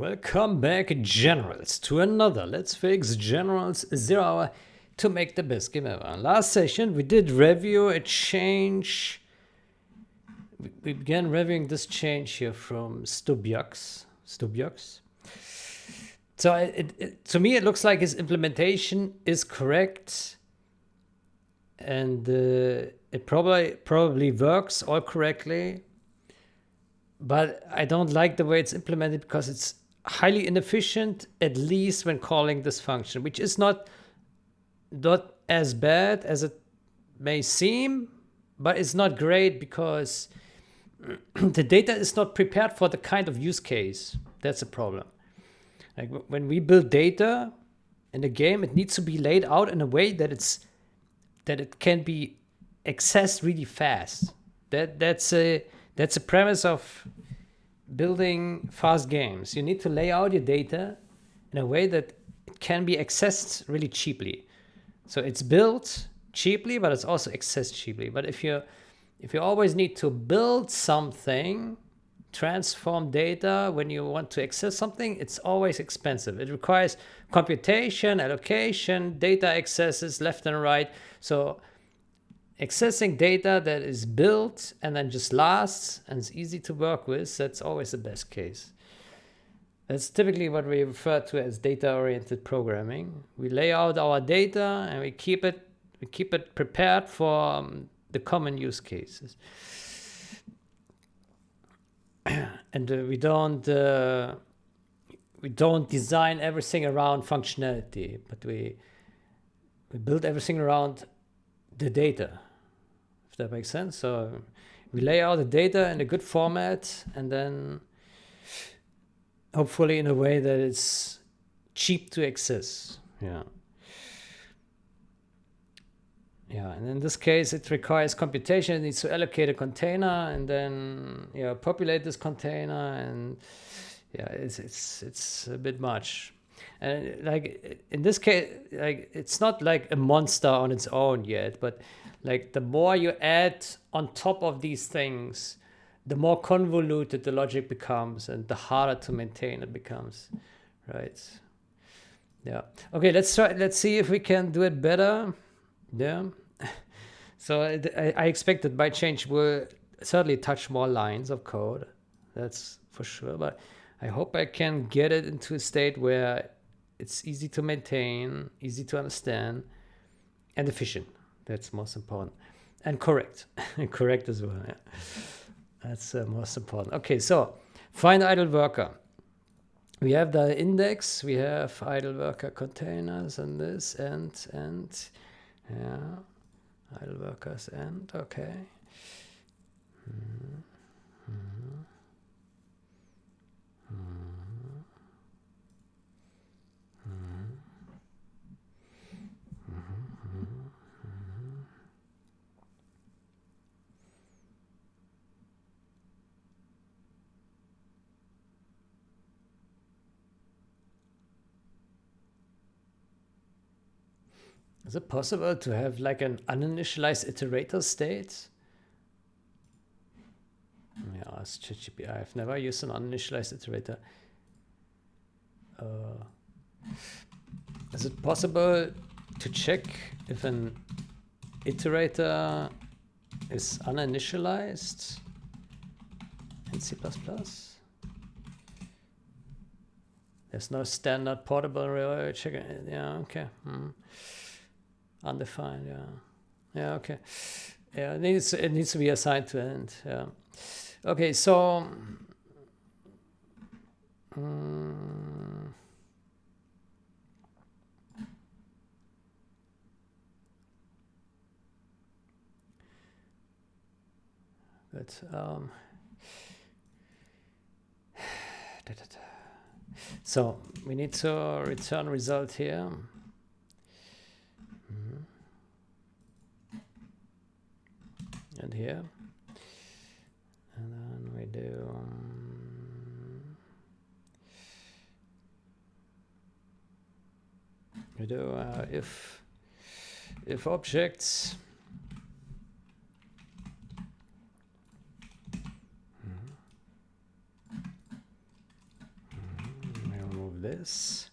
Welcome back, generals, to another Let's Fix Generals 0 Hour to make the best game ever. Last session we did review a change. We began reviewing this change here from Stubiux. So to me it looks like his implementation is correct, and it probably works all correctly. But I don't like the way it's implemented because it's highly inefficient, at least when calling this function, which is not as bad as it may seem, but it's not great because the data is not prepared for the kind of use case. That's a problem. Like when we build data in a game, it needs to be laid out in a way that it can be accessed really fast. That's a premise of building fast games. You need to lay out your data in a way that it can be accessed really cheaply. So it's built cheaply, but it's also accessed cheaply. But if you always need to build something, transform data when you want to access something, it's always expensive. It requires computation, allocation, data accesses left and right. So accessing data that is built and then just lasts and is easy to work with, that's always the best case. That's typically what we refer to as data-oriented programming. We lay out our data and we keep it prepared for the common use cases. And we don't design everything around functionality, but we build everything around the data. That makes sense. So we lay out the data in a good format, and then hopefully in a way that it's cheap to access. Yeah, and in this case it requires computation. It needs to allocate a container and then populate this container, and it's a bit much. And like in this case, like it's not like a monster on its own yet, but like the more you add on top of these things, the more convoluted the logic becomes and the harder to maintain it becomes, right? Yeah. Okay, let's try. Let's see if we can do it better. Yeah. So I expect that by change will certainly touch more lines of code. That's for sure. But I hope I can get it into a state where it's easy to maintain, easy to understand, and efficient. That's most important. And correct. Correct as well. Yeah. That's most important. Okay, so find idle worker. We have the index, we have idle worker containers and this and idle workers and okay. Is it possible to have like an uninitialized iterator state? Yeah, it's ChatGPT. I've never used an uninitialized iterator. Is it possible to check if an iterator is uninitialized in C++? There's no standard portable checker. Yeah, okay. Undefined, yeah, okay, yeah, it needs to be assigned to end. Yeah, okay, so but so we need to return result here. And here, and then we do if objects remove this.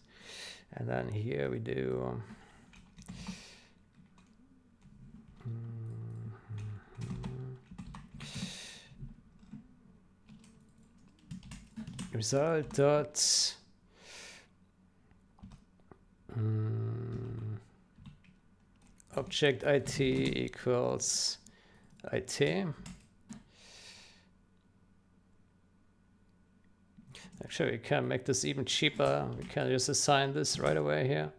And then here we do result dot object IT equals IT. Actually, we can make this even cheaper. We can just assign this right away here.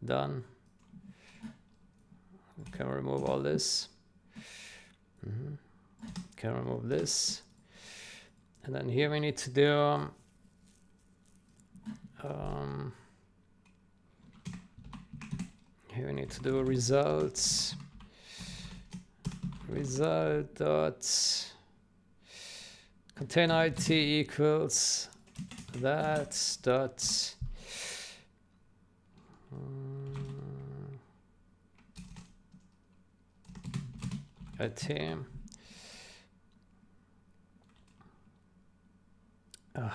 Done. We can remove all this. Can remove this. And then here we need to do here we need to do results. Result dot container IT equals that dot IT.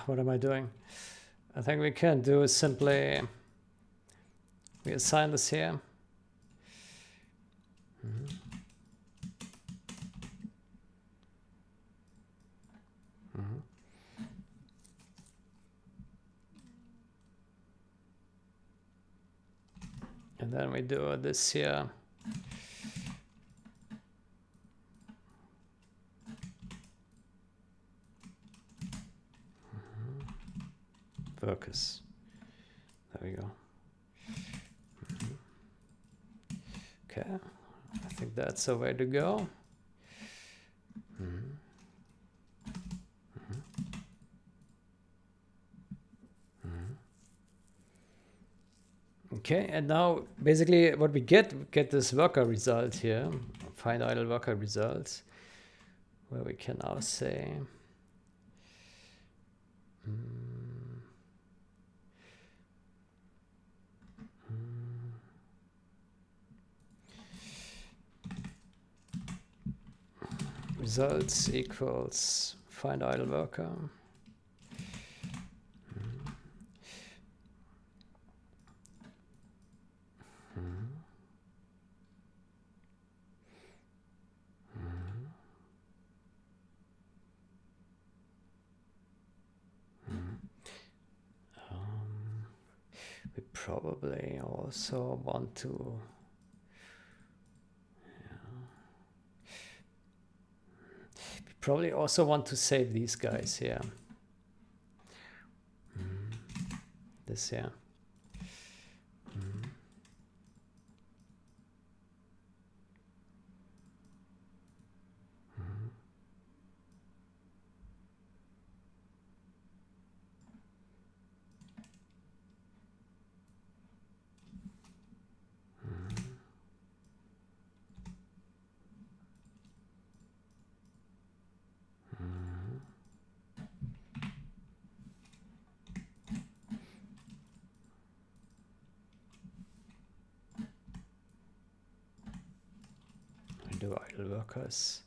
What am I doing? I think we can do is simply we assign this here. And then we do this here. Workers. There we go. Okay, I think that's the way to go. Okay, and now basically what we get this worker result here, find idle worker results, where we can now say results equals find idle worker. We probably also want to probably also want to save these guys here. This here. Do idle workers.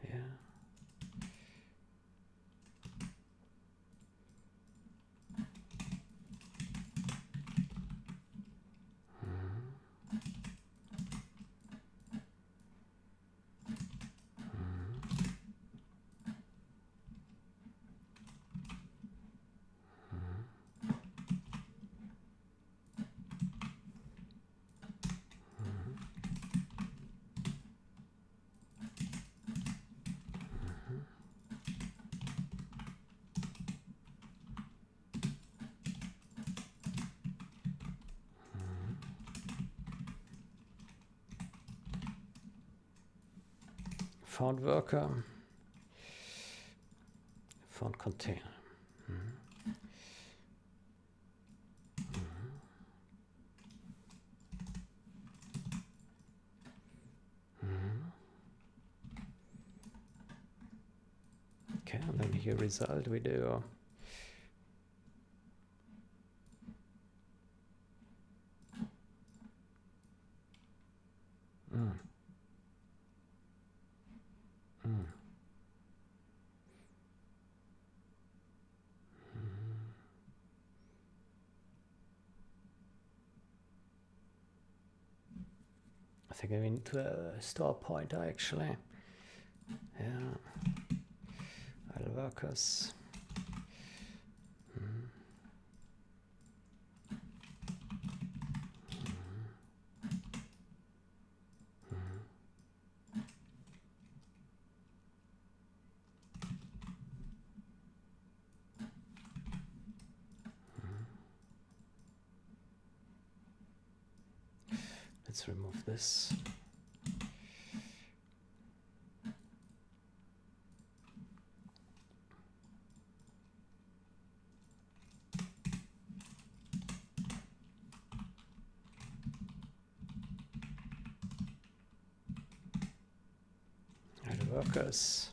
Yeah. Found worker, found container. Okay, and then here result we do I think I need to store a pointer actually. Yeah. Idle workers. Let's remove this. Idle workers.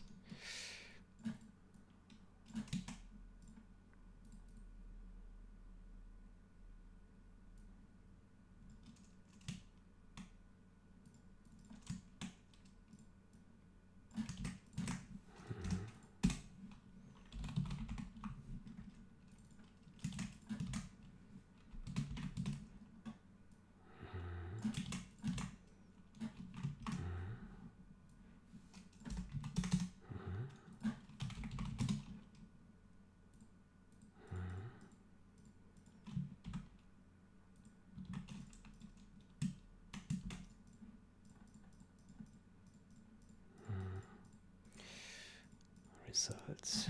Results.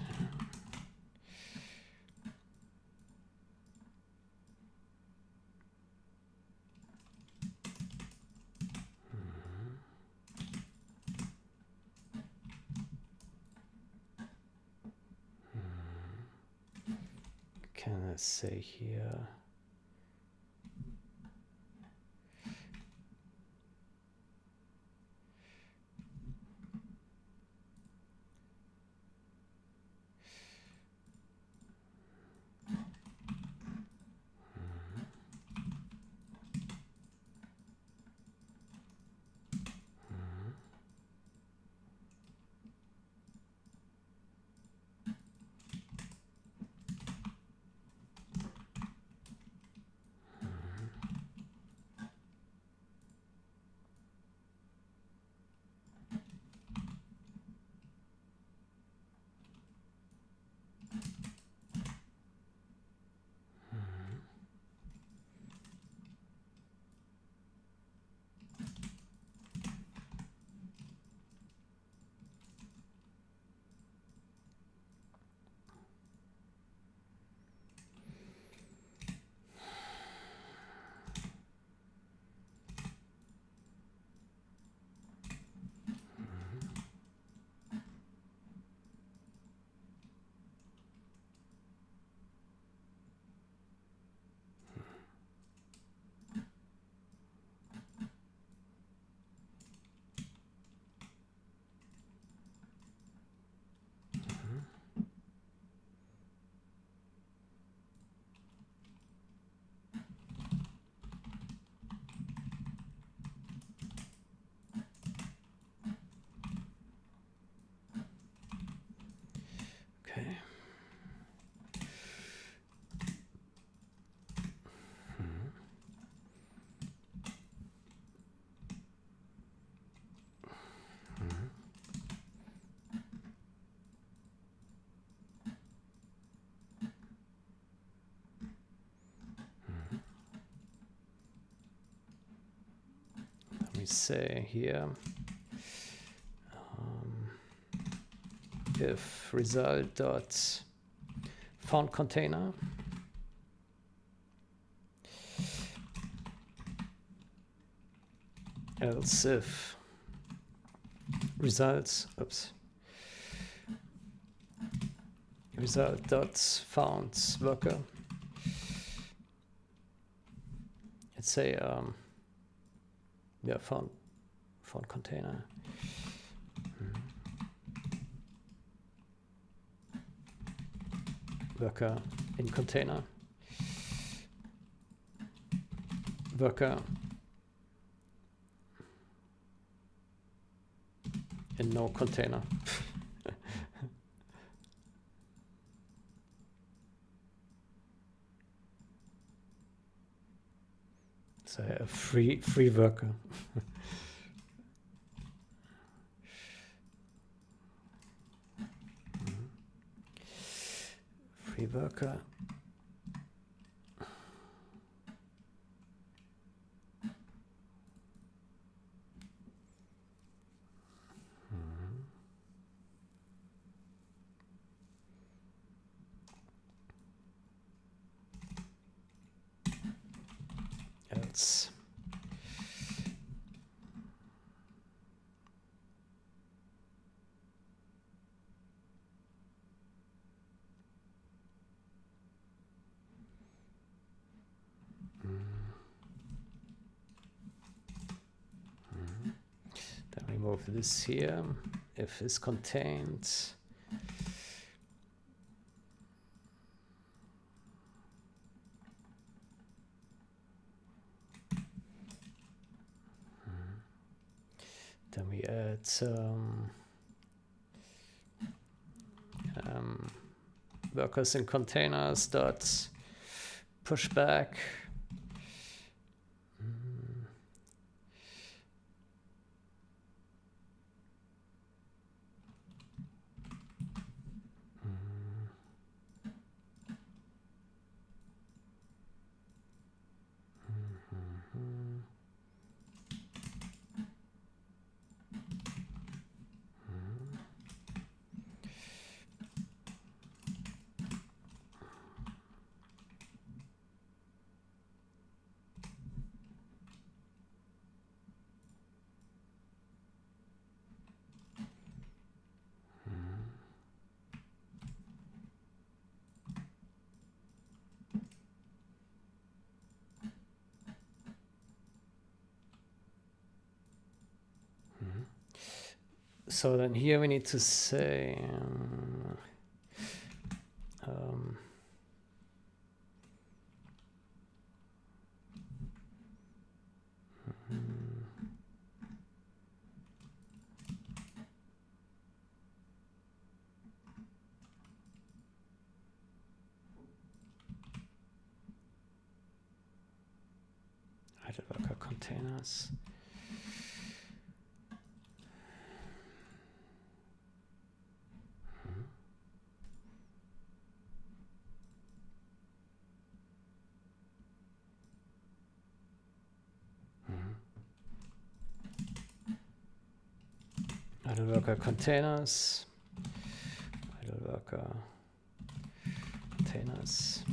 Can I say here? Okay. Let me say here, if result dot found container else if results, result dot found worker. Let's say yeah, found container. Worker in container. Worker in no container. So a free worker. Free worker. Else. Then remove this here. If is contained. Then we add workers in containers dot pushback. So then here we need to say idle worker containers. Idle worker containers. Idle worker containers.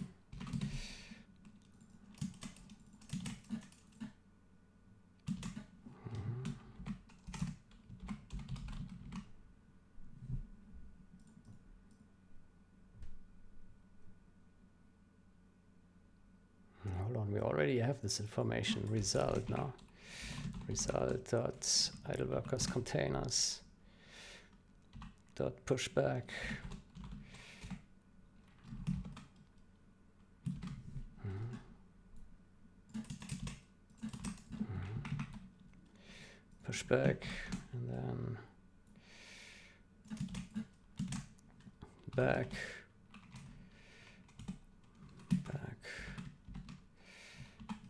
Hold on, we already have this information. Result now. Result dot idle workers containers dot pushback. Pushback and then back.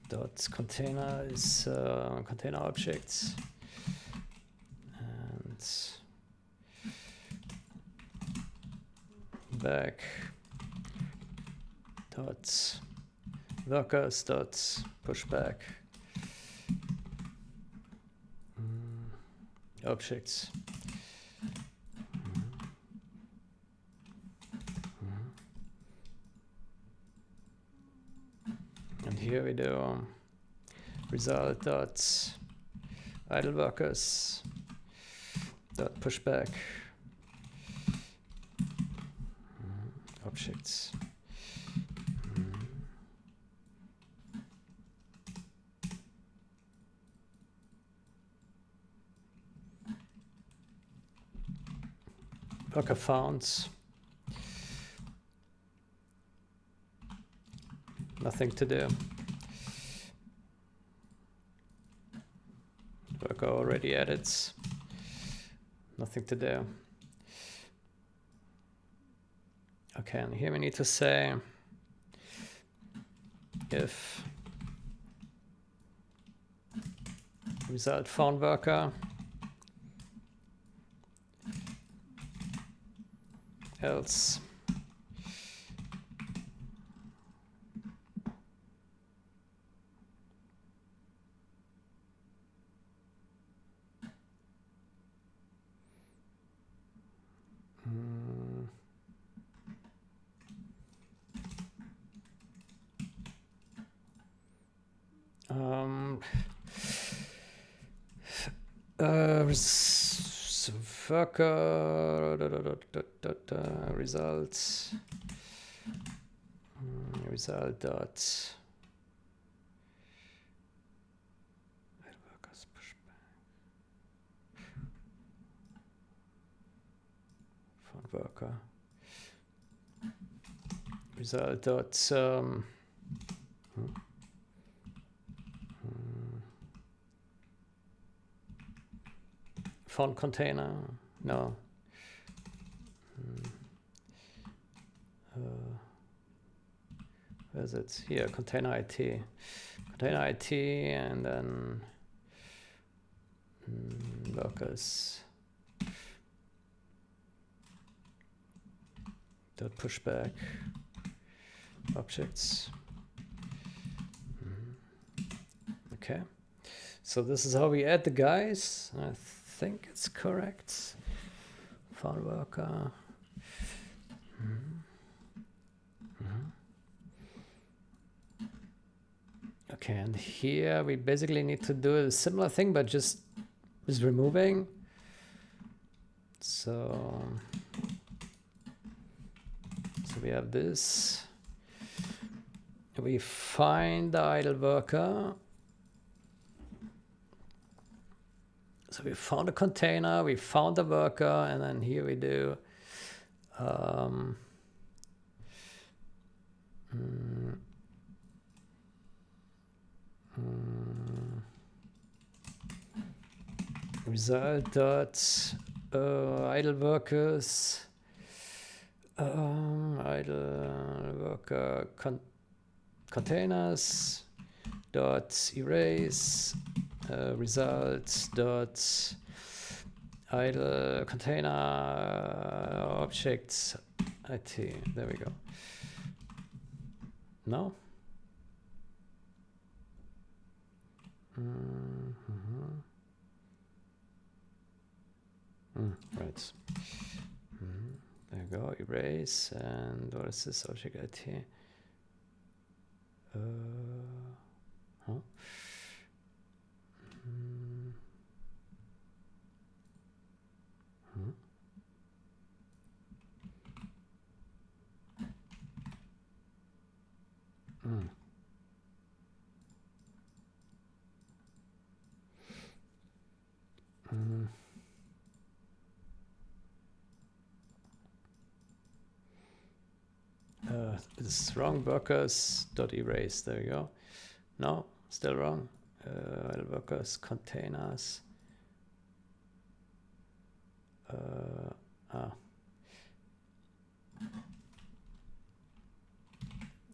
Dot container is container objects and back dot workers dot pushback objects. And here we do result dot idle workers dot pushback objects. Worker found. Nothing to do. Worker already added. Nothing to do. Okay, and here we need to say if Result found worker. Else. Worker results result dot workers pushback found worker result dot found container. No. Where is it? Here, container IT. Container IT, and then workers. Dot pushback objects. Okay. So this is how we add the guys. I think it's correct. Found worker. Okay, and here we basically need to do a similar thing, but just with removing. So we have this. We find the idle worker. So we found a container, we found the worker, and then here we do result dot idle workers idle worker containers dot erase results dot idle container objects IT. There we go. No. Right. There we go. Erase, and what is this object IT? Huh? It's wrong. Workers dot erase. There we go. No, still wrong. Workers containers.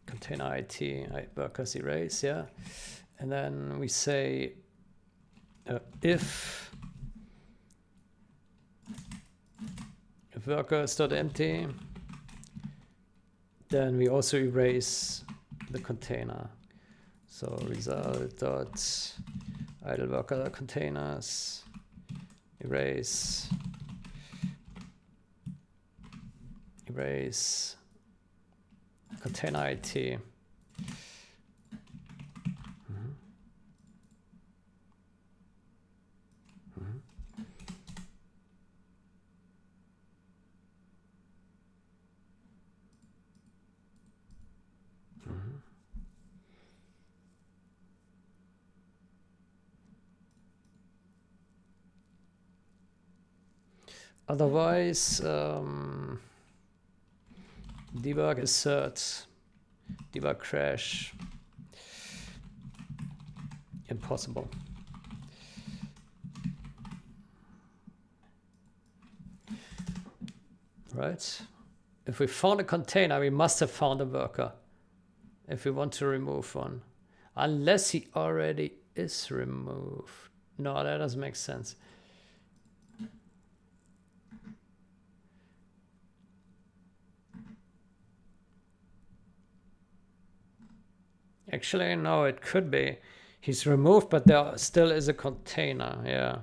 Container IT workers erase. Yeah, and then we say if workers dot empty, then we also erase the container. So result dot idle worker containers erase container IT. Otherwise, debug assert, debug crash, impossible. Right? If we found a container, we must have found a worker if we want to remove one, unless he already is removed. No, that doesn't make sense. Actually, no, it could be. He's removed, but there still is a container, yeah.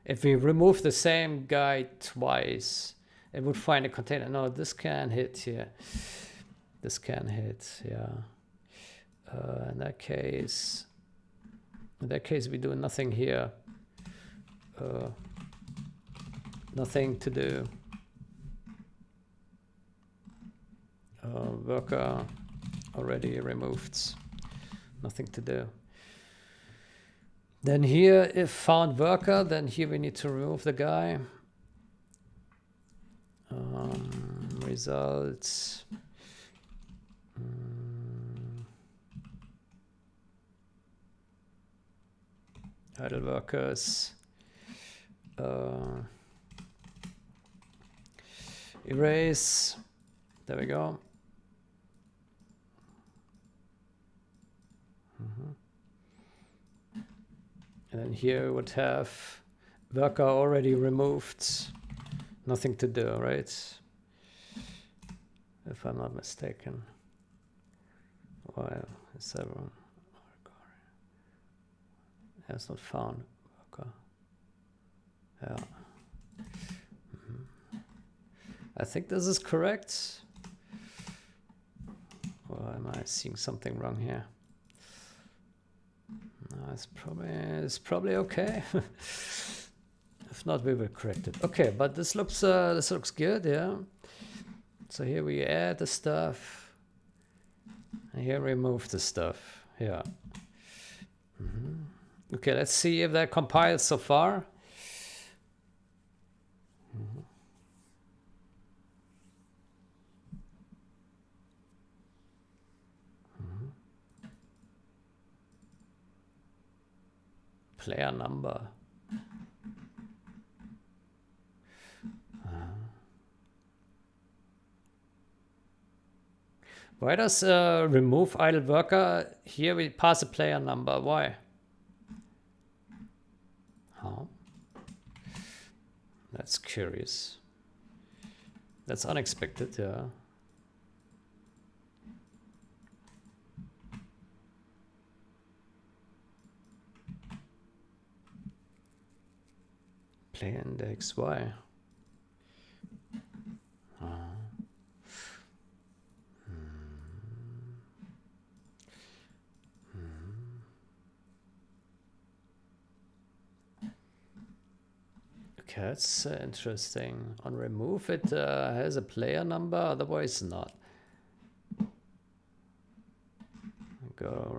If we remove the same guy twice, it would find a container. No, this can hit here. This can hit, yeah. In that case, we do nothing here. Nothing to do. Worker already removed. Nothing to do. Then here, if found worker, then here we need to remove the guy. Results. Idle workers. Erase. There we go. And then here we would have worker already removed. Nothing to do, right? If I'm not mistaken. Well, is that one? Has not found worker. Yeah. I think this is correct. Or am I seeing something wrong here? No, it's probably okay. If not, we will correct it. Okay, but this looks good, yeah. So here we add the stuff, and here remove the stuff. Yeah. Okay, let's see if that compiles so far. Player number. Why does remove idle worker? Here we pass a player number. Why? How? That's curious. That's unexpected, yeah. Player index, why? Okay, that's interesting. On remove, it has a player number, otherwise not. Go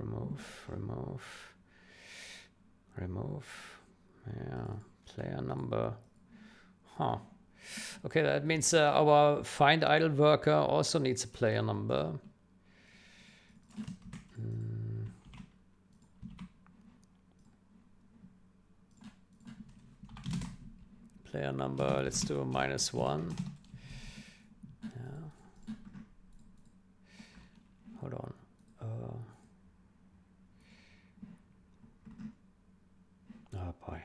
remove. Yeah, player number. Huh. Okay, that means our find idle worker also needs a player number. Player number, let's do a -1. Yeah. Hold on. Oh boy.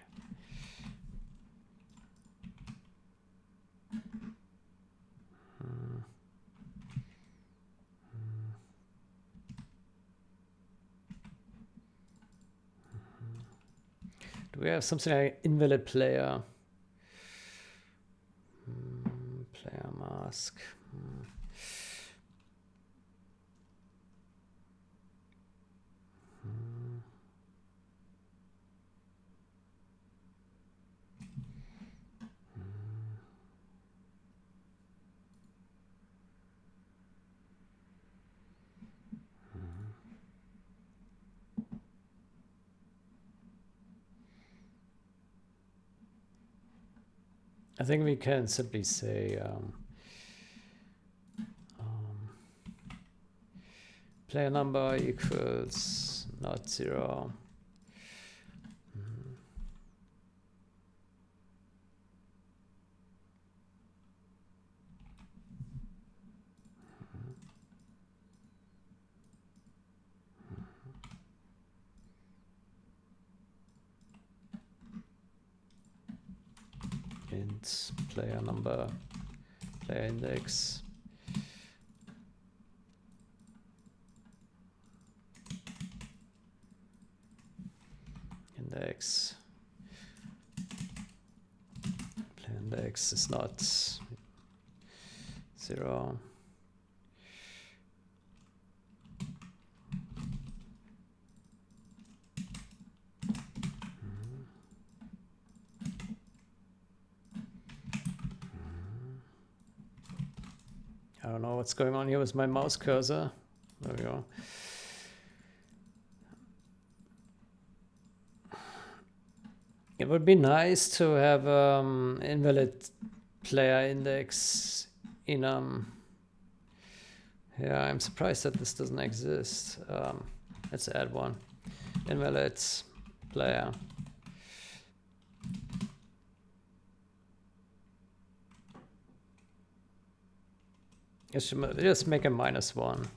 Do we have something like invalid player? Player mask. I think we can simply say player number equals not 0. and player number, player index. Index. Player index is not 0. I don't know what's going on here with my mouse cursor. There we go. It would be nice to have invalid player index in yeah, I'm surprised that this doesn't exist. Let's add one. Invalid player. Just make a -1.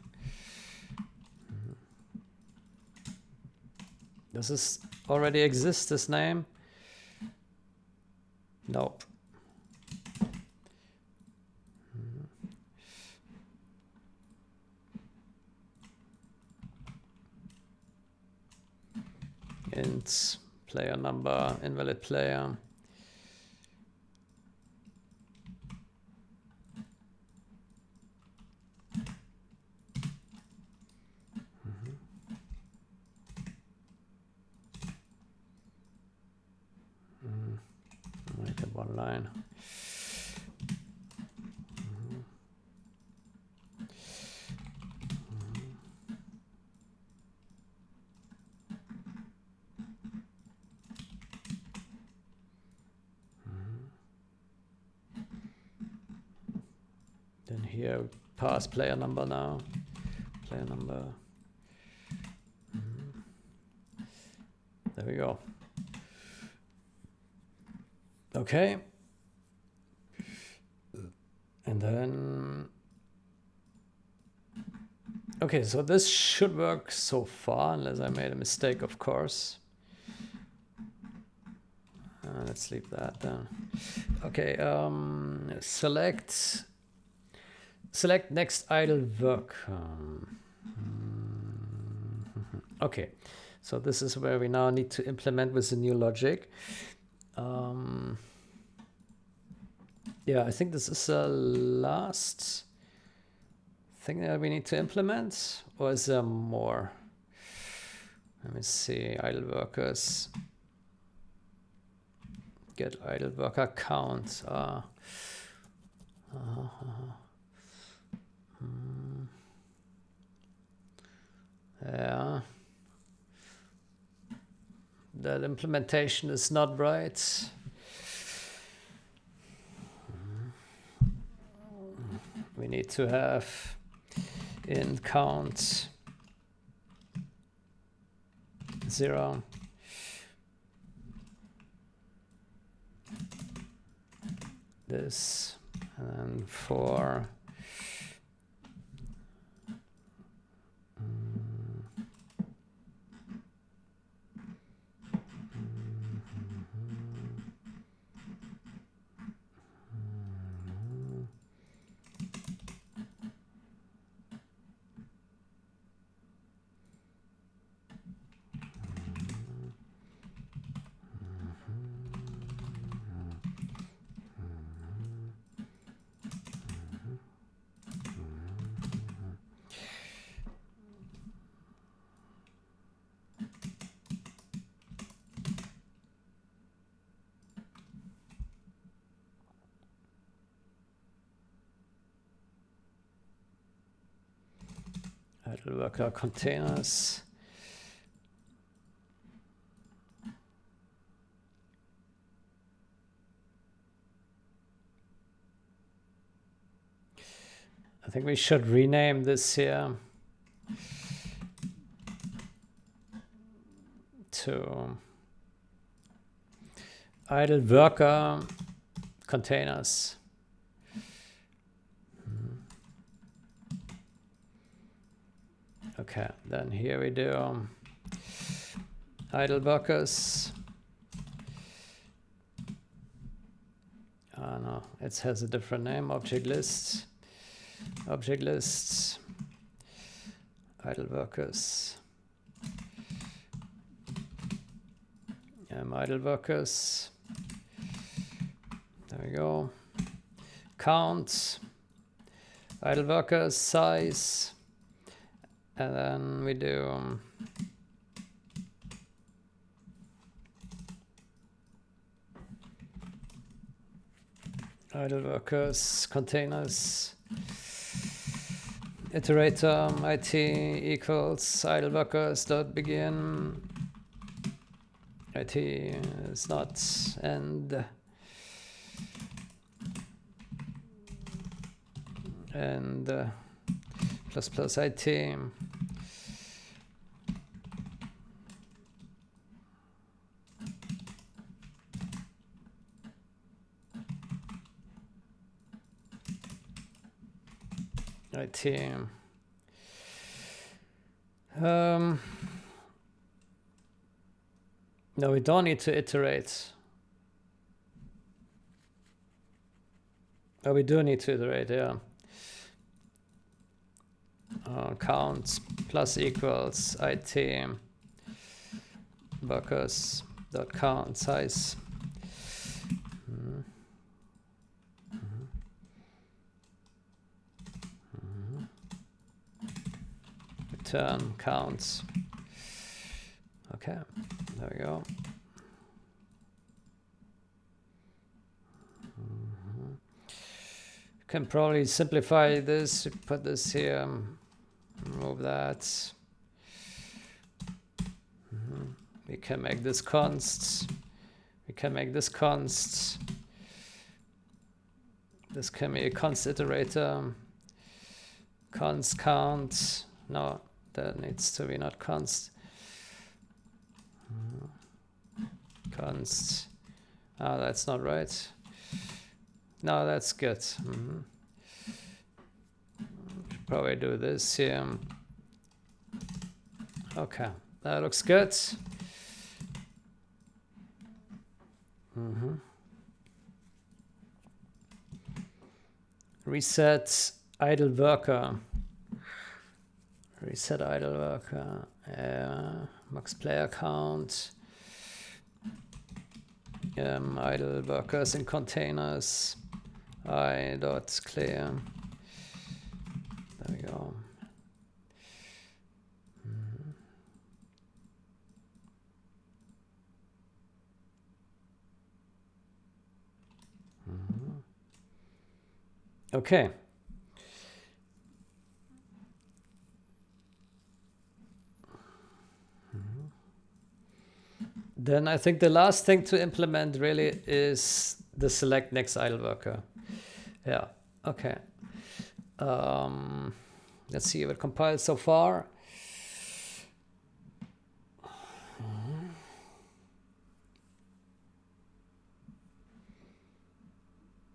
Does this already exist, this name? Nope. Int player number, invalid player. Make it one line. Then here, pass player number now. Player number. There we go. Okay. And then, okay, so this should work so far, unless I made a mistake, of course. Let's leave that then. Okay, select next idle work. Okay, so this is where we now need to implement with the new logic. Yeah, I think this is the last thing that we need to implement, or is there more? Let me see, idle workers. Get idle worker count. Yeah. That implementation is not right. We need to have int count 0. This, and then for idle worker containers. I think we should rename this here to idle worker containers. Okay, then here we do idle workers Oh, it has a different name. Object lists. Object lists. Idle workers. Idle workers. There we go. Count. Idle workers size. And then we do idle workers containers iterator it equals idle workers dot begin it is not and plus plus it no, we don't need to iterate. Oh, we do need to iterate, yeah. Counts plus equals it workers dot count size. Return counts. Okay, there we go. Can probably simplify this. Put this here. Remove that. We can make this const. We can make this const. This can be a const iterator. Const count. No, that needs to be not const. Const. Oh, that's not right. No, that's good. Probably do this here. Okay, that looks good. Reset idle worker. Reset idle worker. Max player count. Idle workers in containers. I.clear. There we go. Okay. Then I think the last thing to implement really is the select next idle worker. Yeah, okay. Let's see if it compiles so far.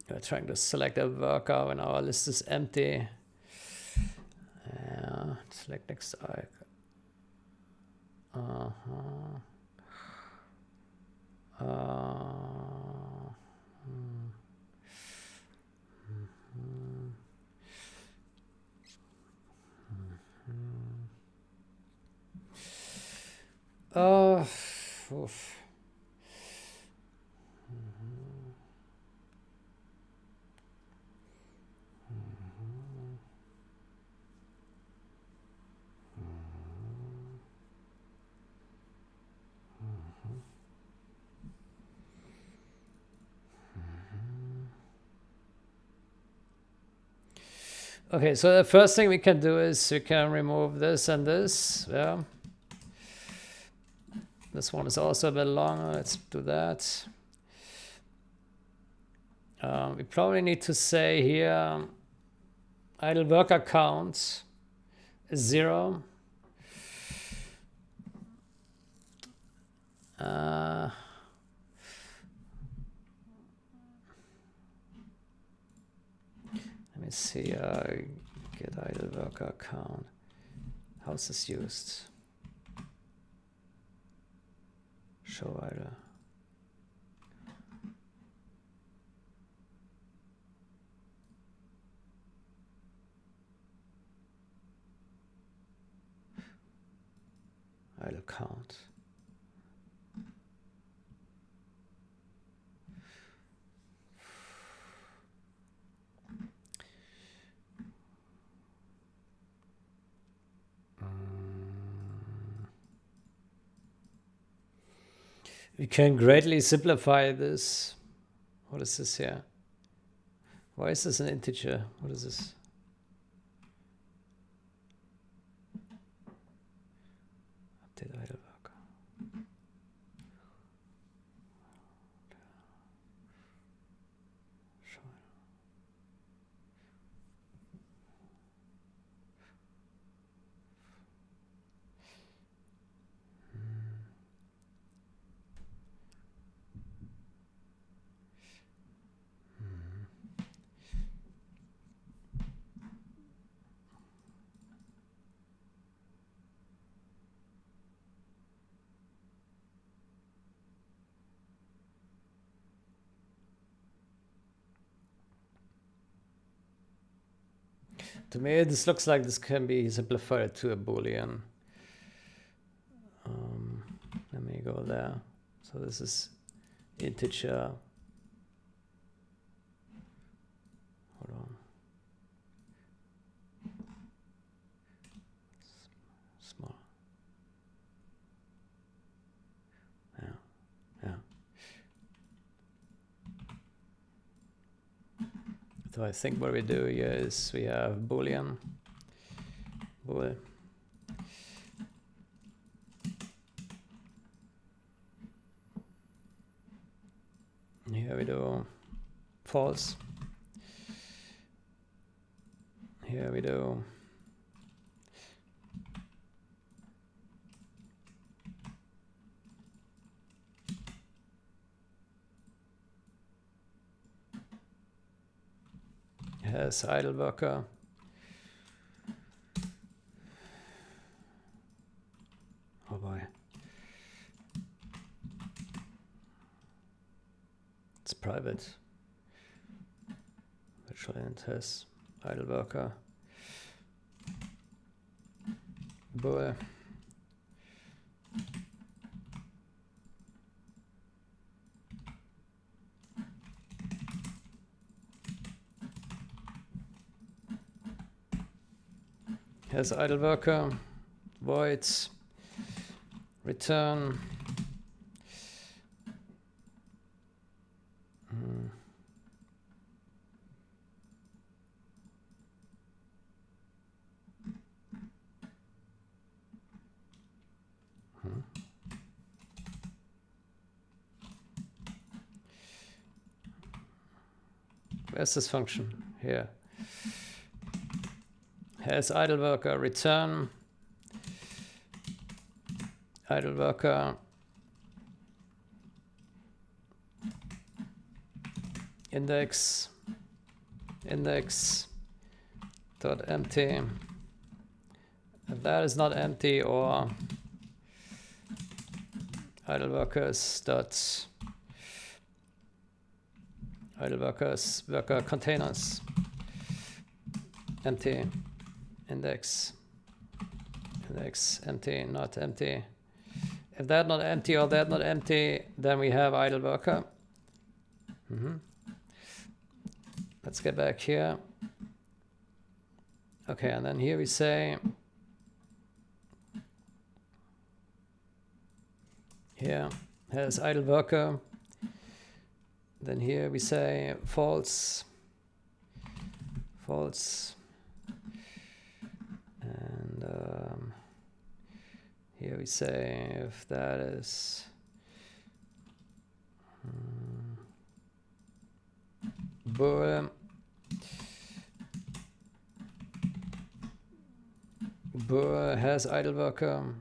We're trying to select a worker when our list is empty. Select next idle. Oof. Okay, so the first thing we can do is we can remove this and this. Yeah. This one is also a bit longer. Let's do that. We probably need to say here idle worker count is 0. Let me see. Get idle worker count. How's this used? Show idle. idle count. We can greatly simplify this. What is this here? Why is this an integer? What is this? Update idle worker. To me, this looks like this can be simplified to a Boolean. Let me go there. So this is integer. Hold on. Small. Yeah. Yeah. So I think what we do here is we have Boolean. Bool. Here we do false. Here we do has idle worker. Oh boy. It's private. Virtual int has idle worker. Bool. Has idle worker. Voids. Return. Where's this function? Here. Has idle worker return. Idle worker index dot empty. If that is not empty, or idle workers dot idle workers worker containers empty index empty not empty. If that not empty or that not empty, then we have idle worker. Let's get back here. Okay, and then here we say here has idle worker. Then here we say false, and here we say if that is bool, has idle worker.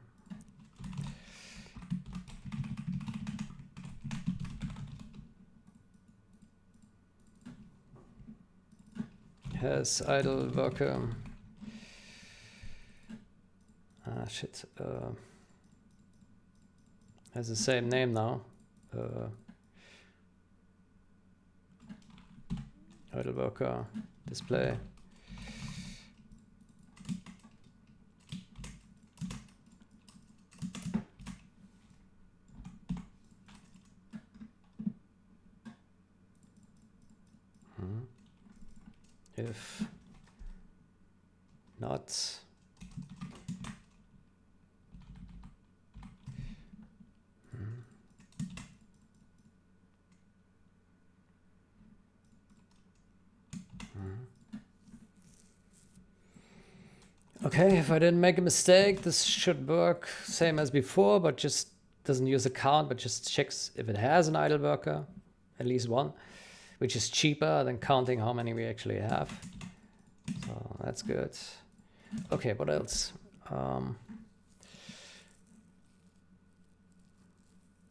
Has idle worker. Shit. Has the same name now. Idle worker display. if not, okay, if I didn't make a mistake, this should work same as before, but just doesn't use a count, but just checks if it has an idle worker, at least one, which is cheaper than counting how many we actually have. So that's good. Okay, what else?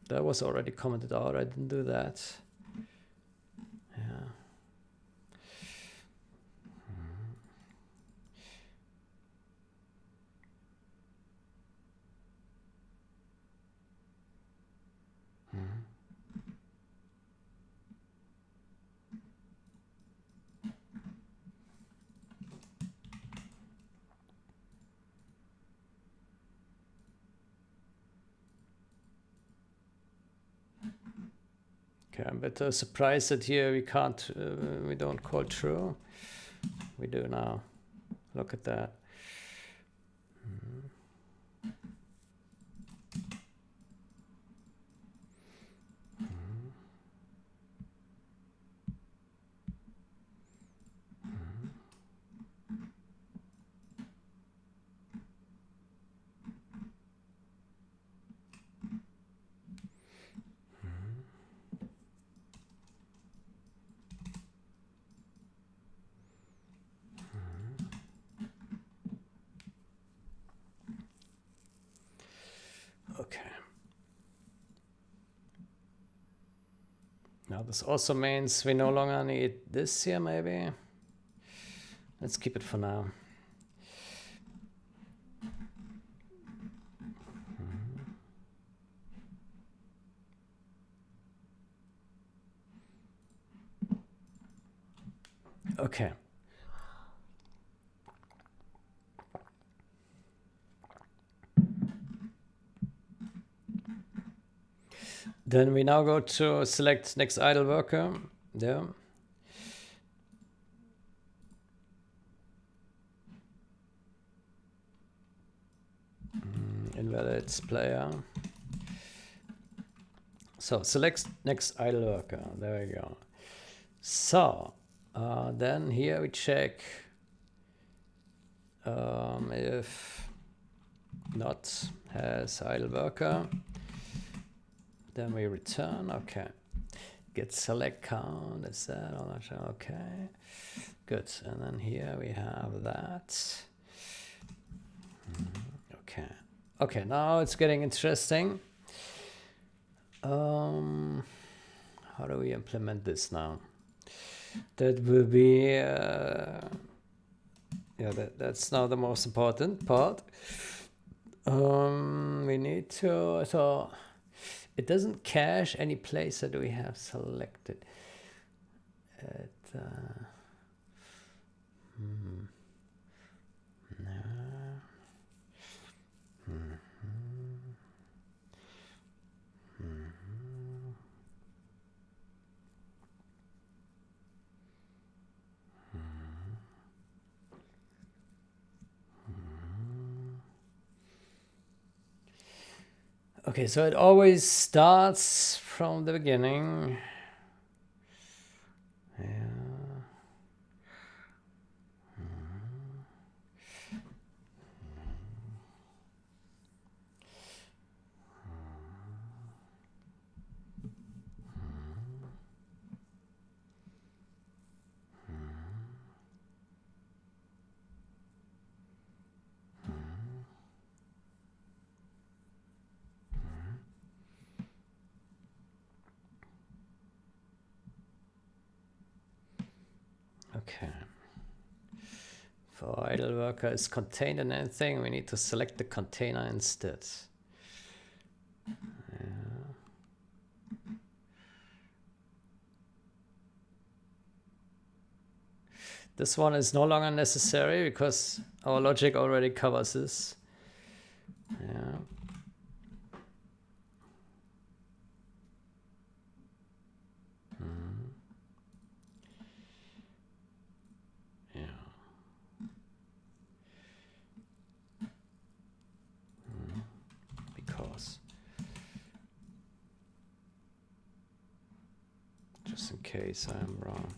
That was already commented out. I didn't do that. Yeah. Okay, I'm a bit surprised that here we can't, we don't call true. We do now. Look at that. Okay. Now this also means we no longer need this here, maybe. Let's keep it for now. Okay. Then we now go to select next idle worker. There. Invalid player. So select next idle worker. There we go. So then here we check if not has idle worker. Then we return. Okay. Get select count. Is that all? Okay. Good. And then here we have that. Okay. Okay. Now it's getting interesting. How do we implement this now? That will be yeah, that's now the most important part. We need to, so it doesn't cache any place that we have selected. No. Okay, so it always starts from the beginning. Yeah. Okay. For idle worker is contained in anything, we need to select the container instead. Yeah. This one is no longer necessary because our logic already covers this. Yeah. in case I'm wrong.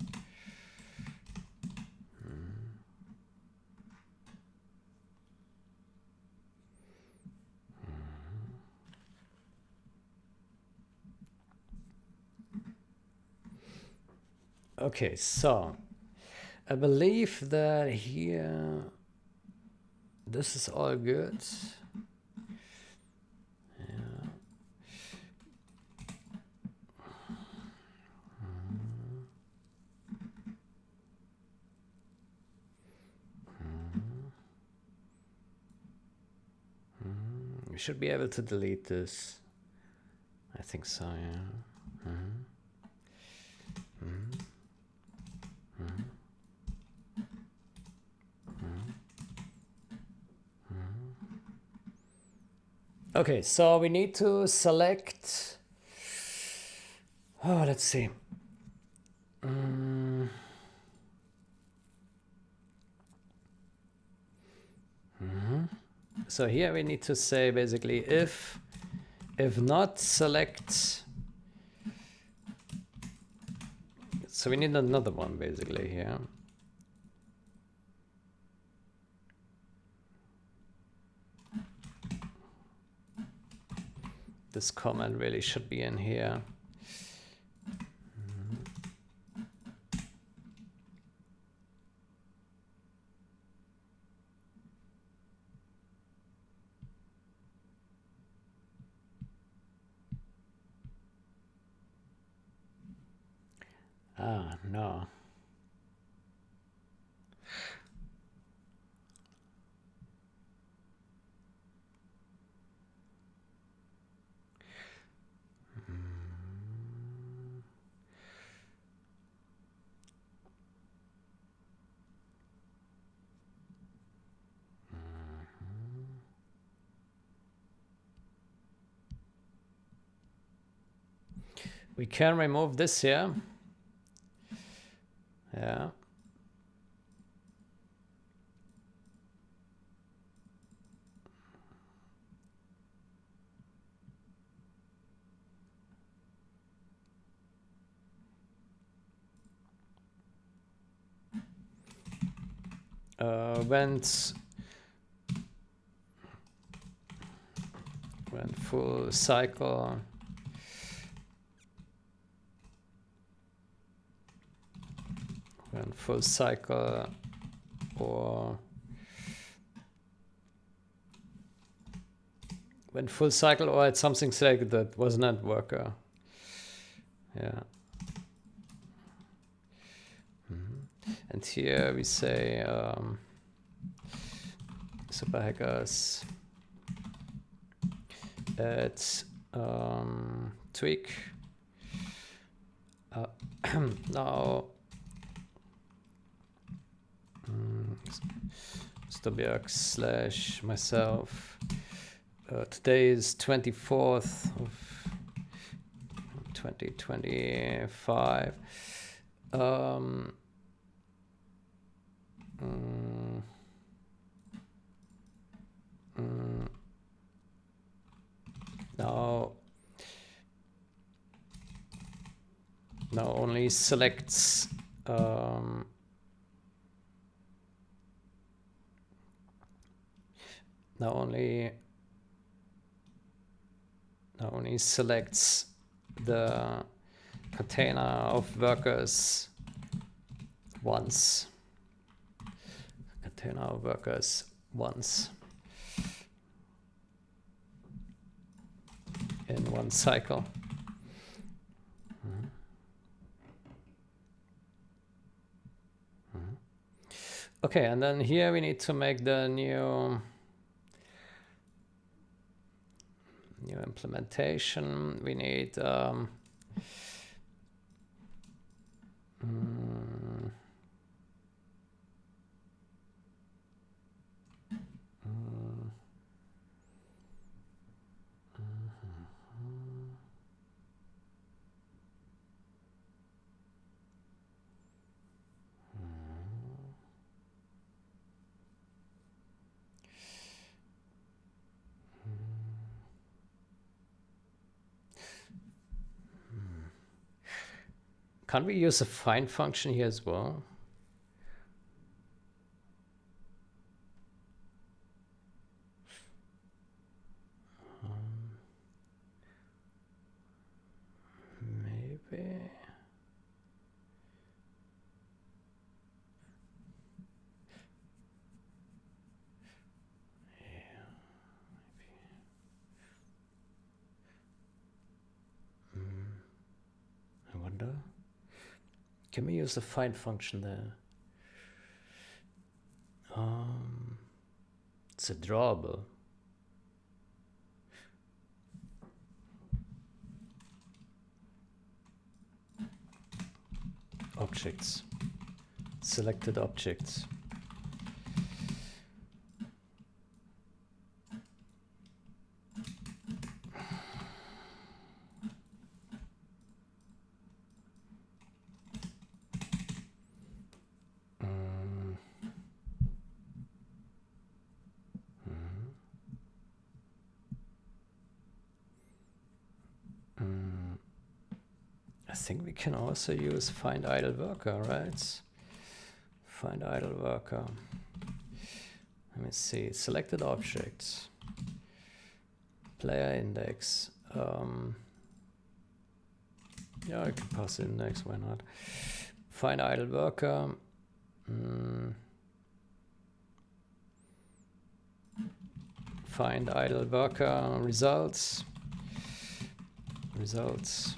Okay, so I believe that here this is all good. Yeah. We should be able to delete this. I think so, yeah. Okay, so we need to select. Oh, let's see. So here we need to say basically if not, select. So we need another one basically here. This comment really should be in here. Ah, no. We can remove this here. Yeah. When full cycle. When full cycle or when full cycle or it's something selected that was not worker. Yeah. And here we say super hackers at tweak. Now Stobiak / myself. Today is 24th of 2025. Now only selects now only selects the container of workers once. Container of workers once in one cycle. Okay, and then here we need to make the new implementation. We need Can't we use a find function here as well? Maybe. I wonder. Can we use the find function there? It's a drawable. Objects. Selected objects. I think we can also use find idle worker, right? Find idle worker. Let me see. Selected objects. Player index. Yeah, I can pass index. Why not? Find idle worker. Find idle worker results. Results.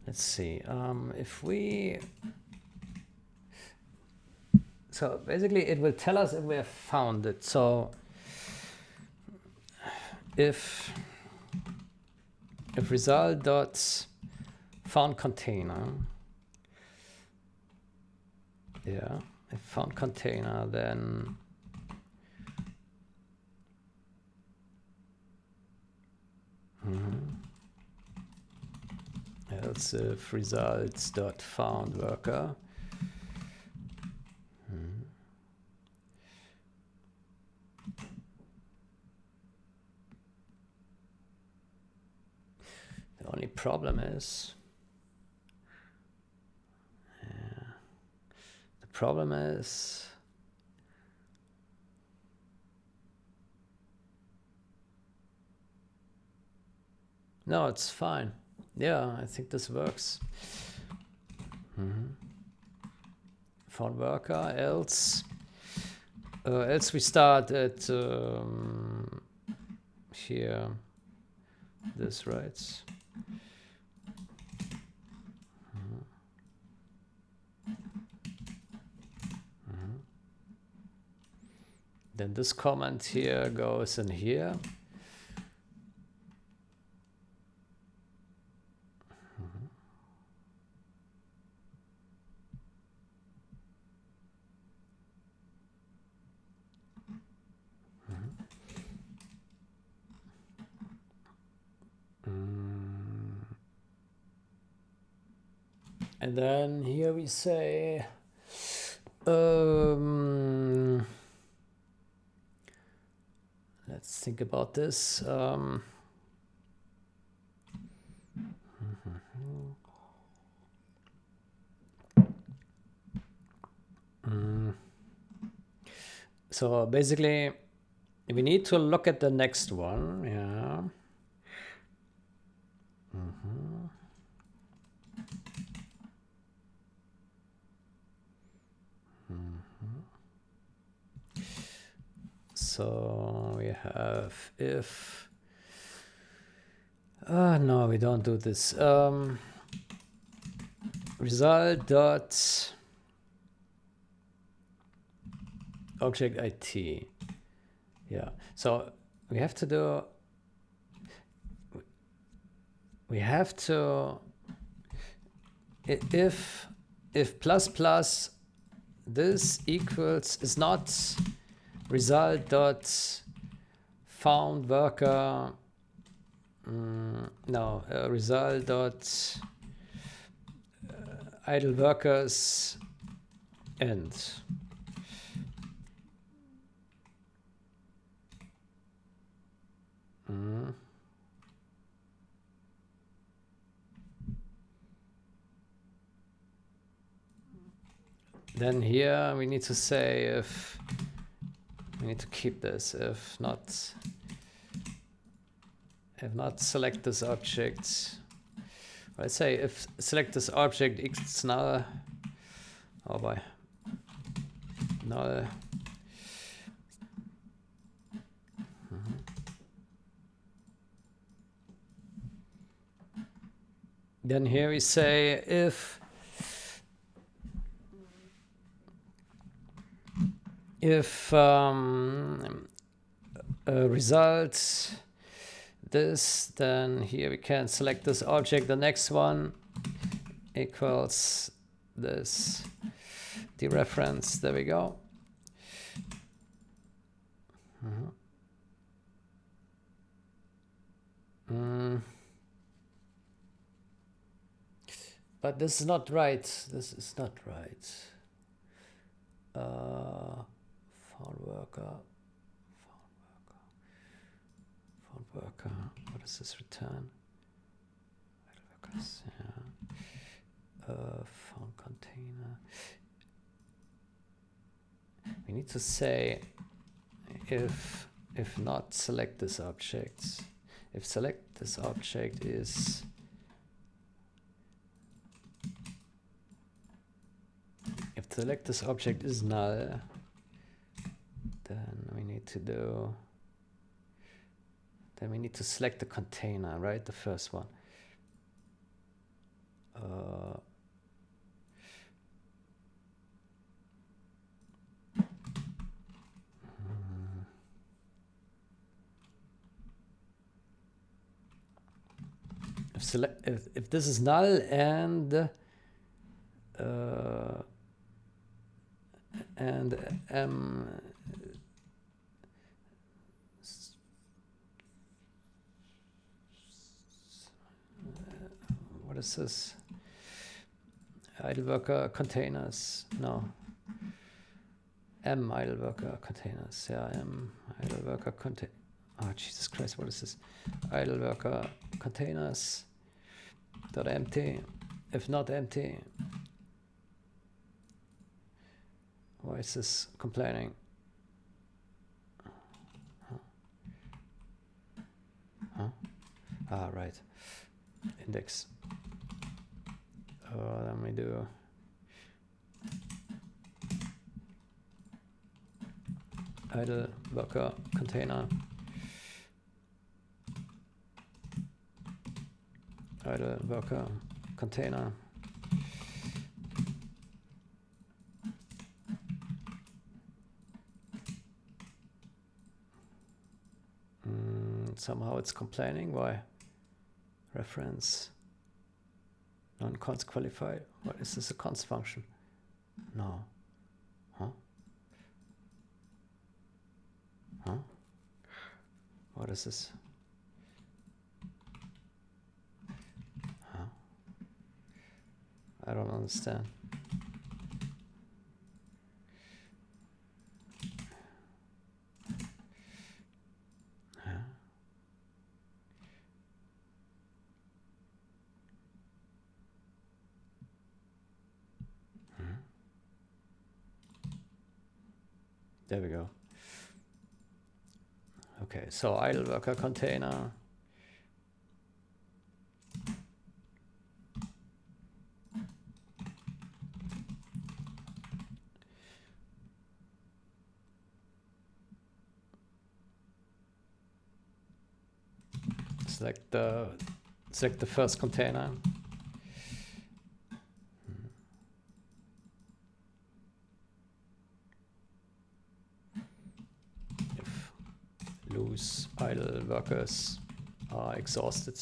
Let's see. If we, so basically it will tell us if we have found it. So if result dot found container, yeah, if found container, then else if results dot found worker. The only problem is, the problem is, no, it's fine. Yeah, I think this works. Found worker, else we start at here, this, right? Then this comment here goes in here. And then here we say, let's think about this. So basically, we need to look at the next one. Yeah. So we have if, no, we don't do this. Result dot object IT. Yeah, so we have to do, if plus plus this equals is not result dot found worker, no, result dot idle workers end. Then here we need to say if we need to keep this, if not select this object. Let's say if select this object x null, oh boy, null. Then here we say if result this, then here we can select this object, the next one equals this dereference. There we go. But this is not right. This is not right. Found worker. What does this return? Workers, yeah. Found container. We need to say if not select this object. If select this object is select this object is null, then we need to select the container, right? The first one. If this is null and what is this? Idle worker containers. No. M idle worker containers. Yeah, M idle worker container. Oh Jesus Christ! What is this? Idle worker containers. Dot empty. If not empty. Why is this complaining? Huh? Ah, right. Index. Let me do. Idle worker container. Idle worker container. Somehow it's complaining. Why? Reference. Non-const qualified. What is this? A const function? No. Huh? Huh? What is this? Huh? I don't understand. There we go. Okay, so idle worker container. Select the first container. Loose idle workers are exhausted.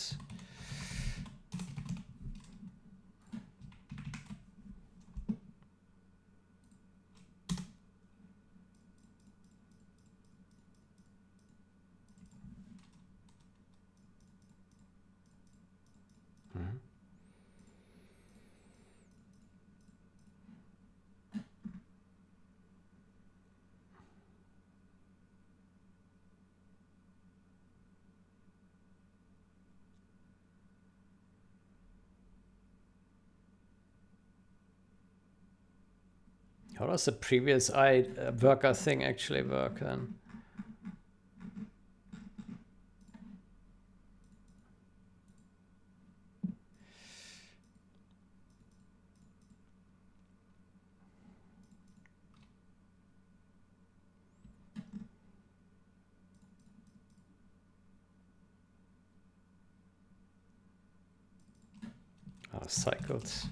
How does the previous worker thing actually work then? Oh, cycles.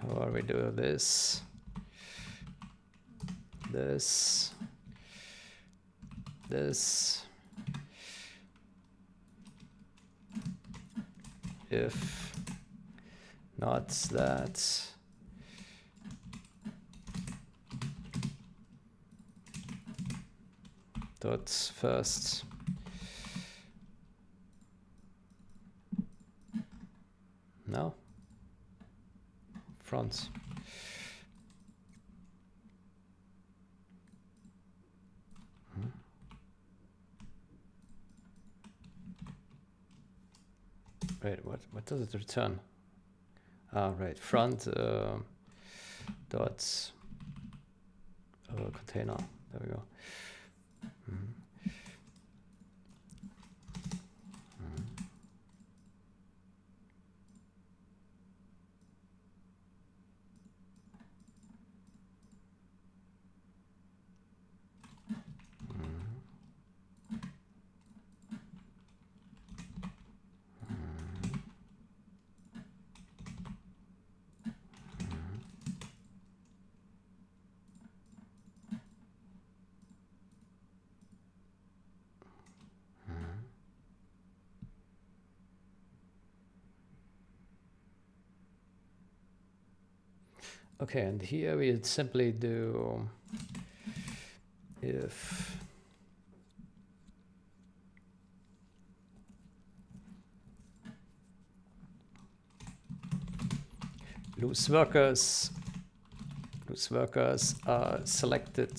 How are we doing this? This. If not that. Dot first. No. Front. Wait, what does it return? Ah, right, front dot container. There we go. Okay, and here we simply do if loose workers are selected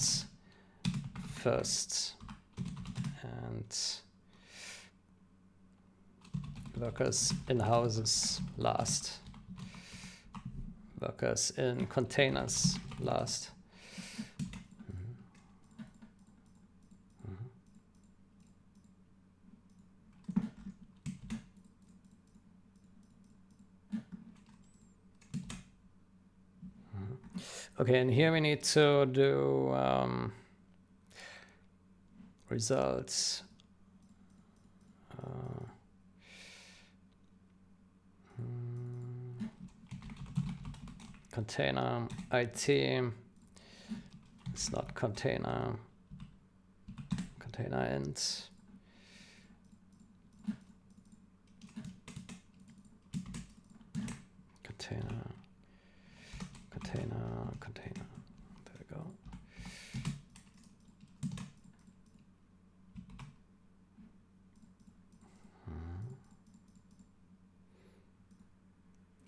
first and workers in houses last. Workers in containers last. Okay, and here we need to do results. Container IT. It's not container. Container int. Container. There we go.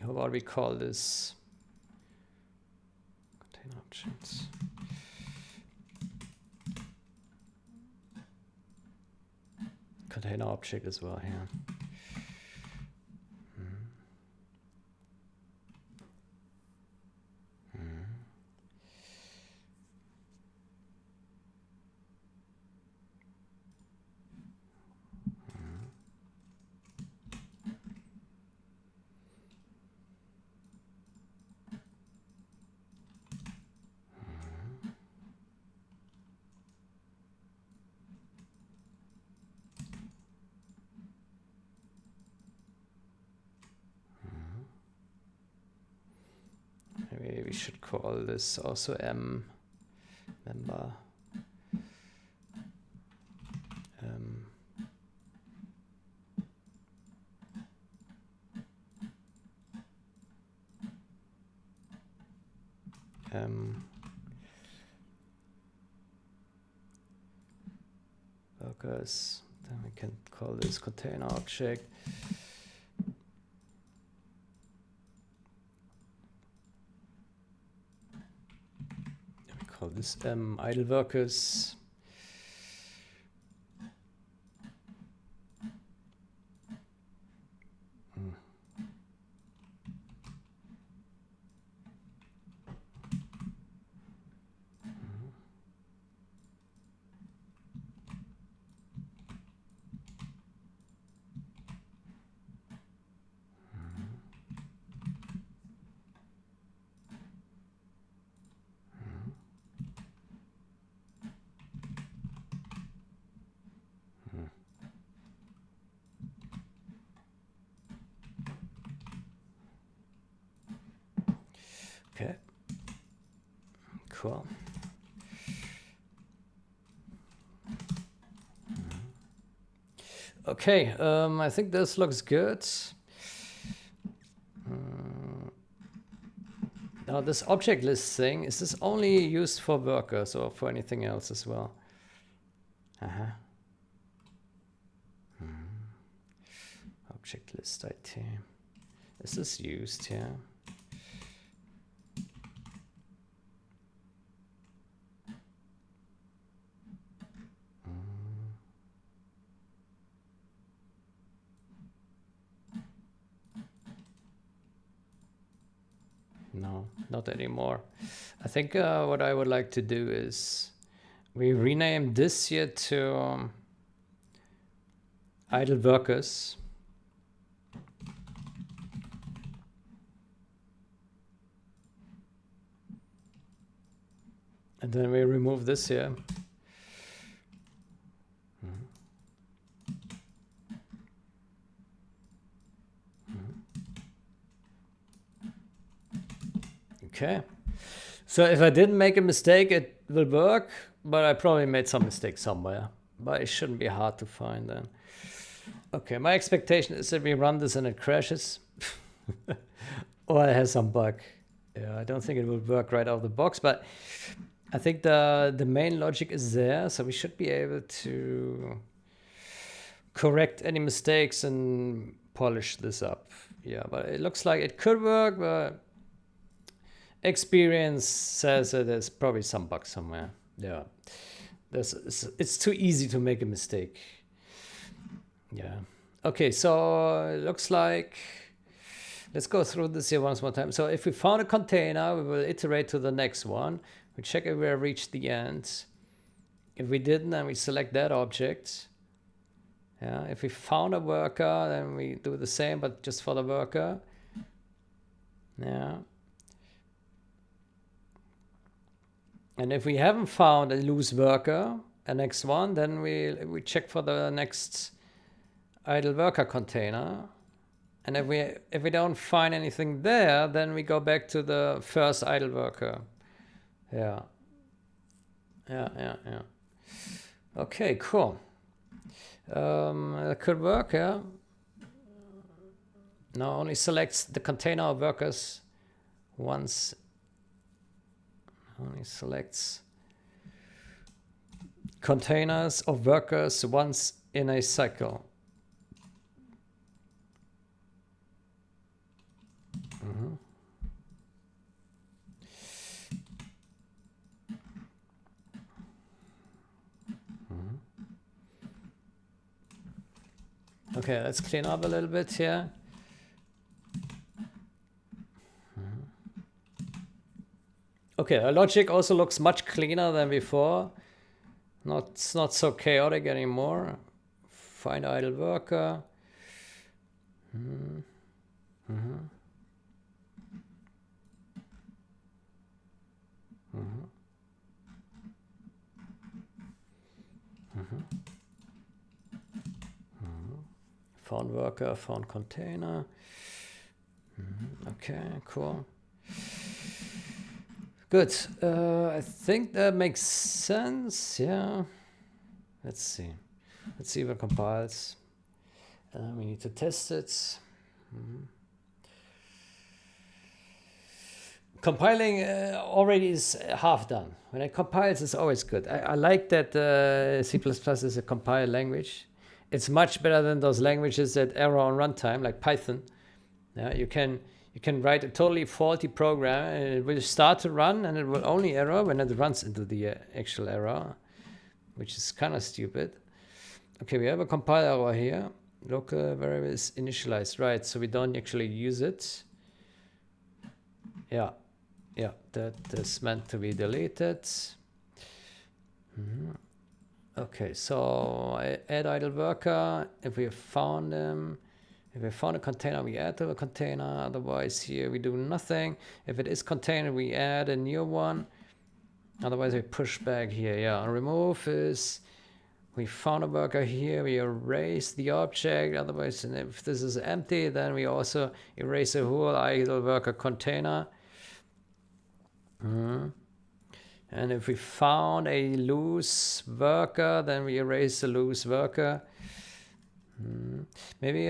How about we call this container options? Container object as well here. Maybe we should call this also member. Workers. Then we can call this container object. of this idle workers. Okay, cool. Okay, I think this looks good. Now this object list thing, is this only used for workers or for anything else as well? Object list IT. Is this used here? No, not anymore. I think what I would like to do is we rename this here to idle workers. And then we remove this here. Okay. So if I didn't make a mistake, it will work, but I probably made some mistake somewhere. But it shouldn't be hard to find then. Okay, my expectation is that we run this and it crashes. Or it has some bug. Yeah, I don't think it will work right out of the box, but I think the main logic is there, so we should be able to correct any mistakes and polish this up. Yeah, but it looks like it could work, but experience says that there's probably some bug somewhere. Yeah, it's too easy to make a mistake. Yeah. Okay, so it looks like, let's go through this here once more time. So if we found a container, we will iterate to the next one. We check if we have reached the end. If we didn't, then we select that object. Yeah. If we found a worker, then we do the same, but just for the worker. Yeah. And if we haven't found a loose worker, a next one, then we check for the next idle worker container. And if we don't find anything there, then we go back to the first idle worker. Yeah. Okay, cool. That could work, yeah. Now only selects the container of workers once. Only selects containers of workers once in a cycle. Okay, let's clean up a little bit here. Okay, our logic also looks much cleaner than before. It's not so chaotic anymore. Find idle worker. Found worker, found container. Okay, cool. Good. I think that makes sense. Yeah. Let's see. Let's see if it compiles. We need to test it. Compiling already is half done. When it compiles, it's always good. I like that C++ is a compile language. It's much better than those languages that error on runtime, like Python. Yeah, you can You can write a totally faulty program and it will start to run and it will only error when it runs into the actual error, which is kind of stupid. Okay, we have a compile error here. Local variable is initialized, right? So we don't actually use it. Yeah, that is meant to be deleted. Okay, so I add idle worker. If we found them, if we found a container, we add to a container. Otherwise, here we do nothing. If it is container, we add a new one. Otherwise, we push back here. Yeah, remove is we found a worker here. We erase the object. Otherwise, and if this is empty, then we also erase the whole idle worker container. And if we found a loose worker, then we erase the loose worker. Maybe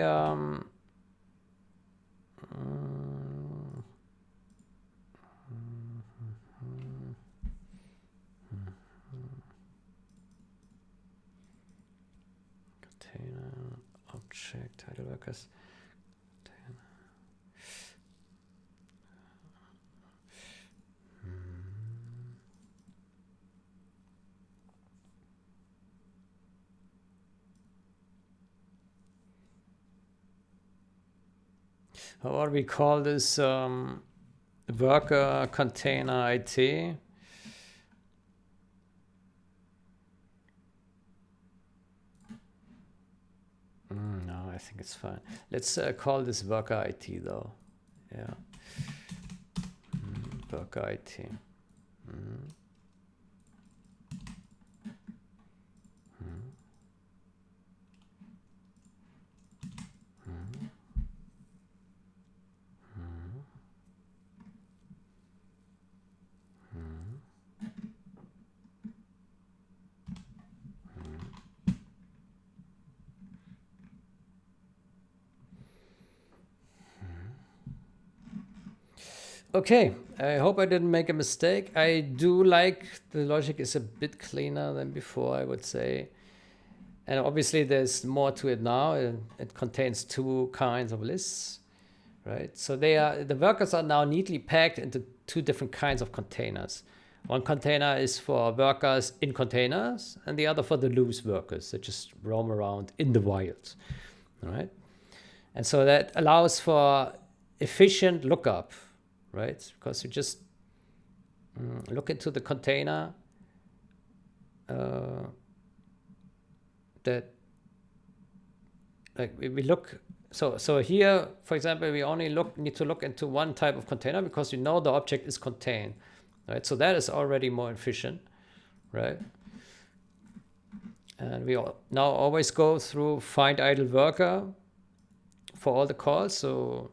container object title workers. What we call this worker container IT. No, I think it's fine. Let's call this worker IT though. Yeah. Worker IT. Okay, I hope I didn't make a mistake. I do like the logic is a bit cleaner than before, I would say. And obviously there's more to it now. It contains two kinds of lists, right? So the workers are now neatly packed into two different kinds of containers. One container is for workers in containers and the other for the loose workers that just roam around in the wild, right? And so that allows for efficient lookup, right? Because you just look into the container that like we look. So here, for example, we only need to look into one type of container because we know the object is contained, right? So that is already more efficient, right? And we now always go through find idle worker for all the calls. So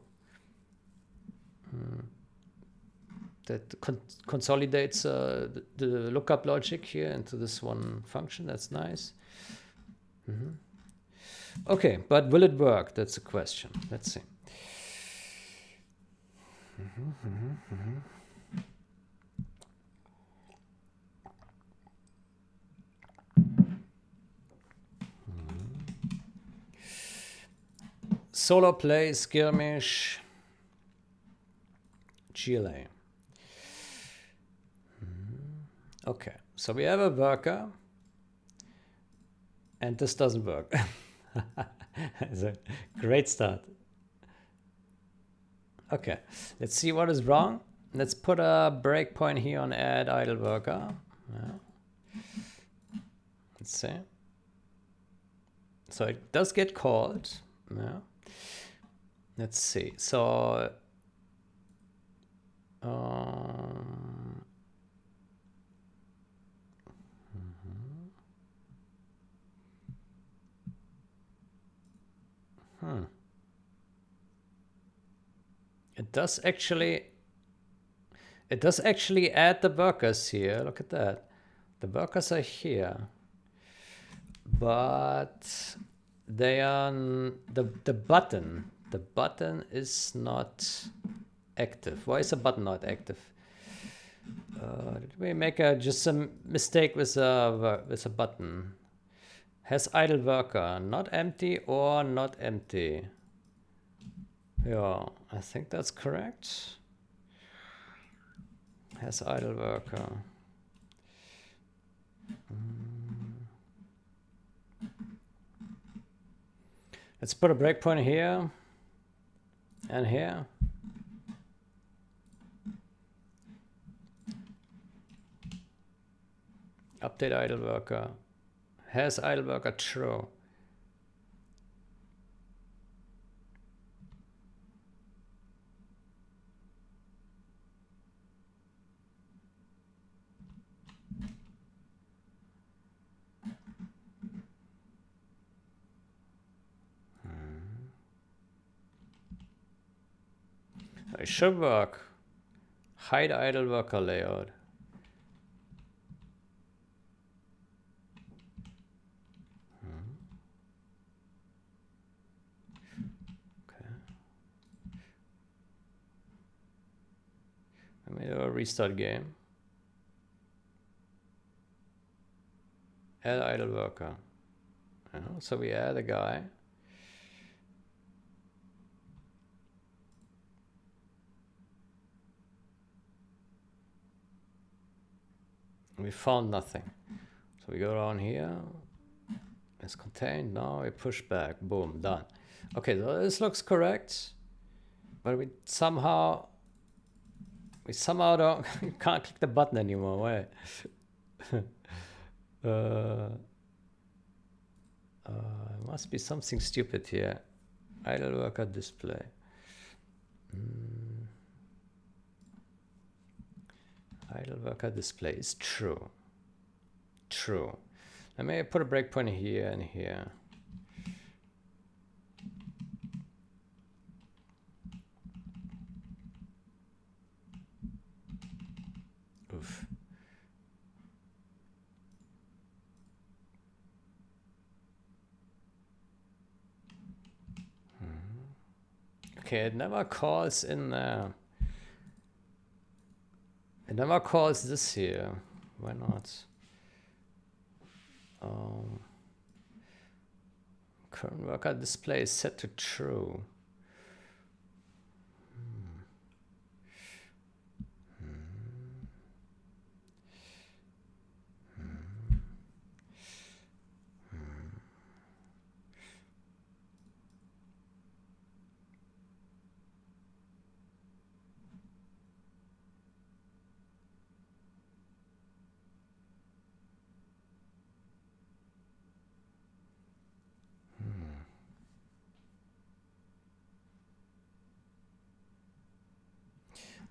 that consolidates the lookup logic here into this one function. That's nice. Okay, but will it work? That's the question. Let's see. Solo play, skirmish, GLA. Okay, so we have a worker and this doesn't work. It's a great start. Okay, let's see what is wrong. Let's put a breakpoint here on add idle worker. Yeah. Let's see. So it does get called. Yeah. Let's see. So it does actually add the workers here. Look at that. The workers are here, but they are the button is not active. Why is the button not active? Did we make just a mistake with a button? Has idle worker not empty or not empty? Yeah, I think that's correct. Has idle worker. Let's put a breakpoint here and here. Update idle worker. Has idle worker true? It should work. Hide idle worker layout. Okay. Let me do a restart game. Add idle worker. So we add a guy. We found nothing. So we go down here. It's contained. Now we push back. Boom, done. Okay, so this looks correct. But we somehow don't can't click the button anymore. Wait. Must be something stupid here. Idle worker display. Idle worker display is true. True. Let me put a breakpoint here and here. Oof. Okay, it never calls in. It never calls this here. Why not? Current worker display is set to true.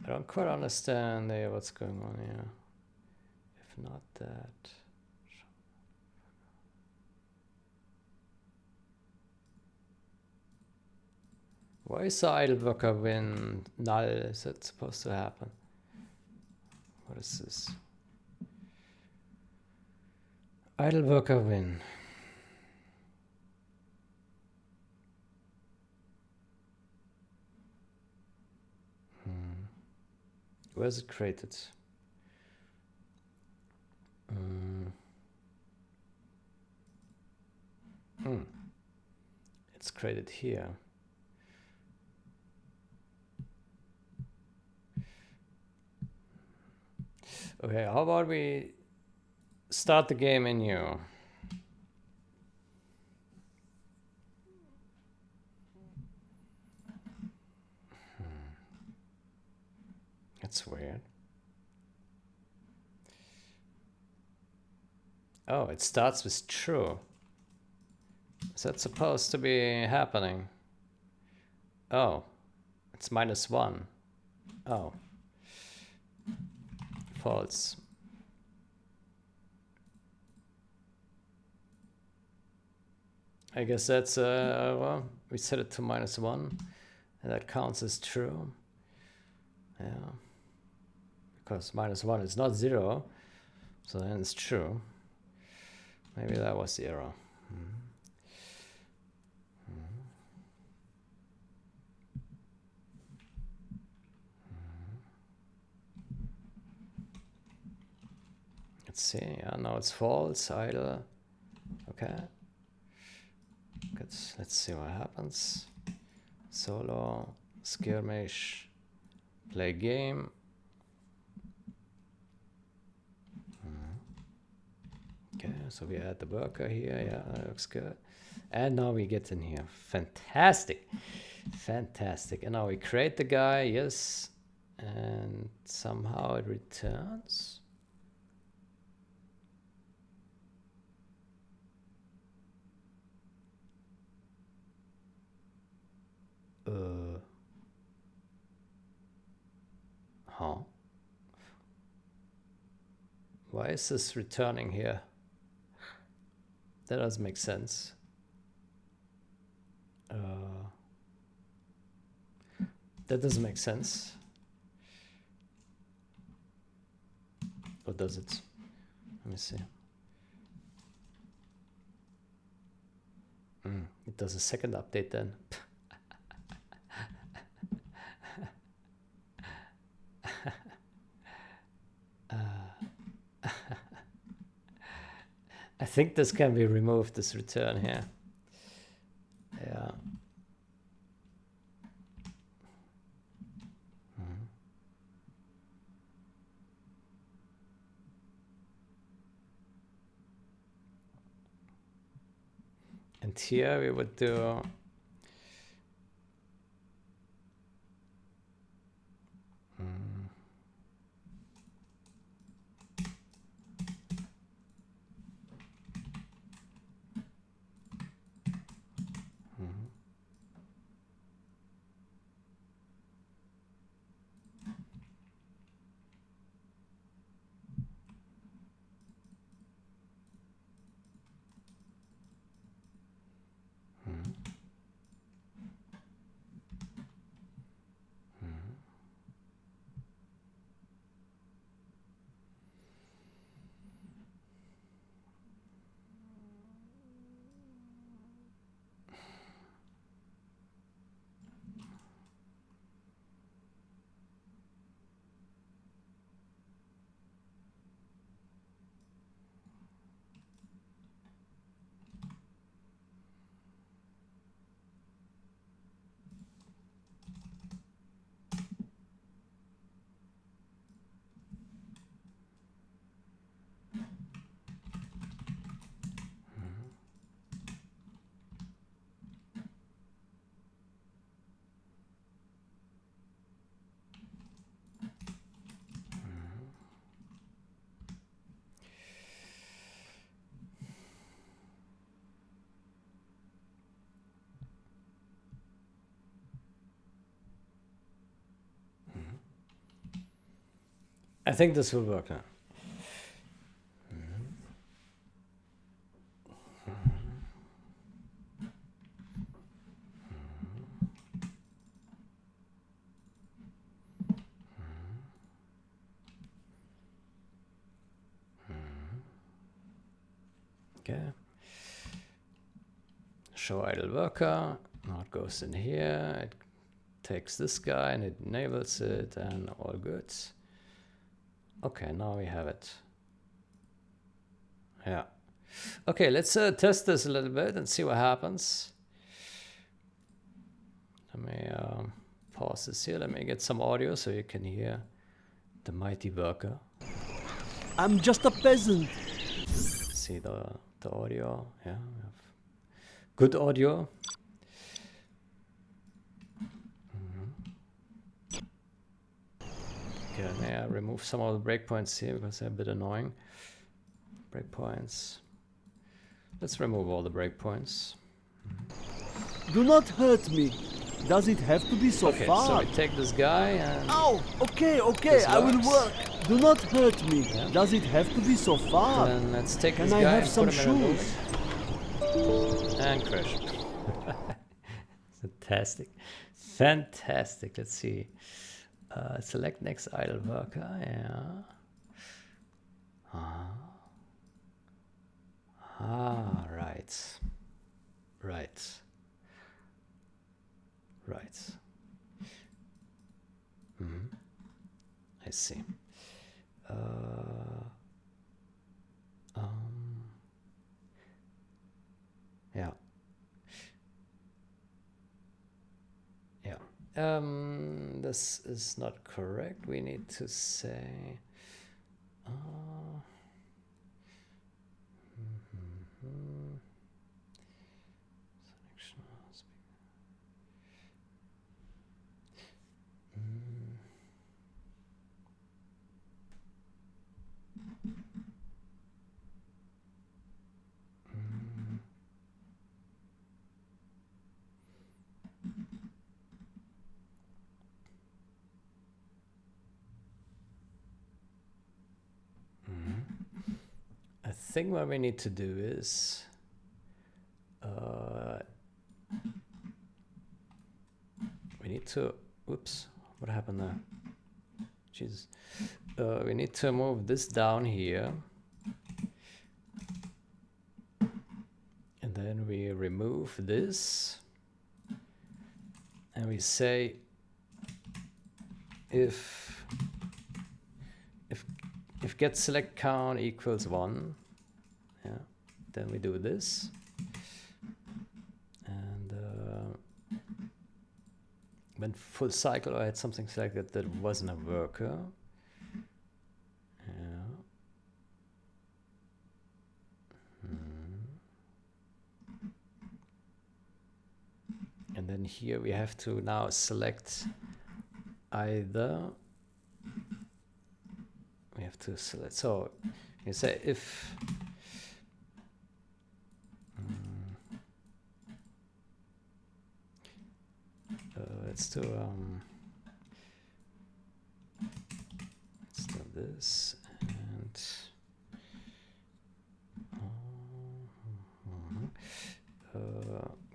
I don't quite understand what's going on here. If not that. Why is the idle worker when null is that supposed to happen? What is this? Idle worker win. Where's it created? It's created here. Okay, how about we start the game in new? That's weird. Oh, it starts with true. Is that supposed to be happening? Oh, it's -1. Oh. False. I guess that's, well, we set it to -1, and that counts as true. Yeah. Because -1 is not 0, so then it's true. Maybe that was the error. Let's see. Yeah, now it's false. Idle. Okay. Good. Let's see what happens. Solo. skirmish, play game. Okay, so we add the worker here. Yeah, that looks good. And now we get in here. Fantastic. Fantastic. And now we create the guy. Yes. And somehow it returns. Huh? Why is this returning here? That doesn't make sense. That doesn't make sense. Or does it? Let me see. It does a second update then. I think this can be removed, this return here. Yeah. And here we would do I think this will work now. Okay. Show idle worker. Now it goes in here. It takes this guy and it enables it and all good. Okay, now we have it. Yeah. Okay, let's test this a little bit and see what happens. Let me pause this here. Let me get some audio so you can hear the mighty worker. I'm just a peasant. See the audio. Yeah, we have good audio. Okay, may I remove some of the breakpoints here because they're a bit annoying. Breakpoints. Let's remove all the breakpoints. Do not hurt me. Does it have to be so Okay, far? so we take this guy and... Ow! Okay, This I will works. work. Do not hurt me. Yeah. Does it have to be so far? Then let's take Can this I guy have and some put him in a shoes? loop. And crash. Fantastic. Fantastic. Let's see. Select next idle worker. Yeah. Right. Right. Right. I see. Yeah. Yeah. This is not correct. We need to say I think what we need to do is we need to, oops, what happened there? Jesus. We need to move this down here. And then we remove this. And we say if get select count equals 1, yeah, then we do this. And when full cycle I had something selected that wasn't a worker. Yeah. And then here we have to now select either. We have to select, so you say if let's do this and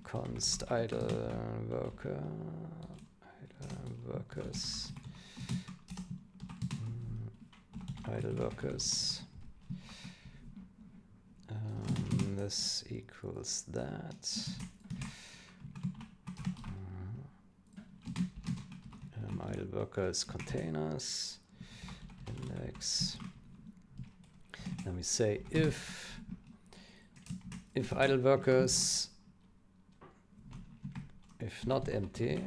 const idle workers idle workers. This equals that. Idle workers containers index. Then we say if idle workers if not empty.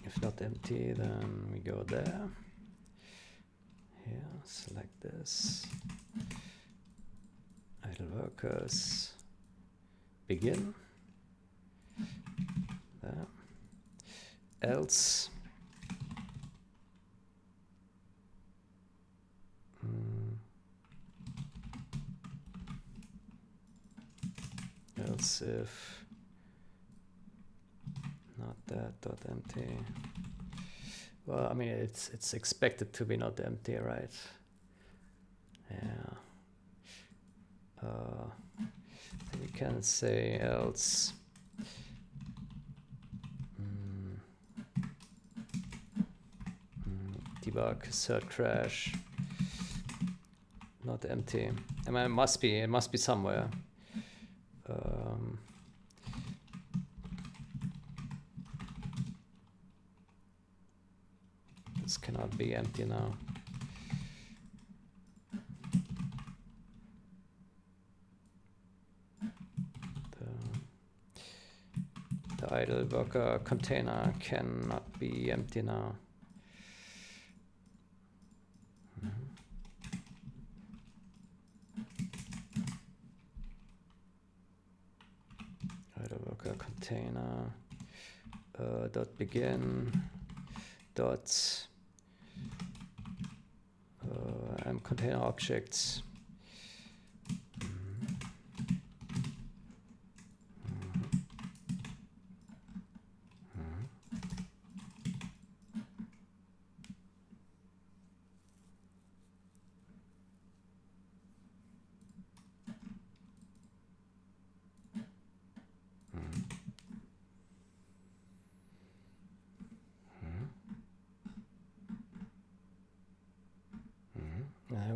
If not empty, then we go there. Here, select this. Idle workers. Begin. There. Else. Else if not that dot empty. Well, I mean it's expected to be not empty, right? Yeah. We can say else. Debug assert crash. Not empty. I mean, it must be somewhere. This cannot be empty now. The idle worker container cannot be empty now. Idle worker container dot begin dot container objects.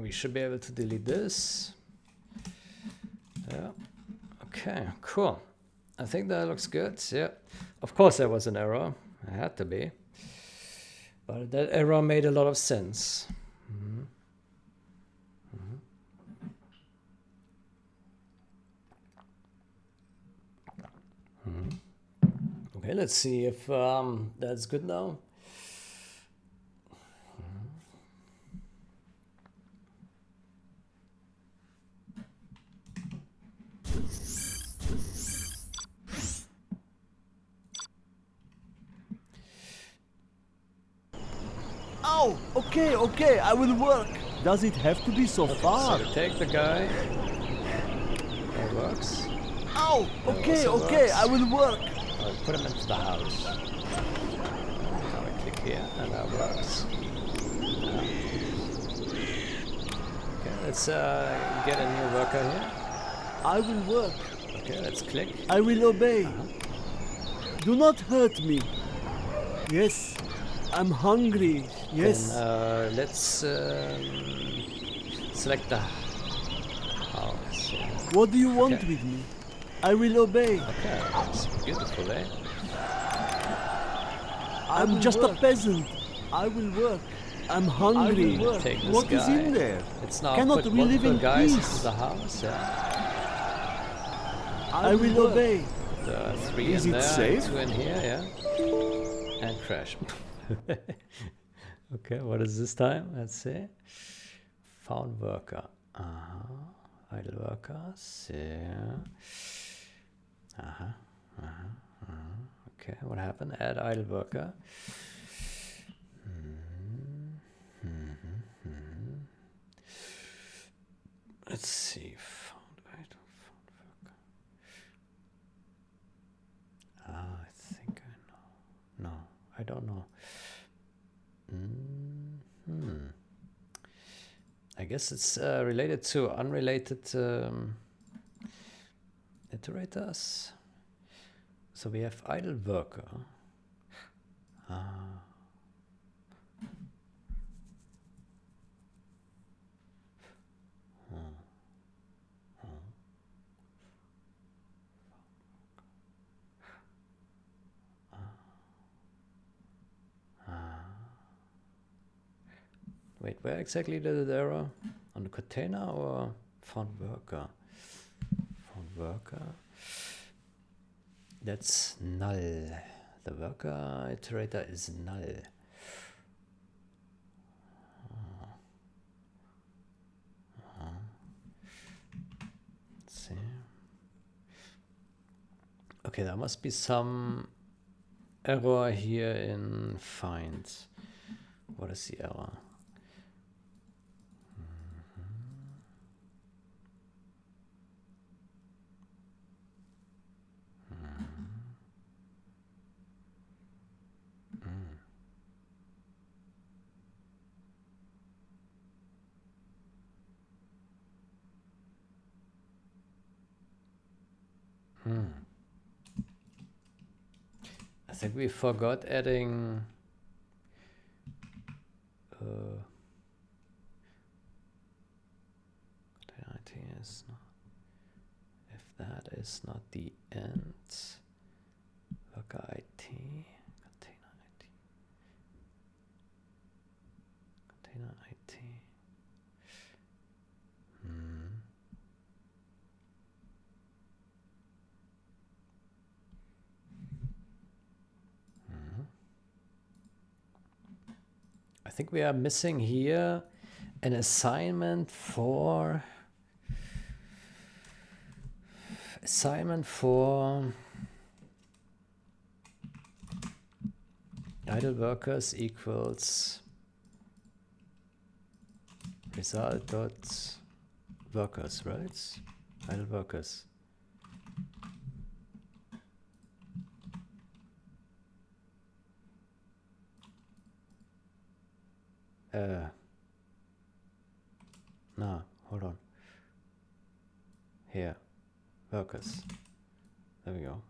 We should be able to delete this. Yeah. Okay, cool. I think that looks good. Yeah. Of course there was an error. It had to be. But that error made a lot of sense. Okay, let's see if that's good now. Oh, okay, I will work. Does it have to be so far? So we take the guy. That works. Oh, okay, okay, I will work. I'll put him into the house. Now I click here and that works. Okay, let's get a new worker here. I will work. Okay, let's click. I will obey. Do not hurt me. Yes, I'm hungry. Yes. Then let's select the house. Yeah. What do you want Okay. with me? I will obey. Okay, that's beautiful, eh? I'm just a peasant. I will work. I'm hungry. I will work. Take this What is guy. in there? Let's now Cannot put we live multiple in guys peace? into the house. Yeah. I will obey. The 3 Is in it there, safe? 2 in here, yeah. And crash. Okay, what is this time? Let's see. Found worker. Idle workers. Yeah. Okay, what happened? Add idle worker. Let's see. Found idle, found worker. I think I know. No, I don't know. I guess it's related to unrelated iterators. So we have idle worker. Wait, where exactly did it error? On the container or found worker? Found worker. That's null. The worker iterator is null. Let's see. Okay, there must be some error here in find. What is the error? I think we forgot adding IT is not, if that is not the end, worker IT, container IT, container IT. I think we are missing here an assignment for idle workers equals result dot workers, right? Idle workers. No, hold on. Here, workers. There we go.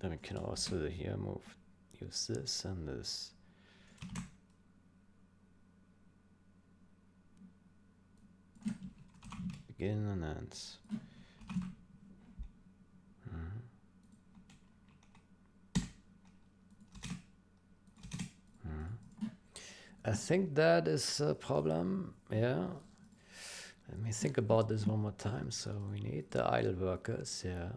Then we can also here use this and this. Begin and end. I think that is a problem. Yeah. Let me think about this one more time. So we need the idle workers. Yeah.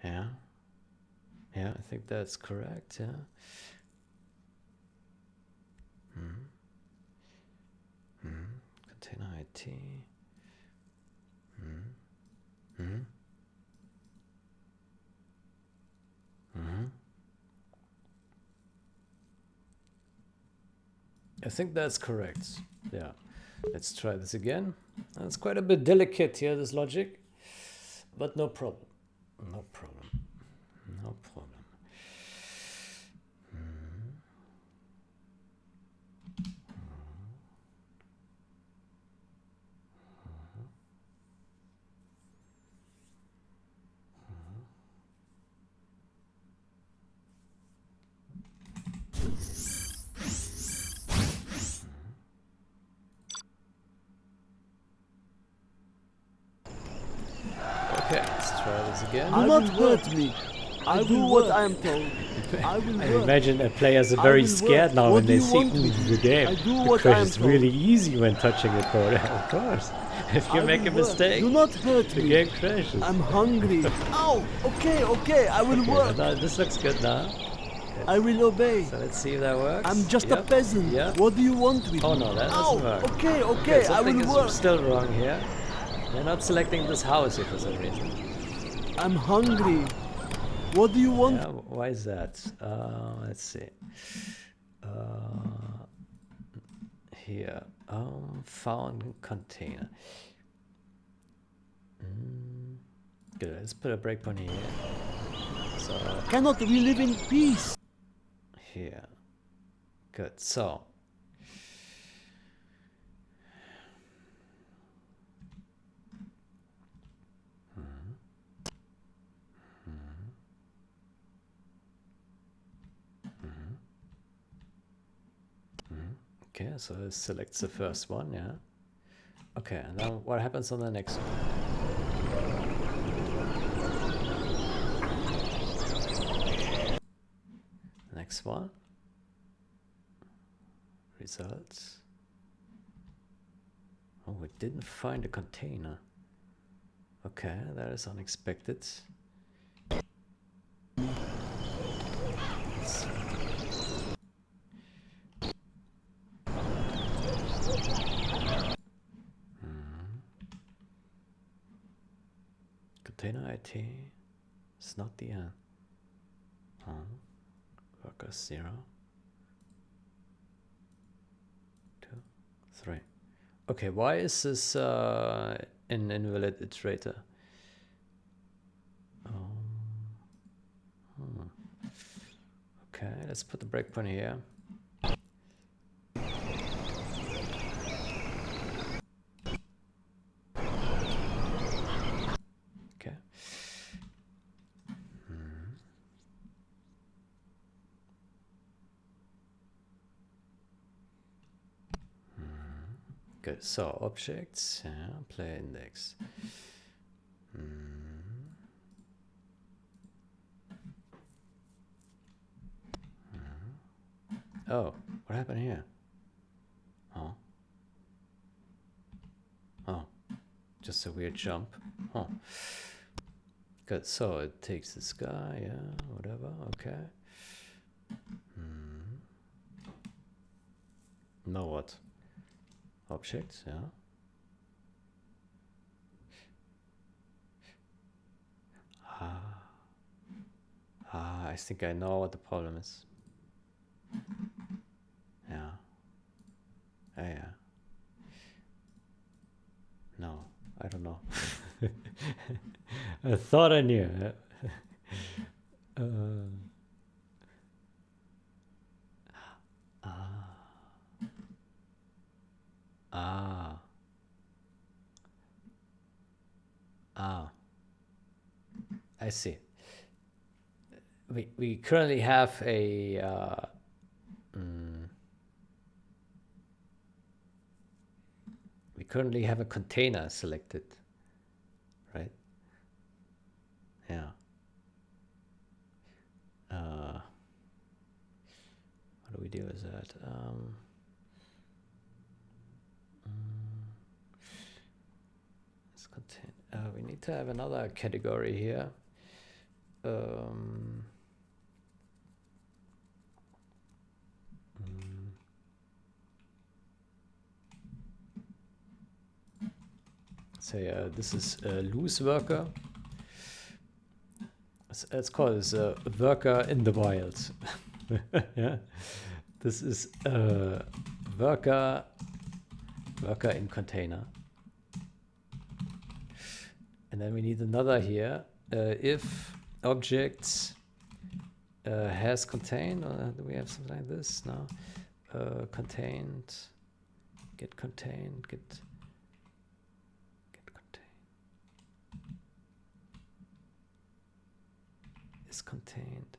Yeah. Yeah, I think that's correct. Yeah. Container IT. I think that's correct. Yeah. Let's try this again. It's quite a bit delicate here, this logic, but no problem. No problem. No problem. Okay, let's try this again. Do not hurt me. I do what I am told. I will I work. imagine players are I very will scared work. now What when do they you see want me to the do? game. I do The what crash I am is told. really easy when touching the code. Of course. If you I make a will work. mistake, Do not hurt the me. game crashes. I'm hungry. Ow! Okay, I will Okay, work. now this looks good now. I will obey. So let's see if that works. I'm just a Yep, peasant. yep. What do you want with Oh me? no, that Ow! doesn't work. Okay, Okay, I something will is work. still wrong here. They're not selecting this house here for some reason. I'm hungry. What do you want? Yeah, why is that? Let's see. Here, found container. Good. Let's put a breakpoint here. So Cannot we live in peace? here. Good. So. Okay, so it selects the first one, yeah. Okay, and then what happens on the next one? Next one. Results. Oh, we didn't find a container. Okay, that is unexpected. Container IT. It's not the end. Workers 0, 2, 3. Okay, why is this an invalid iterator? Okay, let's put the breakpoint here. Okay. Good. So objects, yeah, player index. Oh, what happened here? Oh, just a weird jump. Oh, good. So it takes this guy, yeah, whatever. Okay. Now what? Objects, yeah. I think I know what the problem is. Yeah. Yeah. No, I don't know. I thought I knew. Ah. I see. We currently have a we currently have a container selected, right? Yeah. What do we do with that? Let's contain. We need to have another category here. Say this is a loose worker. Let's call this a worker in the wild. Yeah, this is a worker in container. And then we need another here. If objects has contained, or do we have something like this now? Contained, get contained, get contained. Is contained.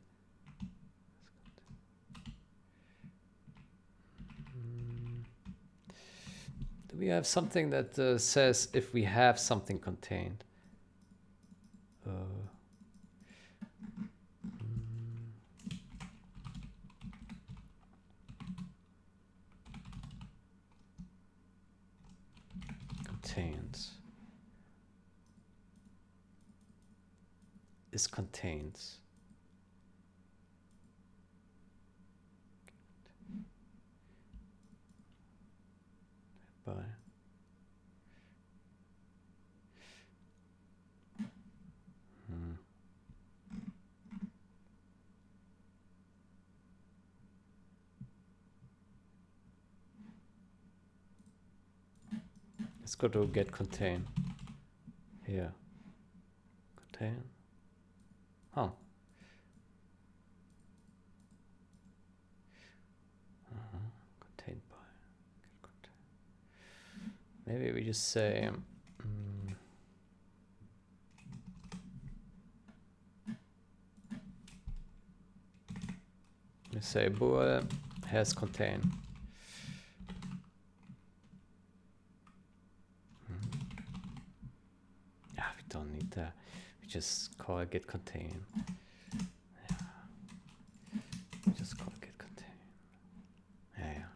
Do we have something that says if we have something contained? Contains. Is contains. By. Let's go to get contain. Here. Contain. Oh. Contained by. Get contain. Maybe we just say. We say bool has contain. Don't need that. We just call it get contain. Yeah. We just call it get contain. Yeah.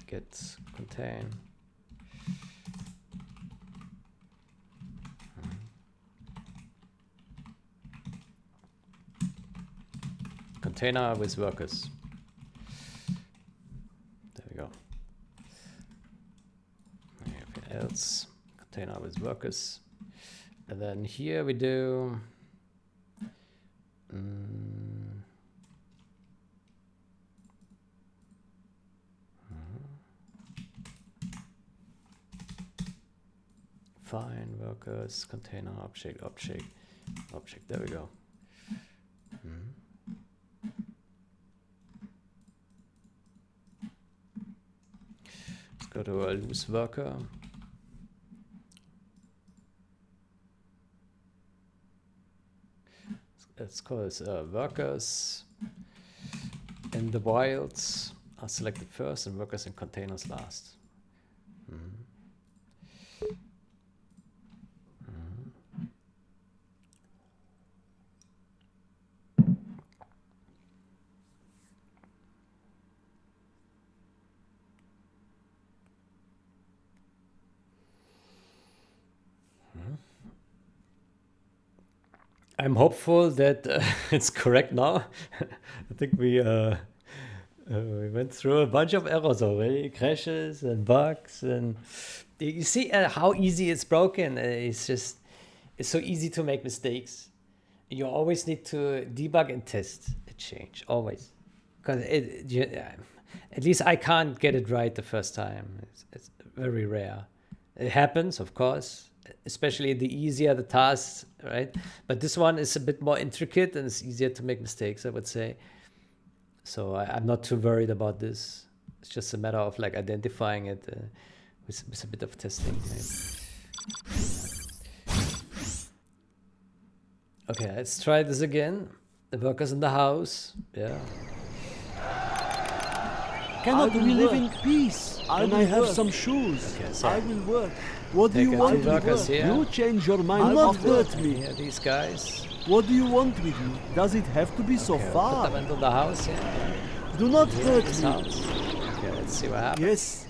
Get contain. Container with workers. There we go. Anything else? Container with workers, and then here we do fine workers container object. There we go. Let's go to a loose worker. Let's call this workers in the wilds are selected first and workers in containers last. I'm hopeful that it's correct now. I think we went through a bunch of errors already, crashes and bugs, and you see how easy it's broken. It's so easy to make mistakes. You always need to debug and test a change, always, because at least I can't get it right the first time. It's very rare. It happens, of course. Especially the easier the tasks, right? But this one is a bit more intricate and it's easier to make mistakes, I would say. So I'm not too worried about this. It's just a matter of like identifying it with a bit of testing. Right? Okay, let's try this again. The workers in the house. Yeah. Cannot we live in peace? And I have work. some shoes. Okay, so I will work. What do take you two want? workers here. You change your mind. I Do will not work. hurt me. Here, these guys. What do you want with me? Does it have to be so Okay, put far? them into the house here. Do not Here, hurt this me. house. Okay, let's see what happens. Yes.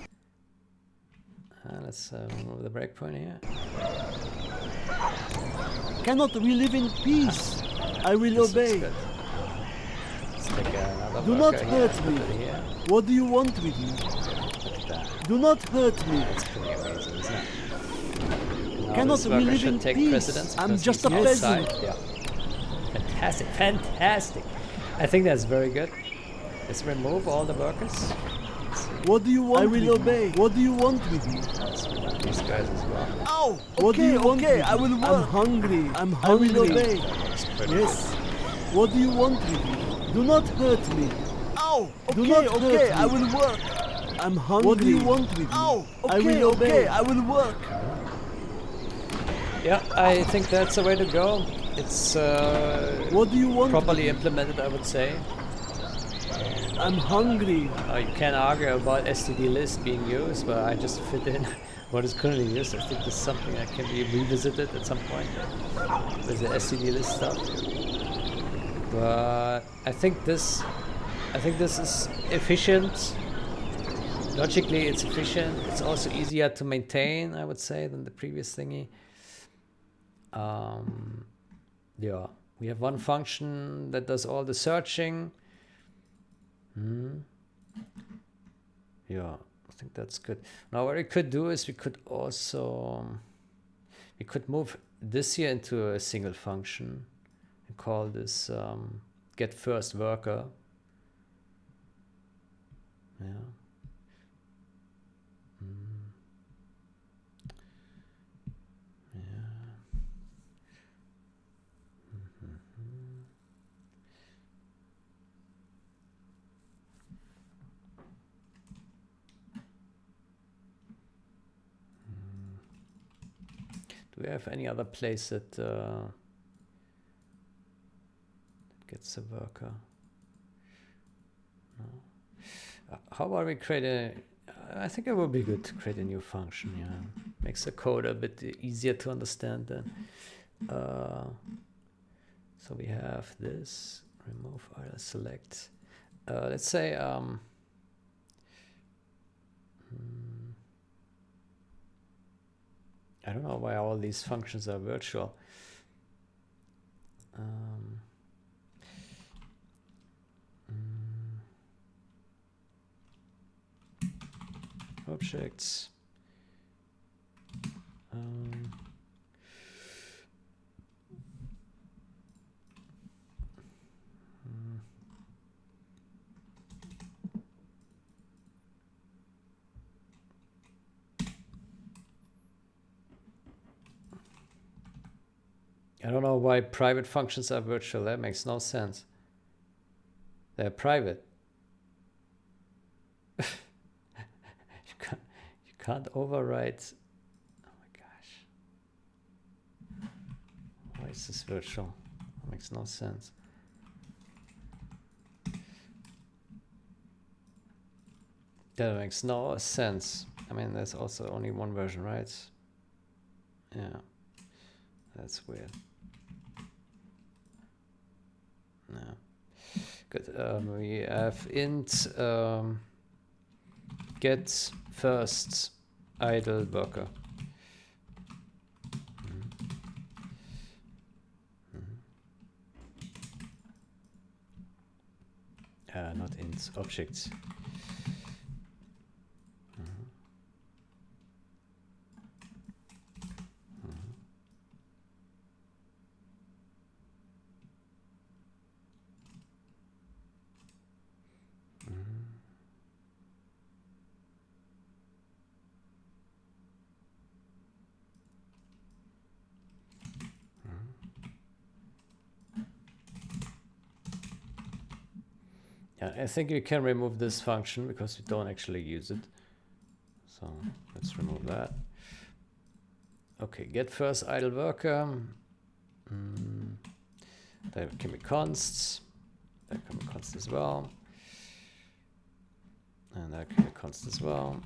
Let's remove the breakpoint here. Cannot we live in peace? I will This looks obey. good. Let's take another Do not worker hurt here, me. put it here. What do you want with me? Look at that. Do not hurt me. That's pretty amazing, isn't it? Now Cannot this we worker live should in take peace? precedence I'm because just he's a outside. peasant. Yeah. Fantastic, fantastic. I think that's very good. Let's remove all the workers. What do you want? I will with me? obey. What do you want with me? Let's remove these guys as well. Oh, What do you want? okay, with I me? will I'm work. hungry. I'm I will hungry. obey. That's pretty Yes. What do you want with me? Do not hurt me. Oh, Do okay, not okay, hurt I me. will work. I'm hungry. What do you want with me? Oh, okay, I will obey. okay, I will work. good. Yeah, I think that's the way to go. It's What do you want? properly implemented, I would say. I'm hungry. You can argue about STD list being used, but I just fit in what is currently used. I think this is something that can be revisited at some point with the STD list stuff. But I think this is efficient. Logically, it's efficient. It's also easier to maintain, I would say, than the previous thingy. Yeah, we have one function that does all the searching. Yeah, I think that's good. Now what we could do is we could move this here into a single function and call this get first worker. Yeah. Do we have any other place that gets a worker? No. How about we create a? I think it would be good to create a new function. Yeah, makes the code a bit easier to understand. Then, so we have this remove idle select. Let's say I don't know why all these functions are virtual. Objects. I don't know why private functions are virtual. That makes no sense. They're private. you can't overwrite. Oh my gosh. Why is this virtual? That makes no sense. That makes no sense. I mean, there's also only one version, right? Yeah. That's weird. No. Good. We have int get first idle worker. Not int, objects. Yeah, I think we can remove this function because we don't actually use it. So let's remove that. Okay, get first idle worker. That can be const. That can be const as well. And that can be const as well.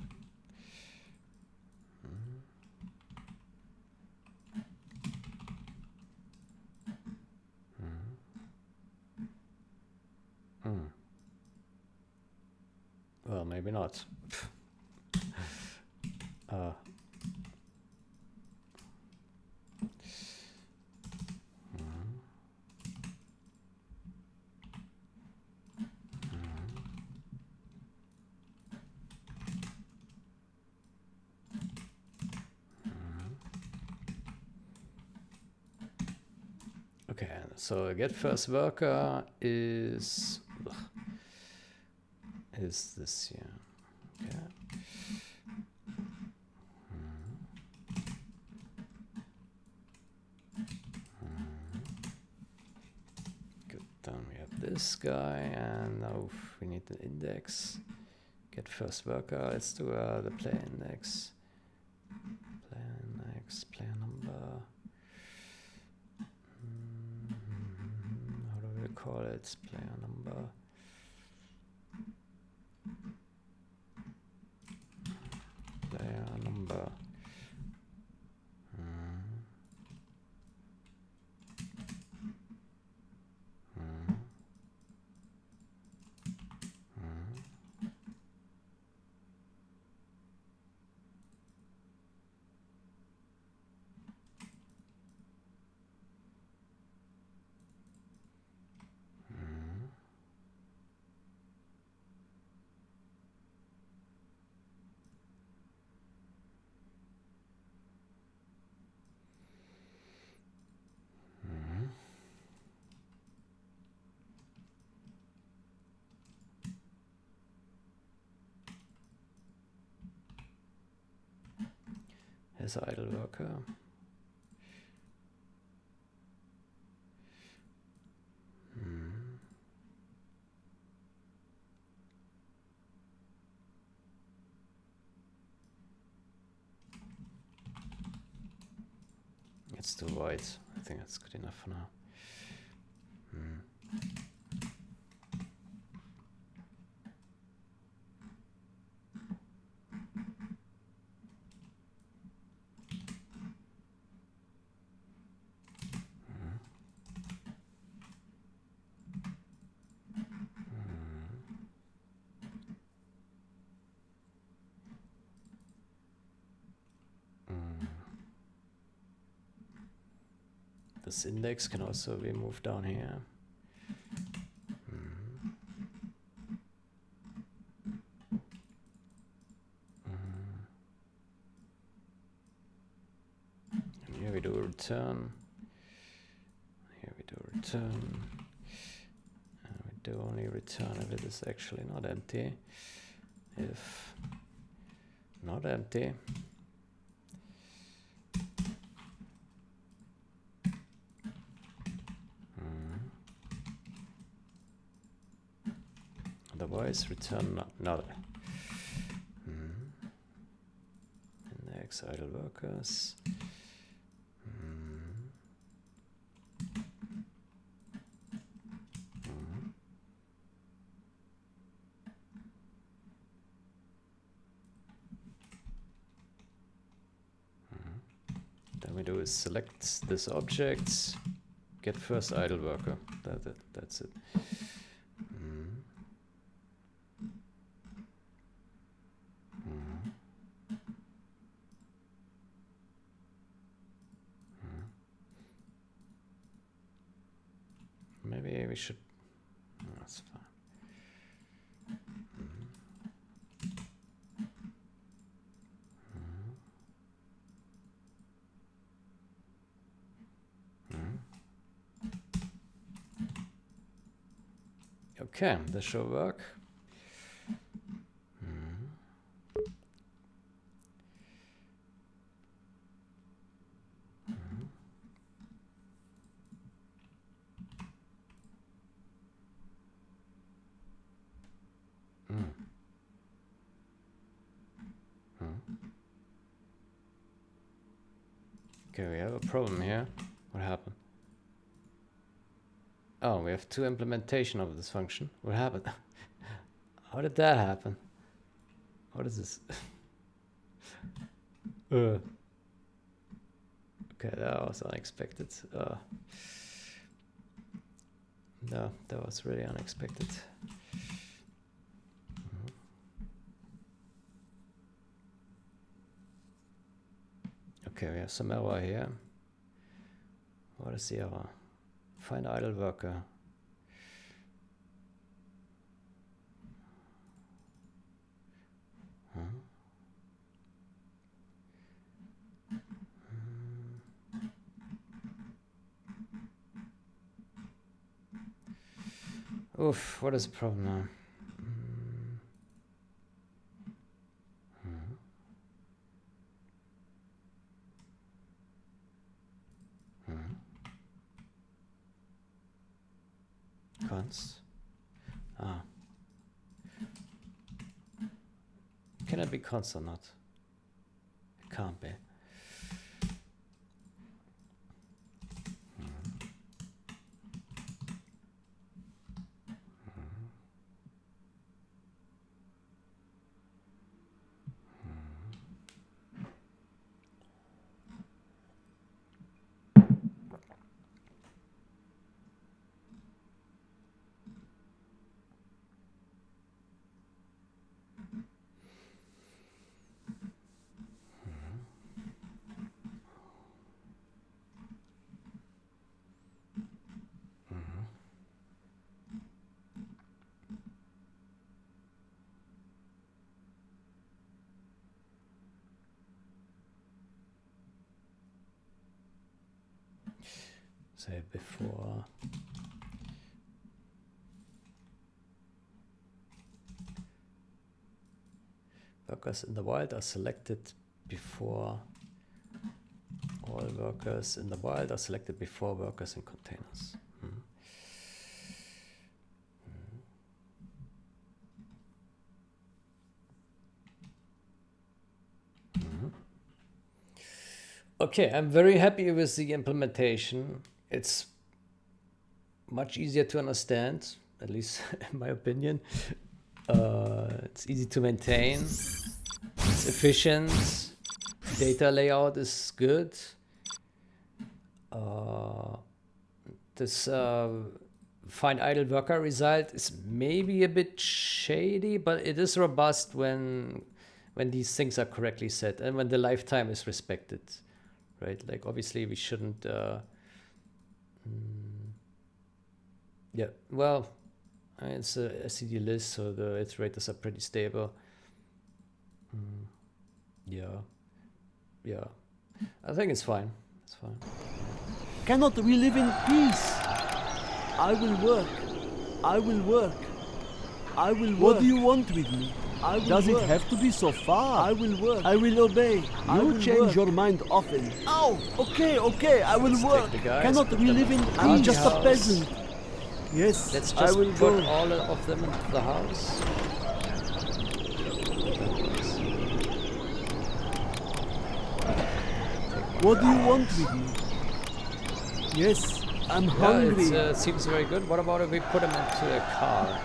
Well, maybe not. Okay, so get first worker is this here. Okay. Good. Then we have this guy, and now we need the index. Get first worker. Let's do the player index. Player index. Player number. How do we call it? Player number. Player number. As idle worker. It's too wide. I think that's good enough for now. This index can also be moved down here. And here we do return. Here we do return. And we do only return if it is actually not empty. If not empty, otherwise return null. Index idle workers. Then we do is select this object, get first idle worker. That's it. Maybe we should. No, that's fine. Okay, this should work. Okay, we have a problem here. What happened? We have 2 implementation of this function. What happened? How did that happen? What is this? Okay, that was unexpected. No, that was really unexpected. Okay, we have some error here. What is the error? Find idle worker. Oof, what is the problem now? Const. Can it be const or not? It can't be. Say before workers in the wild are selected before all workers in the wild are selected before workers in containers. Okay, I'm very happy with the implementation. It's much easier to understand, at least in my opinion. It's easy to maintain. It's efficient. Data layout is good. This find idle worker result is maybe a bit shady, but it is robust when these things are correctly set and when the lifetime is respected, right? Like obviously we shouldn't. Yeah, well, it's a SCD list, so the iterators are pretty stable. Yeah, I think it's fine. It's fine. Cannot we live in peace? I will work. I will work. I will work. What do you want with me? Does it have to be so far? I will work. I will obey. You change your mind often. Oh, okay, I will work. Cannot we live in peace? I'm just a peasant. Yes, Let's just put all of them into the house. What do you want with me? Yes, I'm hungry. Yeah, it seems very good. What about if we put them into a car?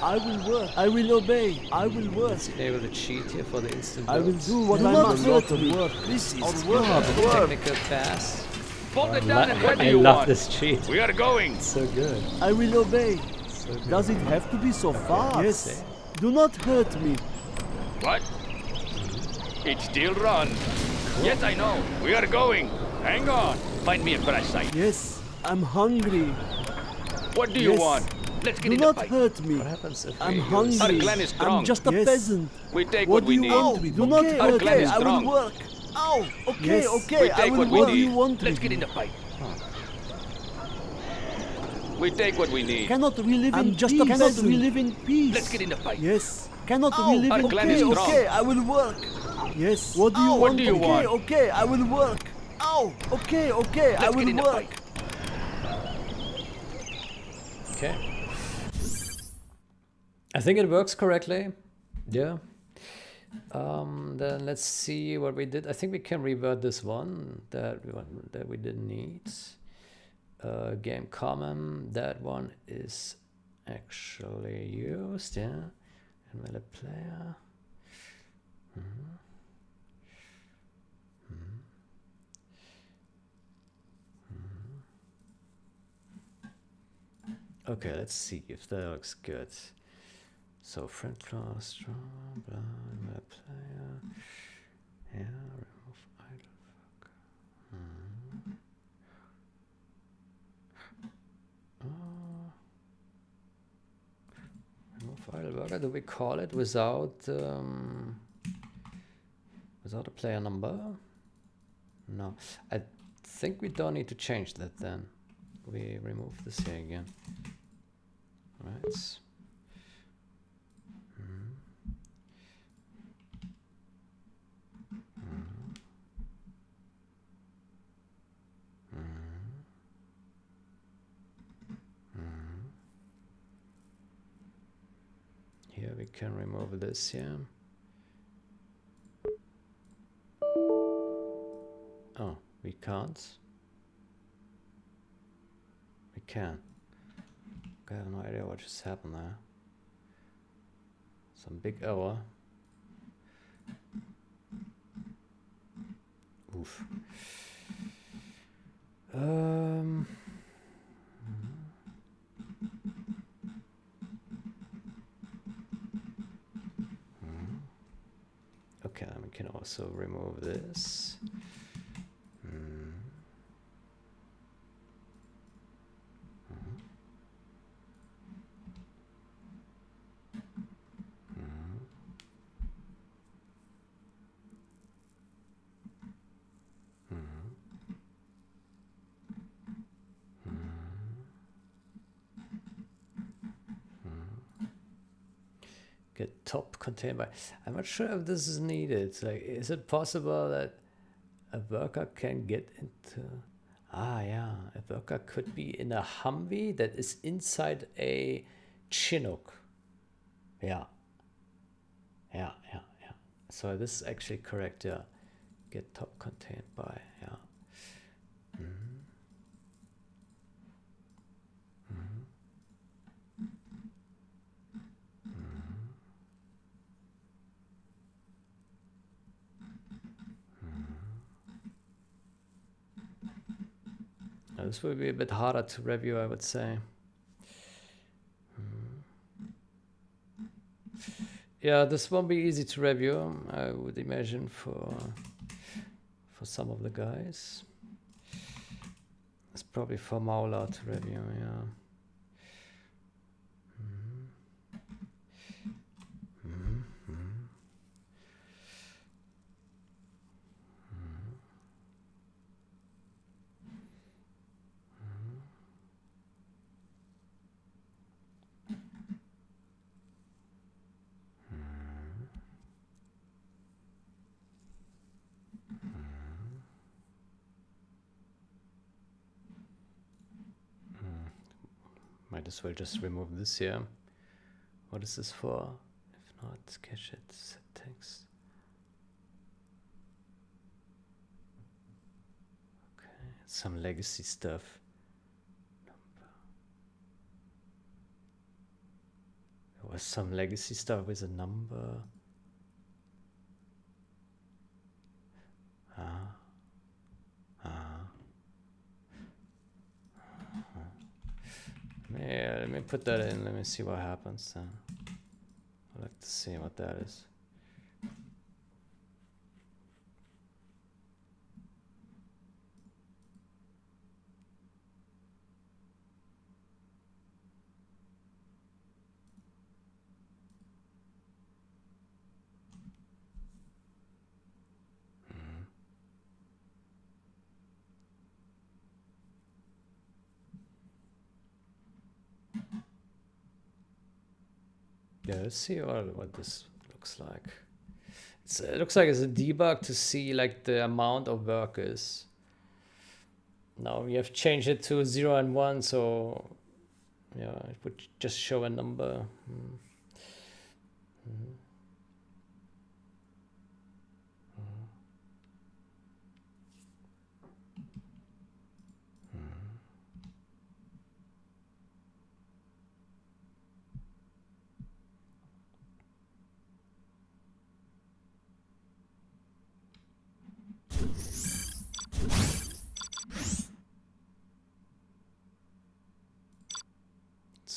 I will work. I will obey. I will work. Let's enable the cheat here for the instant I will builds. do what I must. Work. This is work. Technical fast. Bolt it down and what do I you love want? this cheat. We are going. So good. I will obey. So good. Does it have to be so far? Yes. Do not hurt me. What? It still runs. Yes, I know. We are going. Hang on. Find me a crash site. Yes, I'm hungry. What do you Yes. want? Let's get Do in the not fight. hurt me. What happens if I'm we hungry. Our clan is strong. I'm just a Yes. We peasant. take What what do we you need. want? Do not Our hurt clan me. is I will strong. work. Ow. Okay, We I take will what work. we Do you need. want Let's with get in me? the fight. We take what we need. Cannot we live in just peace. Cannot we live in peace? Let's get in the fight. Yes. Cannot we live Our in clan peace? is strong. Okay, I will work. Yes. What do you What want? do you want? Okay, I will work. Ow. Okay, I Let's get in will the work. fight. Okay. I think it works correctly. Yeah. Then let's see what we did. I think we can revert this one that we didn't need. Game common, that one is actually used, yeah. Invalid player. Okay, let's see if that looks good. So friend class, strong, blah, invalid player. Yeah, remove idle fuck. Remove idle worker, do we call it without without a player number? No, I think we don't need to change that then. We remove this here again. Right. Here we can remove this here. Oh, we can't. We can. I have no idea what just happened there. Some big error. Oof. Okay, we can also remove this. Get top contained by. I'm not sure if this is needed. Like, is it possible that a worker can get into? Ah, yeah, a worker could be in a Humvee that is inside a Chinook. Yeah. Yeah. So this is actually correct. Yeah. Get top contained by. Yeah. Now, this will be a bit harder to review, I would say. Yeah, this won't be easy to review, I would imagine, for some of the guys. It's probably for Maula to review, yeah. Might as well just remove this here. What is this for? If not, cache it, settings. Okay, some legacy stuff. There was some legacy stuff with a number. Yeah, let me put that in. Let me see what happens then. I'd like to see what that is. Yeah, let's see what this looks like. It looks like it's a debug to see like the amount of workers. Now we have changed it to 0 and 1, so yeah, it would just show a number.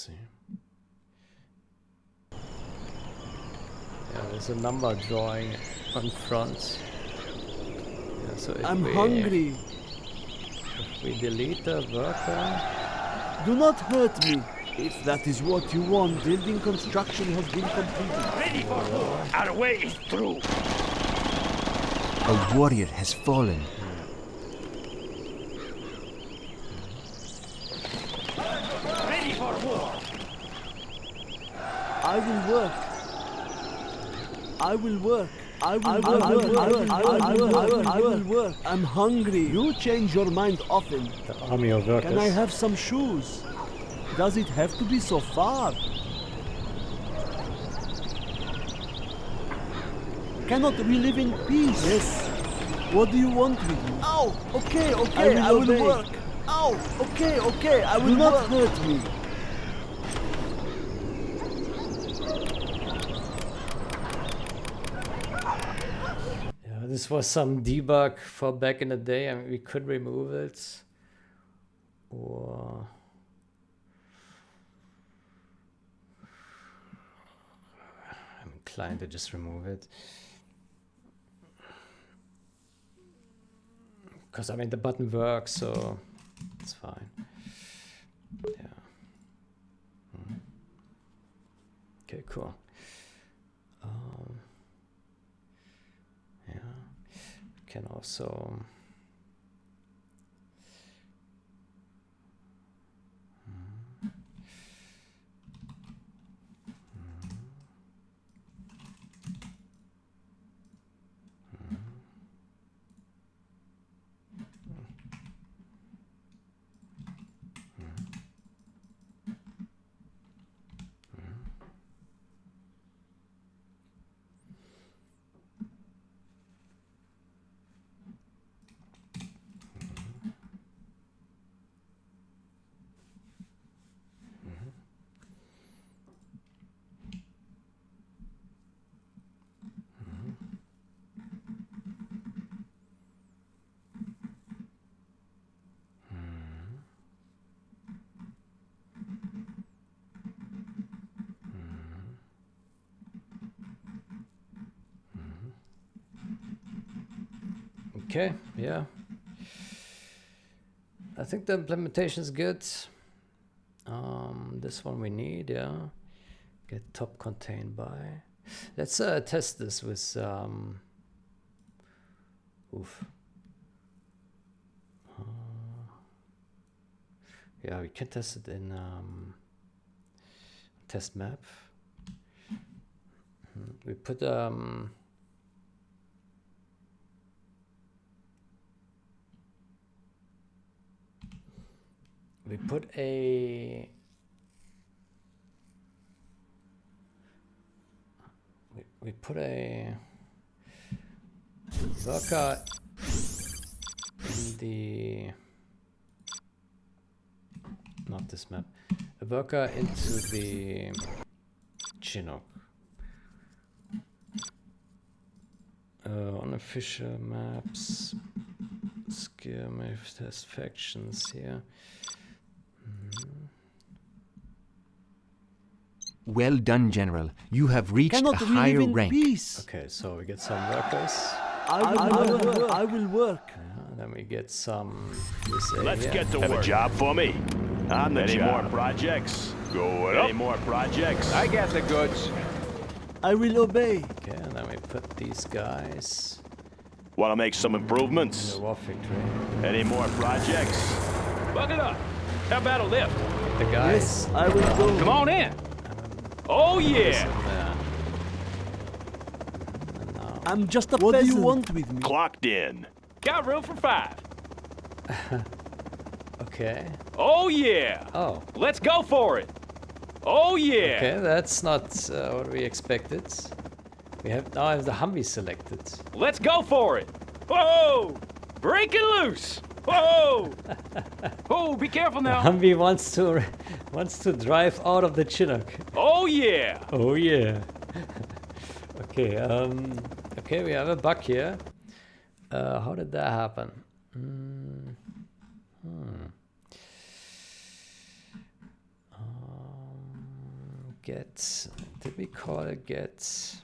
see. Yeah, there's a number drawing on front. Yeah, so I'm hungry. If we delete the worker, Do not hurt me. If that is what you want, building construction has been completed. Ready for war. Our way is through. A warrior has fallen. Ready for war. I will work. I will work. I will work. I'm hungry. You change your mind often. the army of workers. Can I have some shoes? Does it have to be so far? Cannot we live in peace? Yes. What do you want with me? Ow! Okay, I will work. Ow! Okay, I will not hurt me. Yeah, this was some debug for back in the day. I mean, we could remove it, or I'm inclined to just remove it. Because I mean the button works, so it's fine. Yeah. Okay, cool. Yeah, can also. Okay, yeah. I think the implementation is good. This one we need, yeah. Get top contained by. Let's test this with yeah, we can test it in test map. We put we put a we put a worker in the not this map, a worker into the Chinook. Unofficial maps, skirmish test factions here. Well done, General. You have reached Cannot a we live higher in rank. peace? Okay, so we get some workers. I will work. Then we get some USA. Let's here. get to Have work. a job for me? On the Any job. more projects? Going Any up. more projects? I got the goods. I will obey. Okay, and then we put these guys Want to make some in improvements? the war factory. Any more projects? Bucket up. How about a lift? The guys. Yes, I will go. Come on in. Oh in yeah. there. And now I'm just a peasant. What do you want with me? Clocked in. Got room for 5. okay. Oh yeah. Oh. Let's go for it. Oh yeah. Okay, that's not what we expected. We have now have the Humvee selected. Let's go for it. Whoa! Break it loose. Whoa! Oh, be careful now. Humvee wants to drive out of the Chinook. Oh yeah. Oh yeah. Okay. Okay, we have a bug here. How did that happen? Get, did we call it get?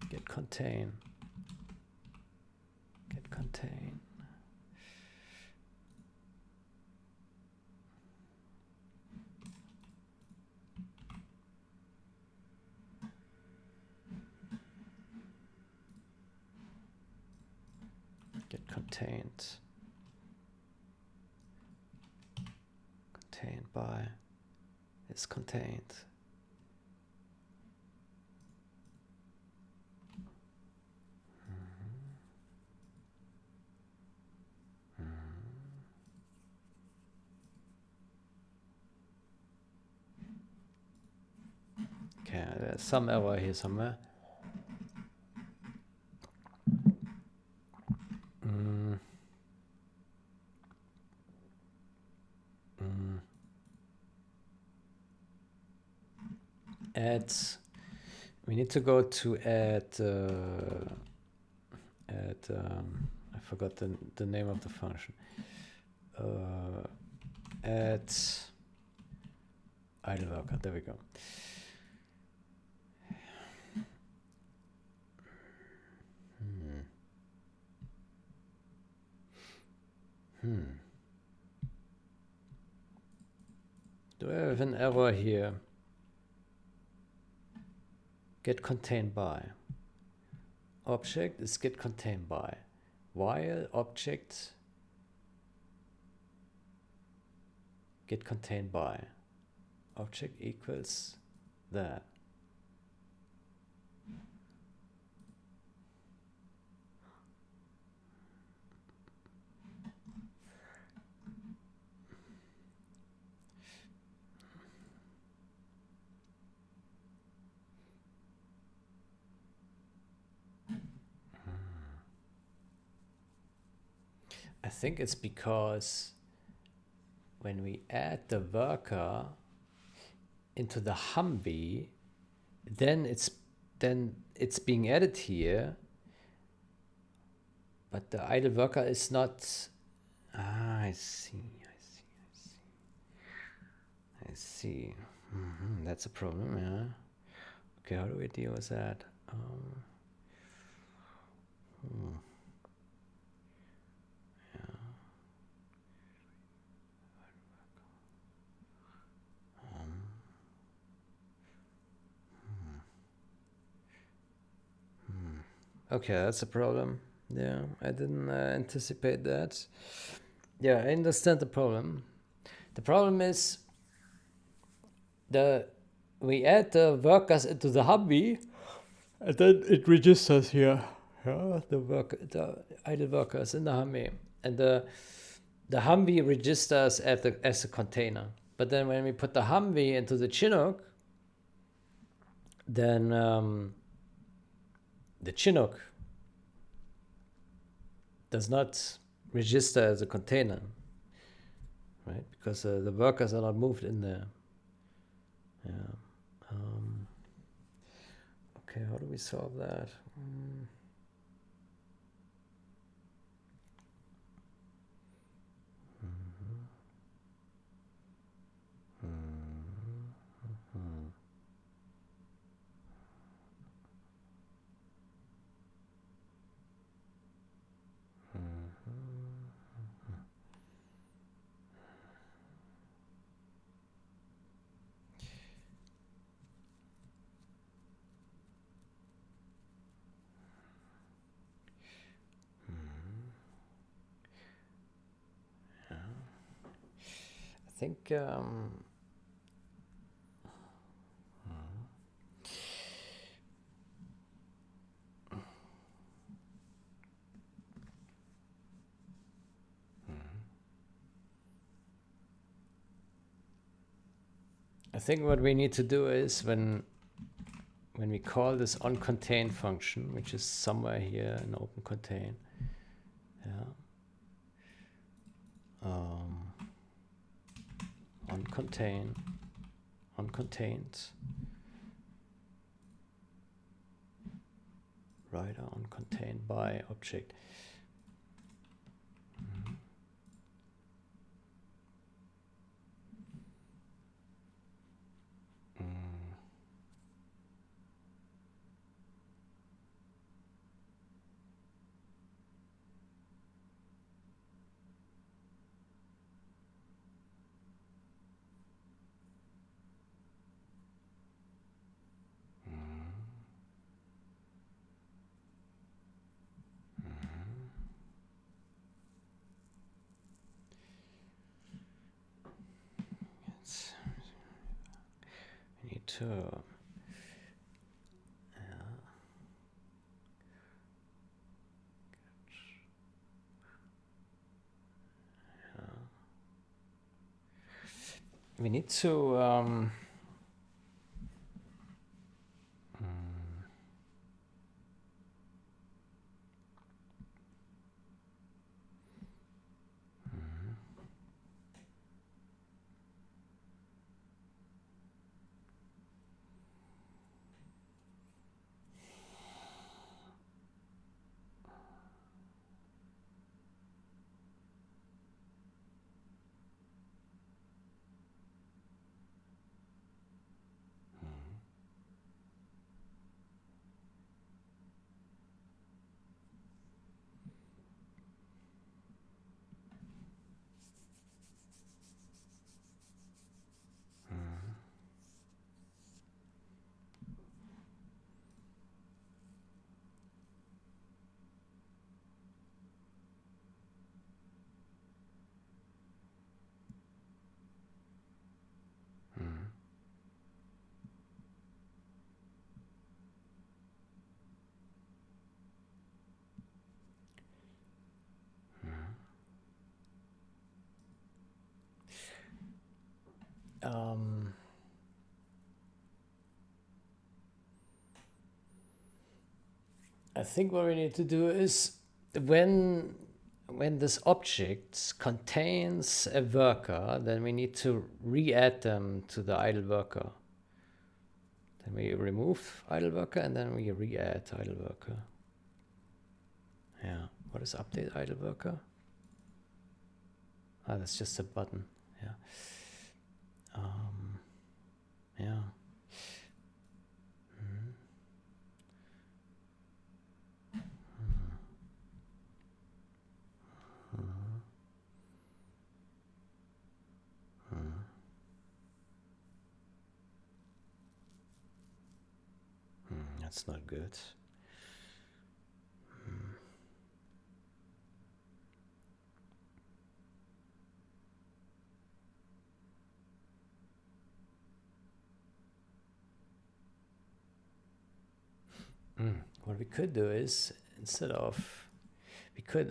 Get contain. Get contain. Get contained. Contained by is contained. Okay, there's some error here somewhere. Add. We need to go to add. I forgot the name of the function. Add idle worker. There we go. Do I have an error here? Get contained by. Object is get contained by. While object get contained by. Object equals that. I think it's because when we add the worker into the Humvee, then it's being added here, but the idle worker is not. I see. That's a problem, yeah. Okay, how do we deal with that? Okay, that's a problem. Yeah, I didn't anticipate that. Yeah, I understand the problem. The problem is we add the workers into the Humvee, and then it registers here. Yeah, the idle workers in the Humvee, and the Humvee registers as a container. But then when we put the Humvee into the Chinook, then the Chinook does not register as a container, right? Because the workers are not moved in there. Yeah. Okay, how do we solve that? I think what we need to do is when we call this onContain function, which is somewhere here in OpenContain, yeah. onContained, writer onContained by object. term. We need to I think what we need to do is when this object contains a worker, then we need to re-add them to the idle worker. Then we remove idle worker and then we re-add idle worker. Yeah, what is update idle worker? Ah, that's just a button. Yeah. Yeah. That's not good. What we could do is instead of we could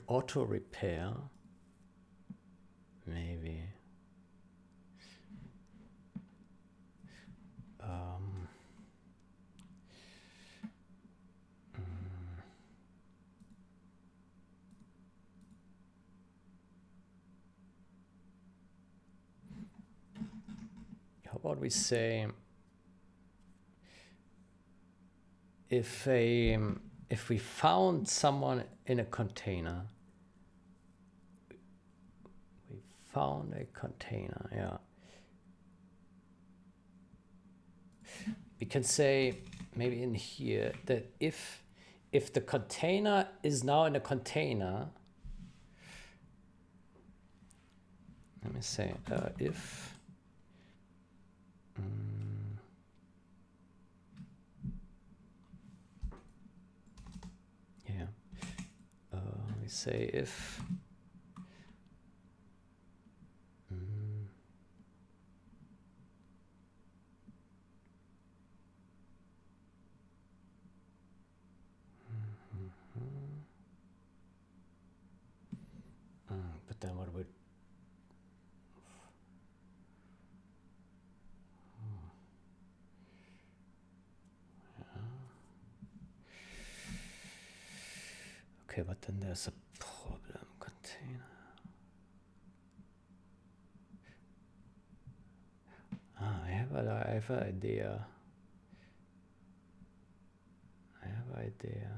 auto repair maybe. How about we say if we found someone in a container, we found a container, yeah. We can say maybe in here that if the container is now in a container, let me say if we say if but then what would okay, but then there's a problem. Container. I have an idea. I have an idea.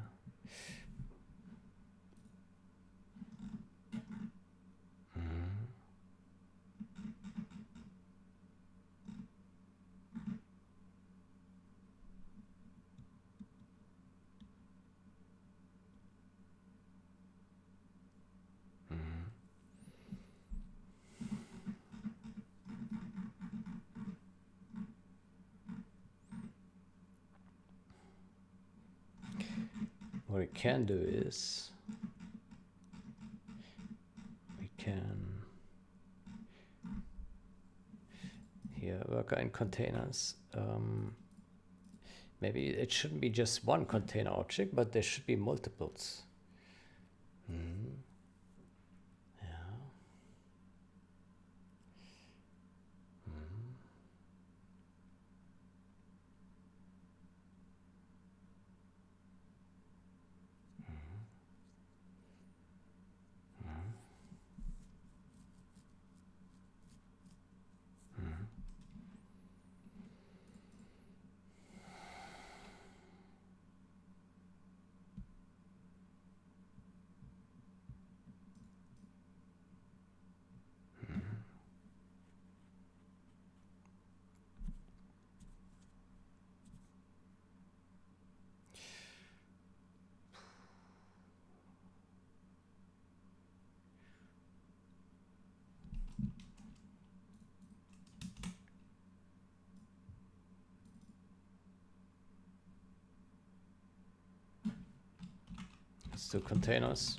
What we can do is we can here, worker in containers. Maybe it shouldn't be just one container object, but there should be multiples. Yeah. Let's do containers.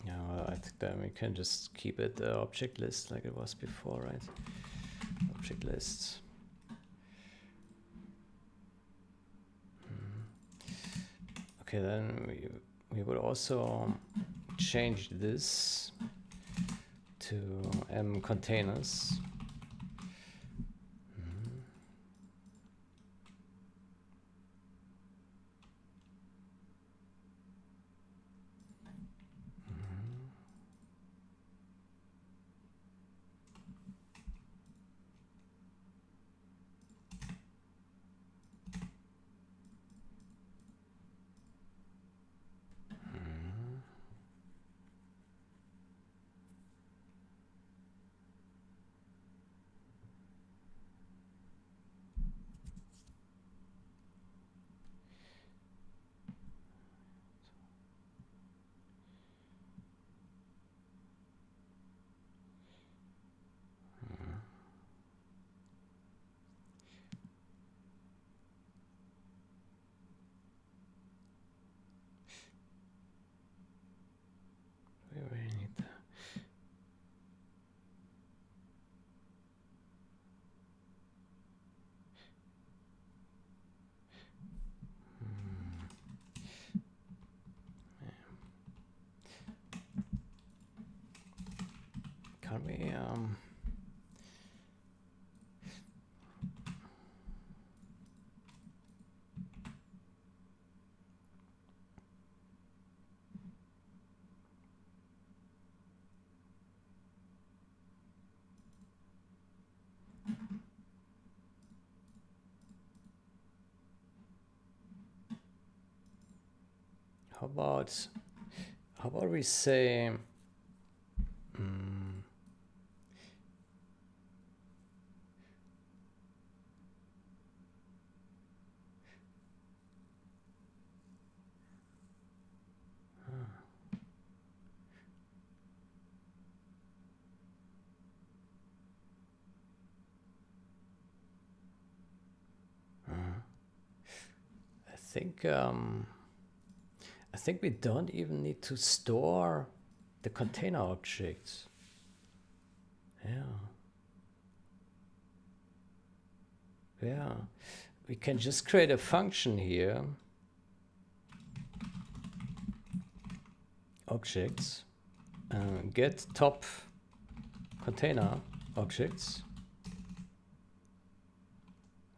Yeah, well, I think then we can just keep it object list like it was before, right? Object list. Okay, then we would also change this to M containers. We really need that. Can we how about we say I think we don't even need to store the container objects. Yeah, we can just create a function here, objects, get top container objects,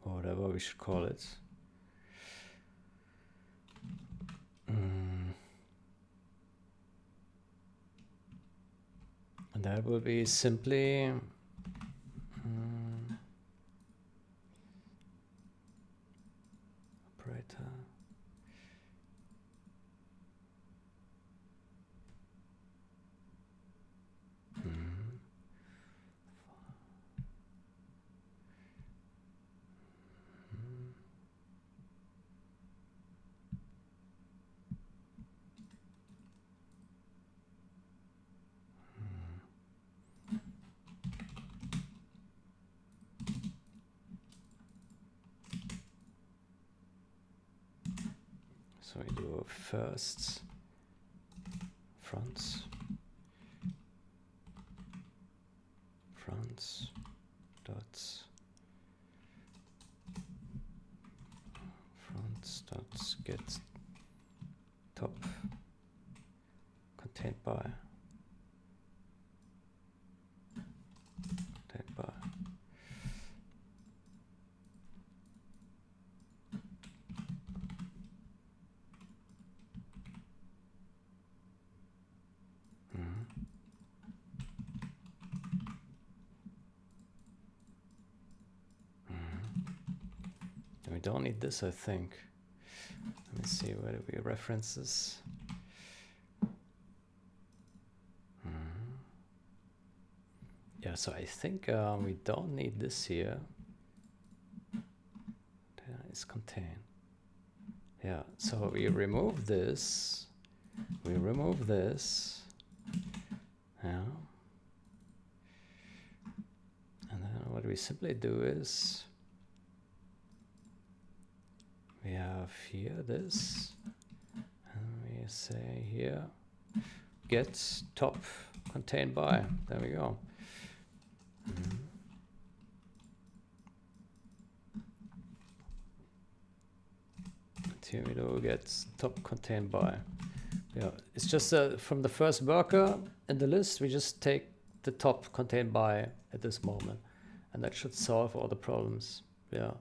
or whatever we should call it. that will be simply operator. So we do first fronts dots get top contained by we don't need this, I think. Let me see, where do we reference this? Yeah, so I think we don't need this here. There is contain. Yeah, so we remove this. We remove this. Yeah. And then what we simply do is we have here this, and we say here get top contained by. There we go. Here we do get top contained by. Yeah, it's just from the first worker in the list, we just take the top contained by at this moment, and that should solve all the problems. Yeah.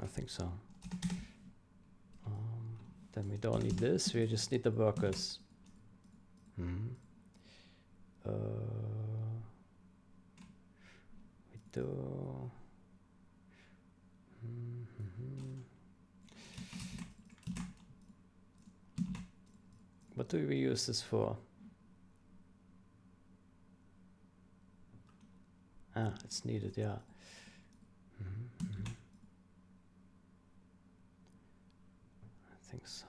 I think so. Then we don't need this, we just need the workers. We do. What do we use this for? It's needed, yeah. I think so.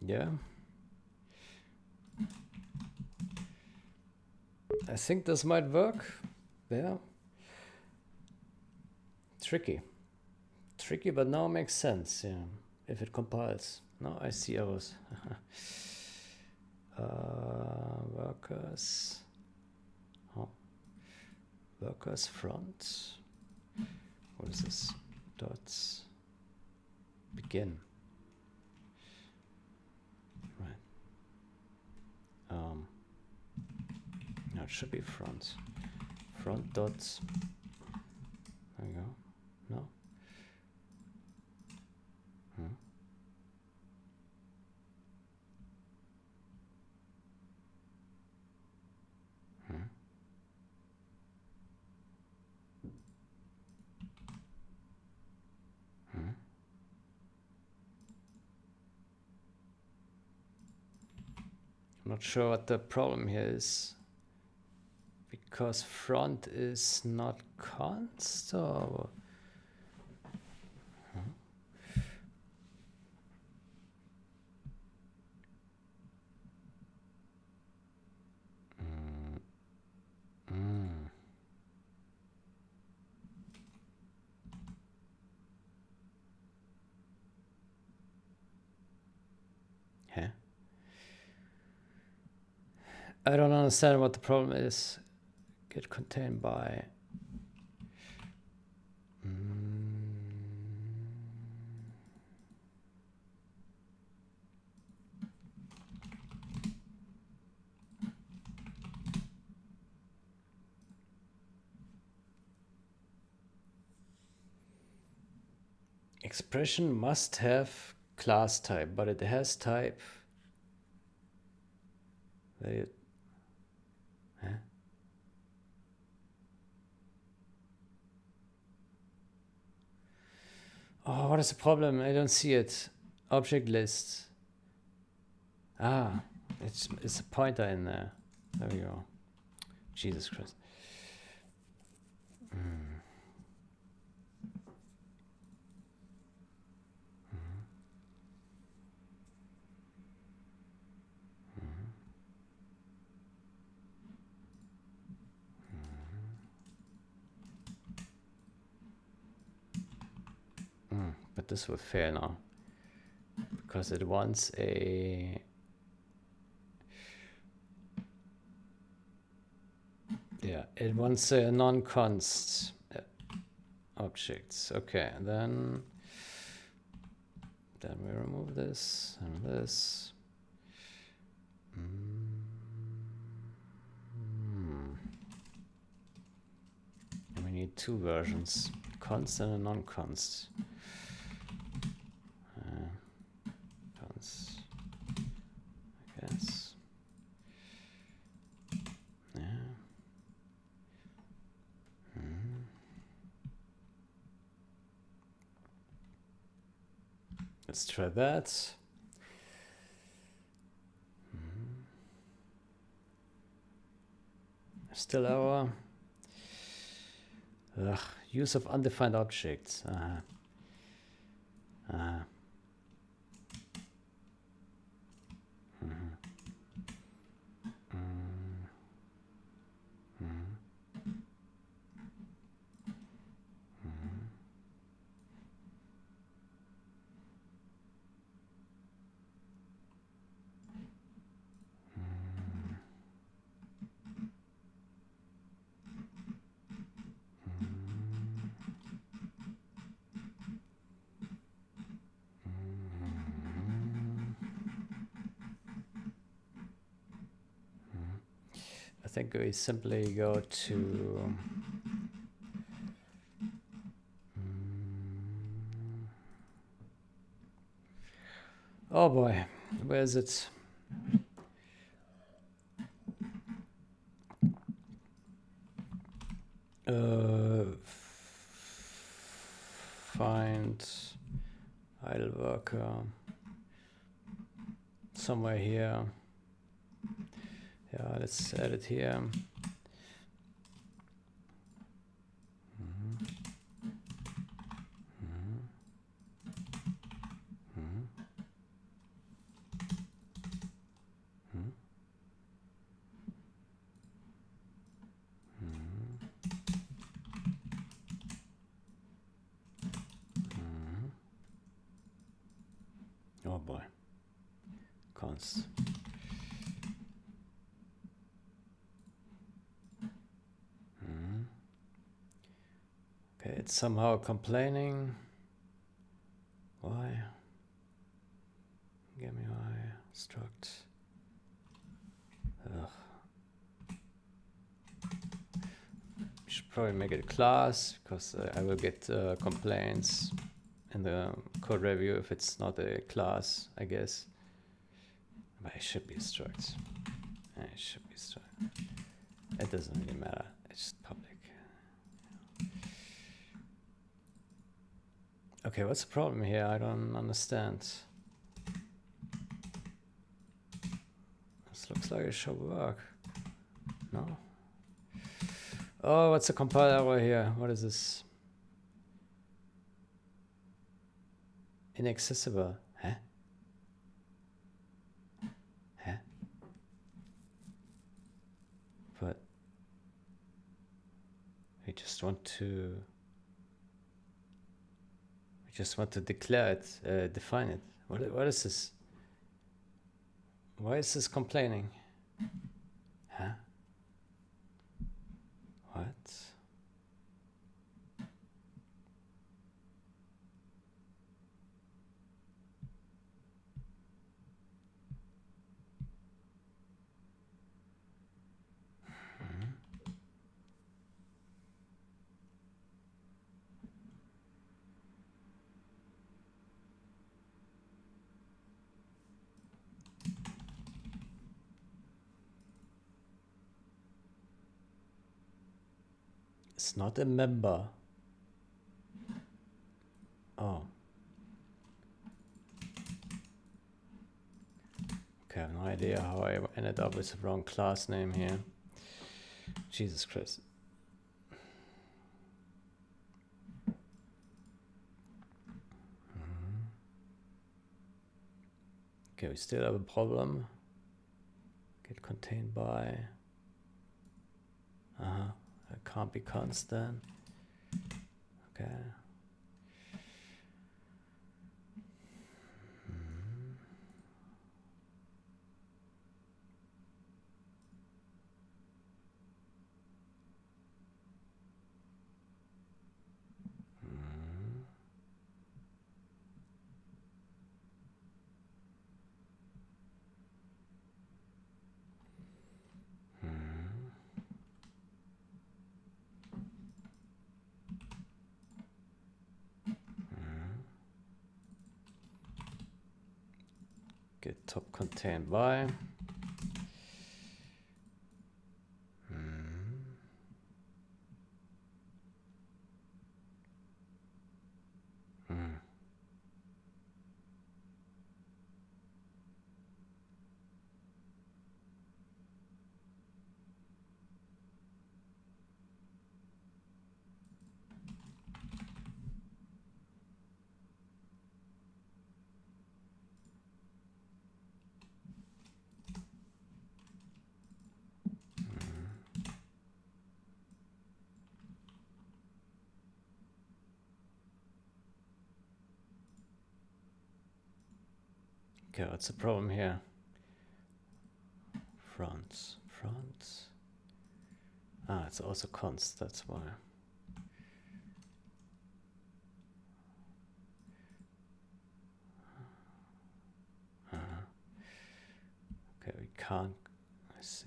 Yeah. I think this might work. Yeah. Tricky, but now makes sense. Yeah, if it compiles. No, I see errors. Workers. Oh. Workers front. What is this? Dots. Begin. Right. No, it should be front. Front dots. There we go. No. I'm not sure what the problem here is, because front is not const or I don't understand what the problem is. Get contained by. Expression must have class type, but it has type. Huh? Oh, what is the problem? I don't see it. Object list. Ah, it's a pointer in there. There we go. Jesus Christ. But this will fail now because it wants a it wants a non-const objects. Okay, and then we remove this and this. And we need two versions, const and a non-const. Const, I guess. Yeah. Let's try that. Still error. Use of undefined objects. I think we simply go to oh boy, where is it? Find idle worker somewhere here. Yeah, let's add it here. Oh boy, const. Okay, it's somehow complaining. Why? Give me why. Struct. Ugh. Should probably make it a class because I will get complaints in the code review if it's not a class, I guess. But it should be a struct. It should be a struct. It doesn't really matter. It's just public. Okay, what's the problem here? I don't understand. This looks like it should work. No? Oh, what's the compile error here? What is this? Inaccessible. Huh? Huh? But we just want to declare it, define it. What is this? Why is this complaining? Huh? What? It's not a member. Oh. Okay, I have no idea how I ended up with the wrong class name here. Jesus Christ. Okay, we still have a problem. Get contained by. It can't be constant. Okay. Get top contained by. Okay, what's the problem here? France. Ah, it's also const, that's why. Okay, we can't, I see.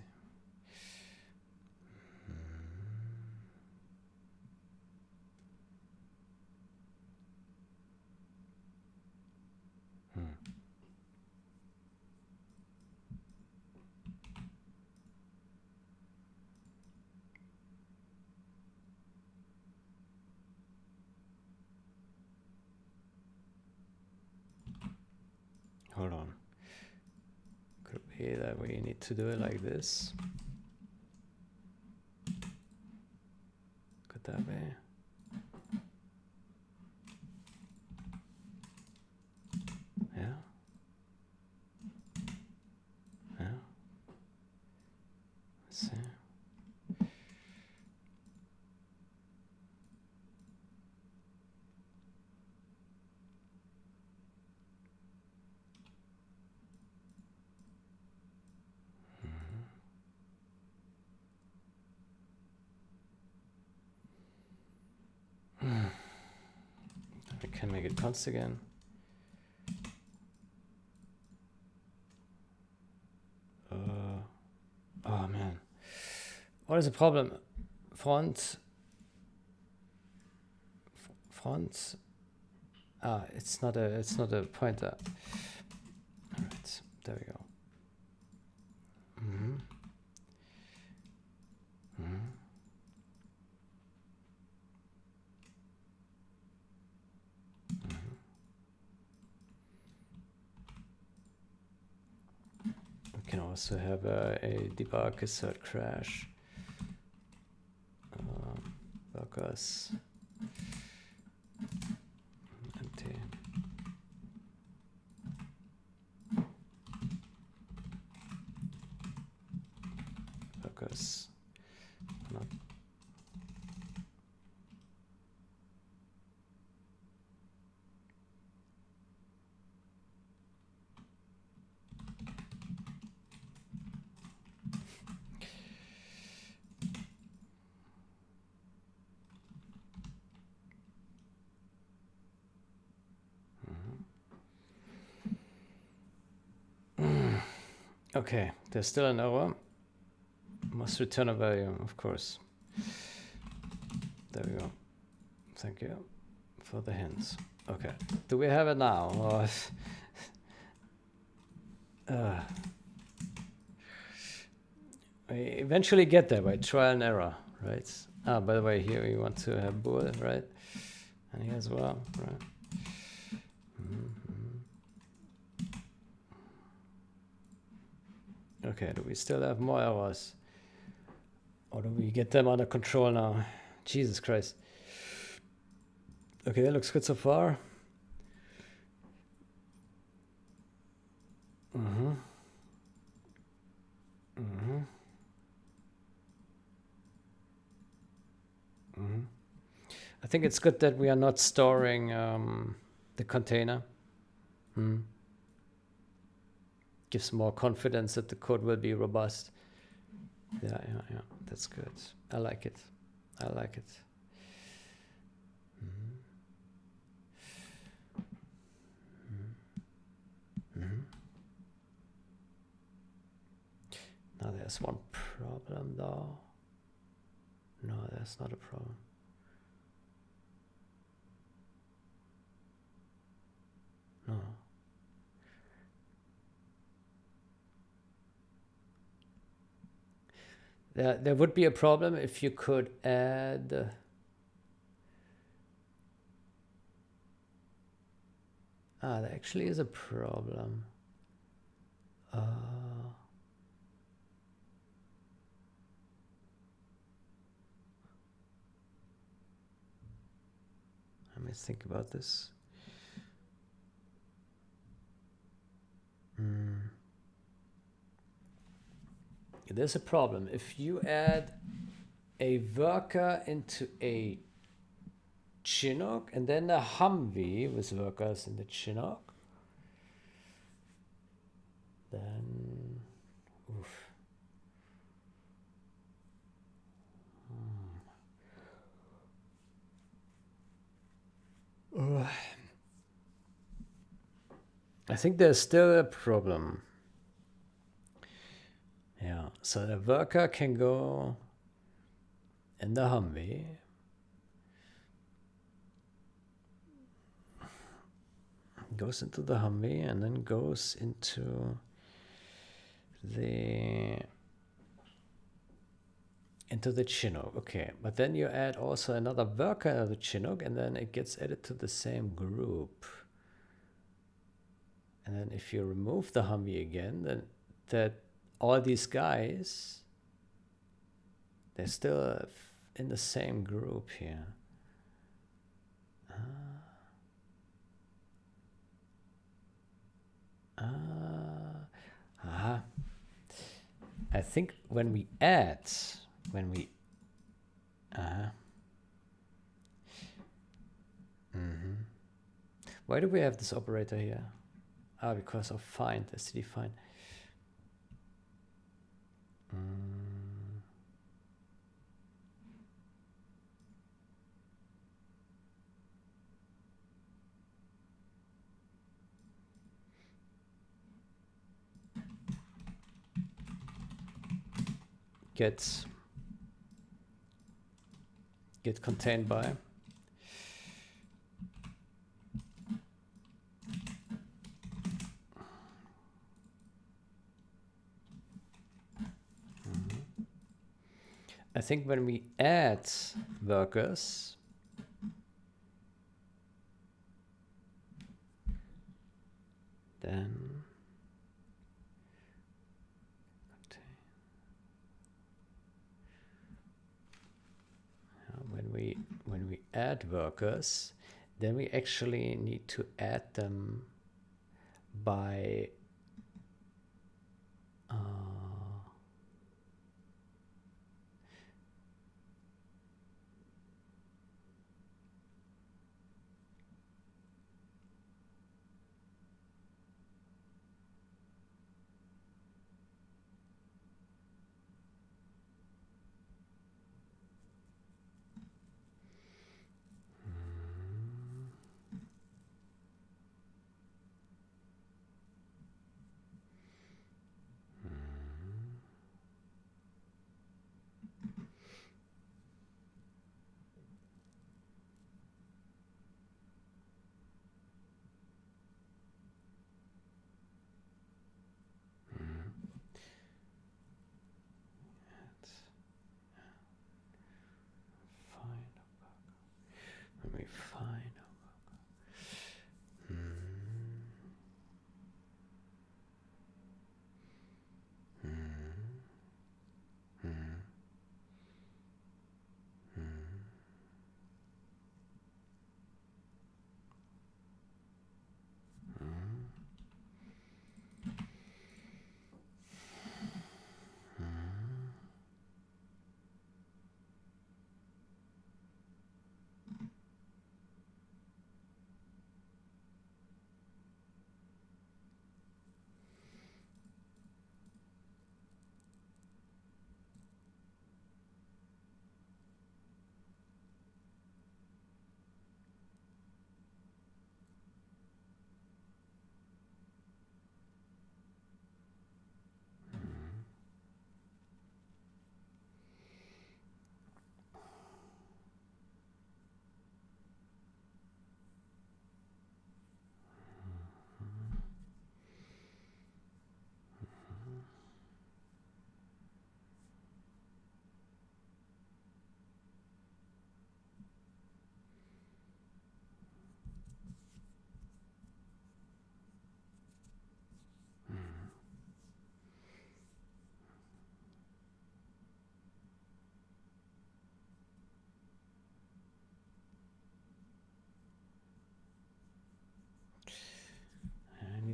Hold on. Could it be that we need to do it like this? Could that be? Yeah. Yeah. Let's see. We can make it const again. Oh man, what is the problem? Font. Ah, it's not a pointer. All right, there we go. We can also have a debug assert crash. Workers empty. Workers not. Okay, there's still an error. Must return a value, of course. There we go. Thank you for the hints. Okay, do we have it now? We eventually get there by trial and error, right? Ah, by the way, here we want to have Bull, right? And here as well, right? Okay, do we still have more errors? Or do we get them under control now? Jesus Christ. Okay, that looks good so far. I think it's good that we are not storing the container. Gives more confidence that the code will be robust. Yeah, that's good. I like it. I like it. Now there's one problem though. No, that's not a problem. No. There would be a problem if you could add there actually is a problem. Let me think about this. There's a problem. If you add a worker into a Chinook and then a Humvee with workers in the Chinook, then oof. I think there's still a problem. Yeah, so the worker can go in the Humvee. Goes into the Humvee and then goes into the Chinook. Okay, but then you add also another worker of the Chinook and then it gets added to the same group. And then if you remove the Humvee again, then that all these guys, they're still in the same group here. I think when we add, why do we have this operator here? Ah, because of find, std find. Get contained by. I think when we add workers, then when we add workers, then we actually need to add them by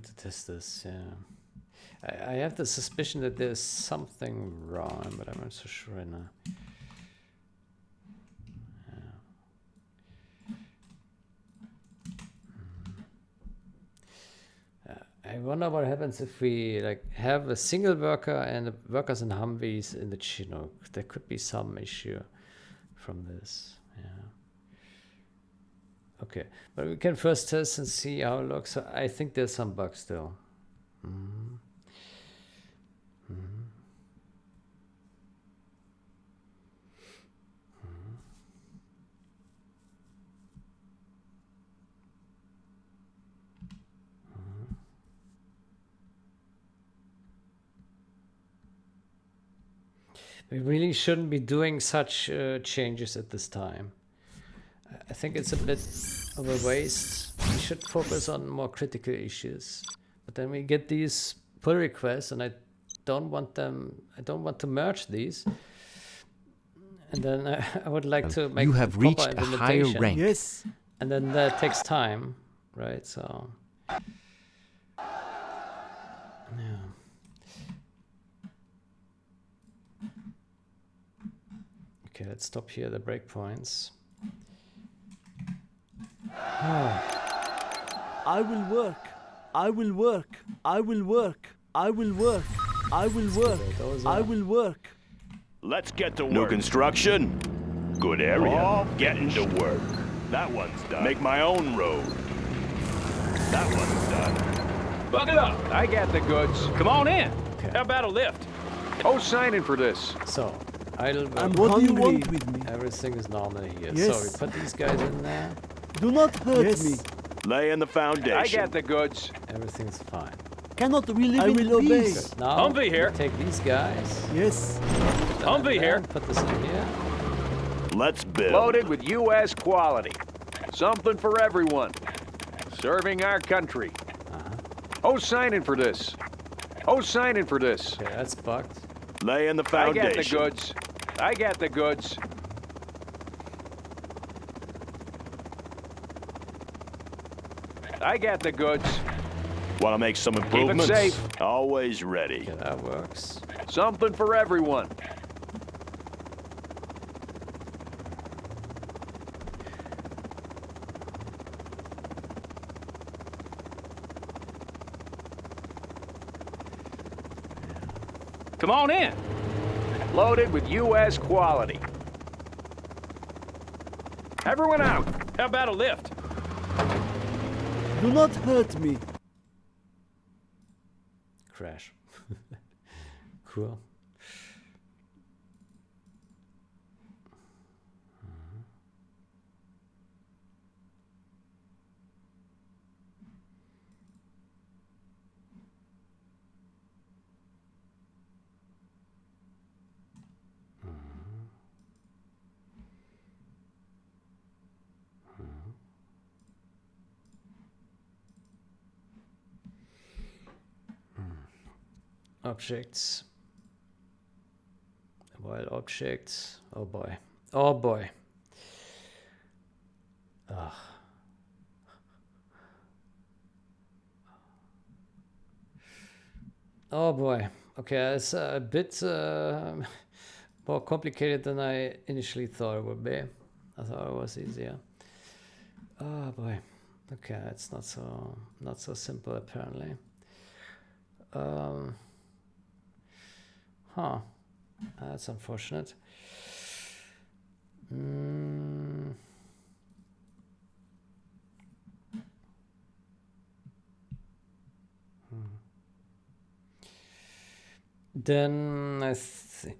to test this, yeah. I have the suspicion that there's something wrong, but I'm not so sure right now. I wonder what happens if we like have a single worker and workers and Humvees in the Chinook. There could be some issue from this. Yeah. Okay, but we can first test and see how it looks. So I think there's some bugs still. We really shouldn't be doing such changes at this time. I think it's a bit of a waste. We should focus on more critical issues. But then we get these pull requests, and I don't want to merge these. And then I would like to make You have proper reached a higher implementation. rank. Yes. And then that takes time, right? So, yeah. Okay, let's stop here the breakpoints. I will work. I will work. I will work. I will work. I will work. I will work. Let's get to work. New construction? Good area. Oh, Getting to work. That one's done. Make my own road. That one's done. Buckle up. I got the goods. Come on in. Okay. How about a lift? Oh, signing for this. So, idle I'm work. what do you want with me? Everything is normal here. Yes. So we put these guys in there. Do not hurt me. Laying the foundation. I got the goods. Everything's fine. Cannot we live I in will obey. peace? Good. Now Humvee here. take these guys. Yes. Put them Humvee in there, here. Put this in here. Let's build. Loaded with U.S. quality. Something for everyone. Serving our country. Oh, signing for this. Oh, signing for this. Okay, that's bugged. Laying the I foundation. got the goods. I got the goods. I got the goods. Want to make some it improvements? safe. Always ready. Okay, that works. Something for everyone. Come on in. Loaded with U.S. quality. Everyone out. How about a lift? Do not hurt me. Crash. Cool. Objects. While objects. Oh boy. Oh boy. Ugh. Oh boy. Okay, it's a bit more complicated than I initially thought it would be. I thought it was easier. Oh boy. Okay, it's not so simple apparently. Huh. That's unfortunate. Then I think.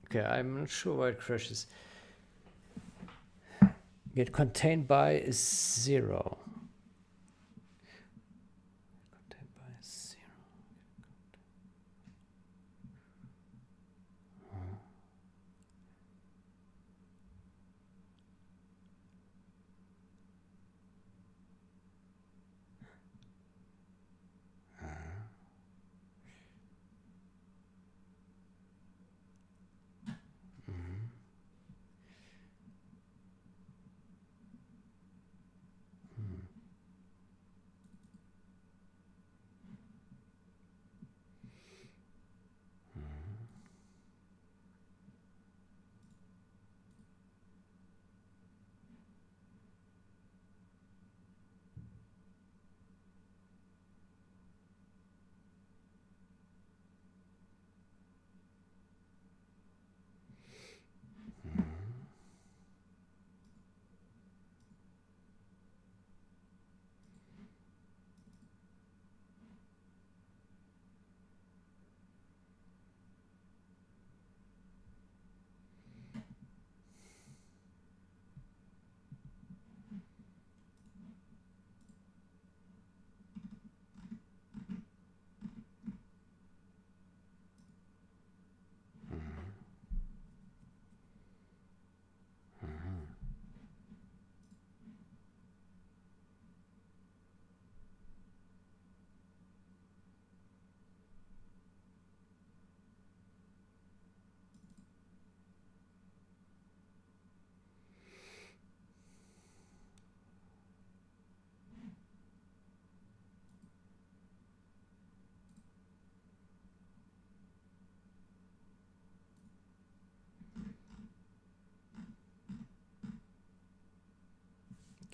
Okay, I'm not sure why it crashes. Get contained by is 0. Contained by is 0.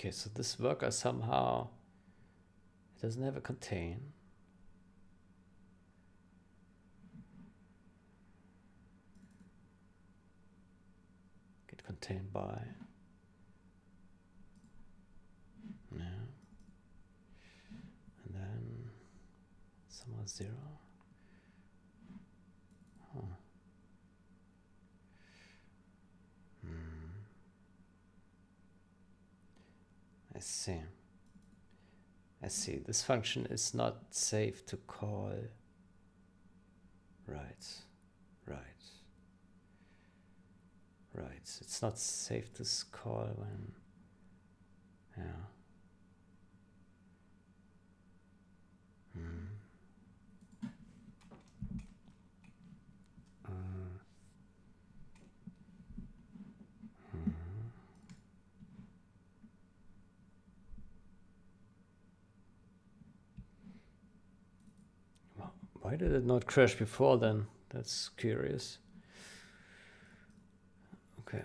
Okay, so this worker somehow it doesn't have a contain. Get contained by. No. And then somehow 0. Huh. I see. I see. This function is not safe to call. Right. Right. Right. It's not safe to call when. Yeah. Why did it not crash before then? That's curious. Okay.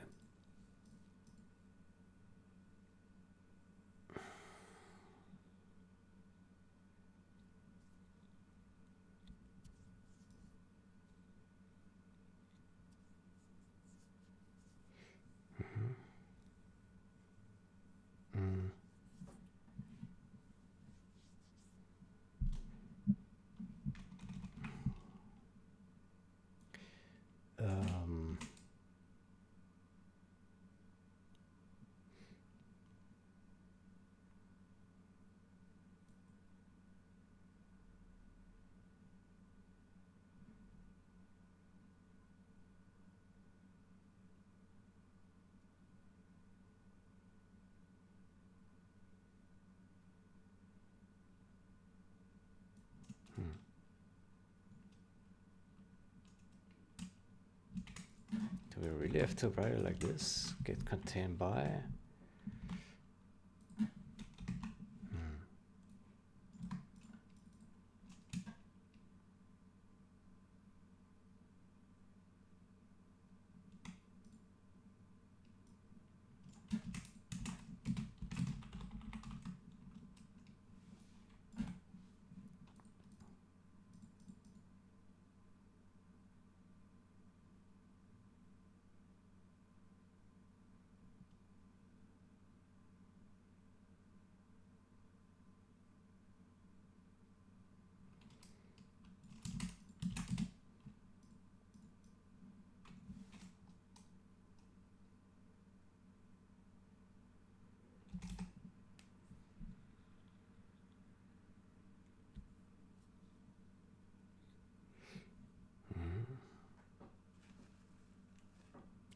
Do we really have to write it like this? Get contained by.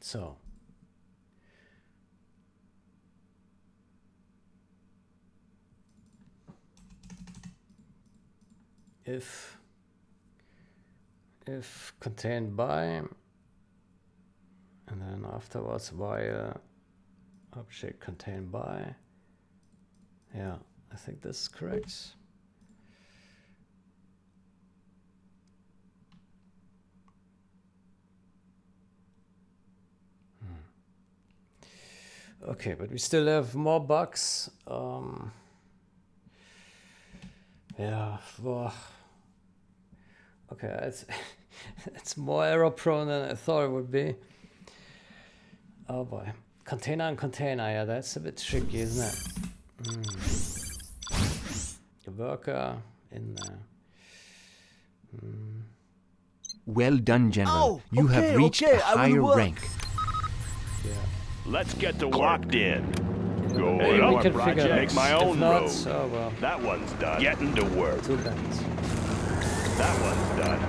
So. If contained by, and then afterwards via object contained by. Yeah, I think this is correct. Okay, but we still have more bugs. Yeah, well, okay, it's more error prone than I thought it would be. Oh boy, container and container, yeah, that's a bit tricky, isn't it? The worker in there. Well done, General. You have reached a higher rank. Yeah. Let's get to locked in. Go Maybe we can figure it out. Make my If own not, road. oh well. That one's done. Getting to work. Too bad. That one's done.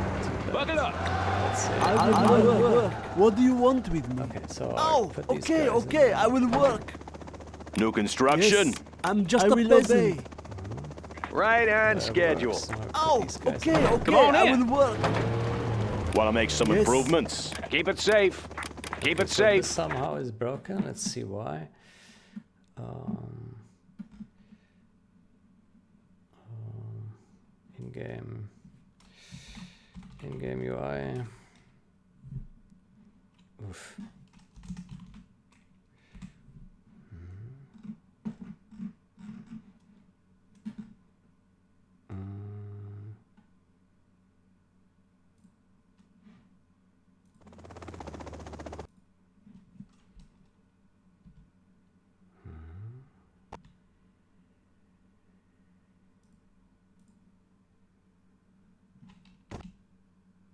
Buckle up. Let's see. I will work. What do you want with me? Okay, so Oh, I put these okay, guys in okay, there. I will work. New construction. Yes, I'm just a peasant. Right on schedule. Works. Now I put Oh, these guys okay, in there. okay, on I in. will work. Want to make some Yes. improvements? Keep it safe. Keep it So this safe. somehow is broken. Let's see why. In-game UI. Oof.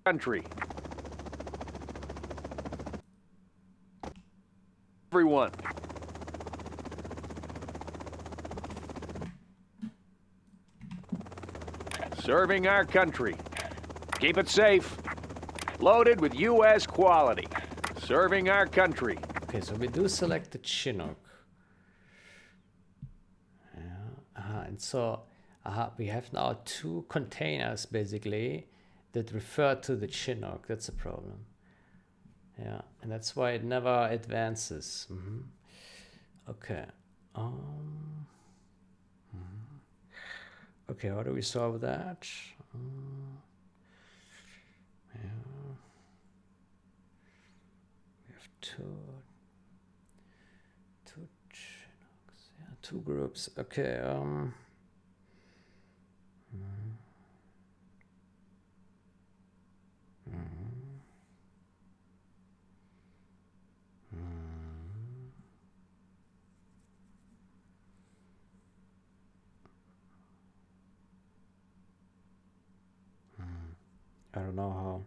country. Everyone. Serving our country. Keep it safe. Loaded with U.S. quality. Serving our country. Okay, so we do select the Chinook. Yeah. And so we have now 2 containers basically that refer to the Chinook. That's a problem. Yeah, and that's why it never advances. Okay. Okay, how do we solve that? Yeah. We have two Chinooks. Yeah, 2 groups. Okay. I don't know how.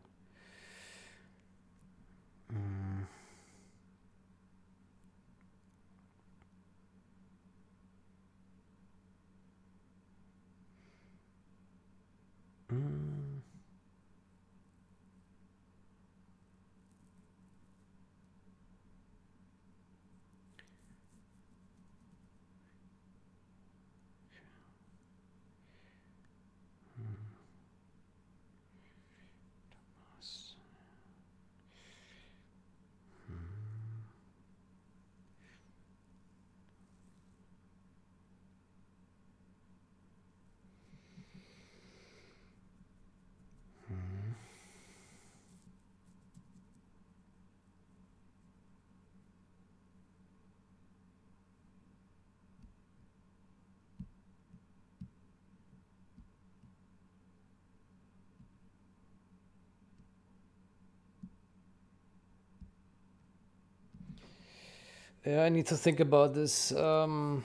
Yeah, I need to think about this. The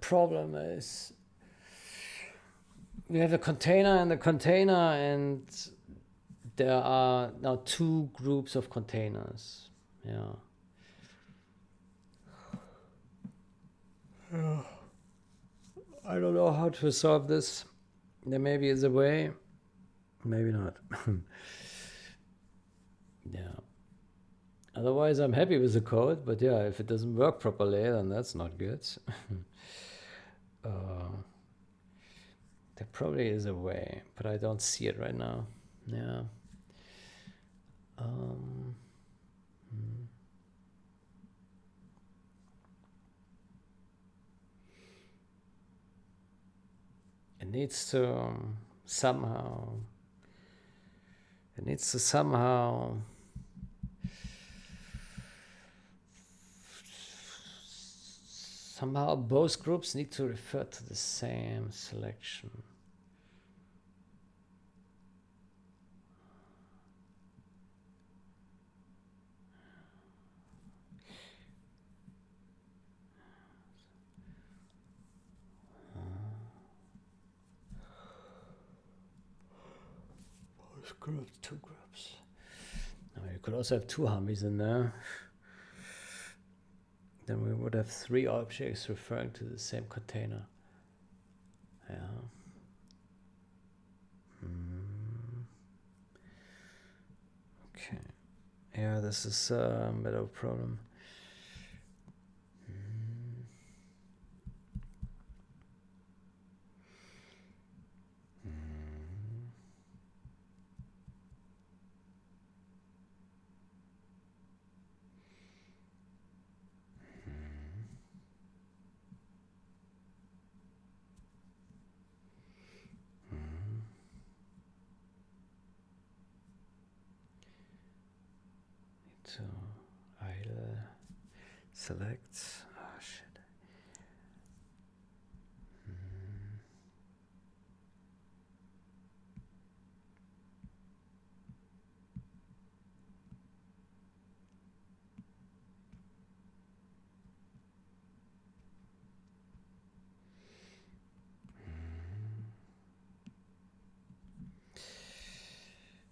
problem is we have a container and a container, and there are now 2 groups of containers. Yeah. I don't know how to solve this. There maybe is a way, maybe not. Yeah. Otherwise, I'm happy with the code, but yeah, if it doesn't work properly, then that's not good. There probably is a way, but I don't see it right now. Yeah. It needs to somehow. It needs to somehow. Somehow both groups need to refer to the same selection. Both groups, 2 groups. Now you could also have 2 Humvees in there. Then we would have 3 objects referring to the same container. Yeah. Okay. Yeah, this is a bit of a problem. So idle select. Oh shit.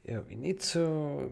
Yeah, we need to...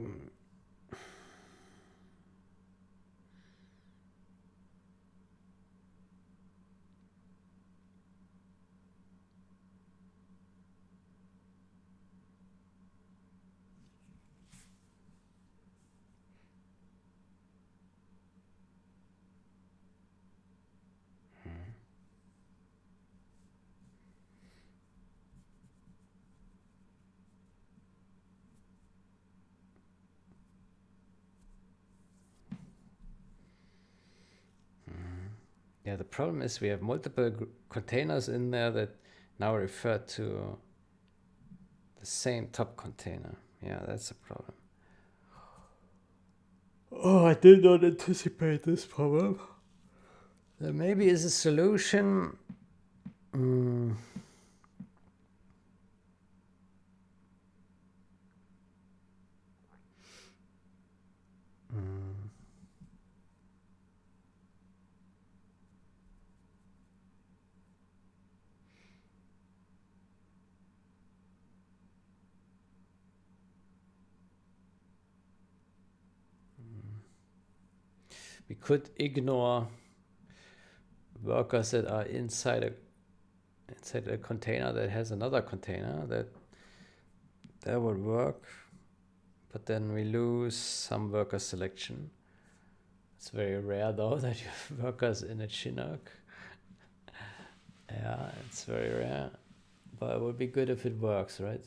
Yeah, the problem is we have multiple containers in there that now refer to the same top container. Yeah, that's a problem. Oh, I did not anticipate this problem. There maybe is a solution. We could ignore workers that are inside a container that has another container that would work, but then we lose some worker selection. It's very rare though that you have workers in a Chinook. Yeah, it's very rare, but it would be good if it works, right?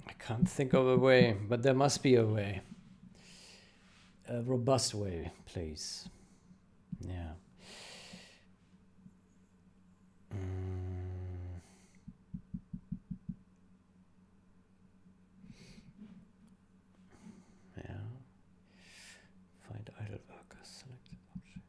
I can't think of a way, but there must be a way. A robust way, please. Yeah. Yeah. Find idle workers, selected object.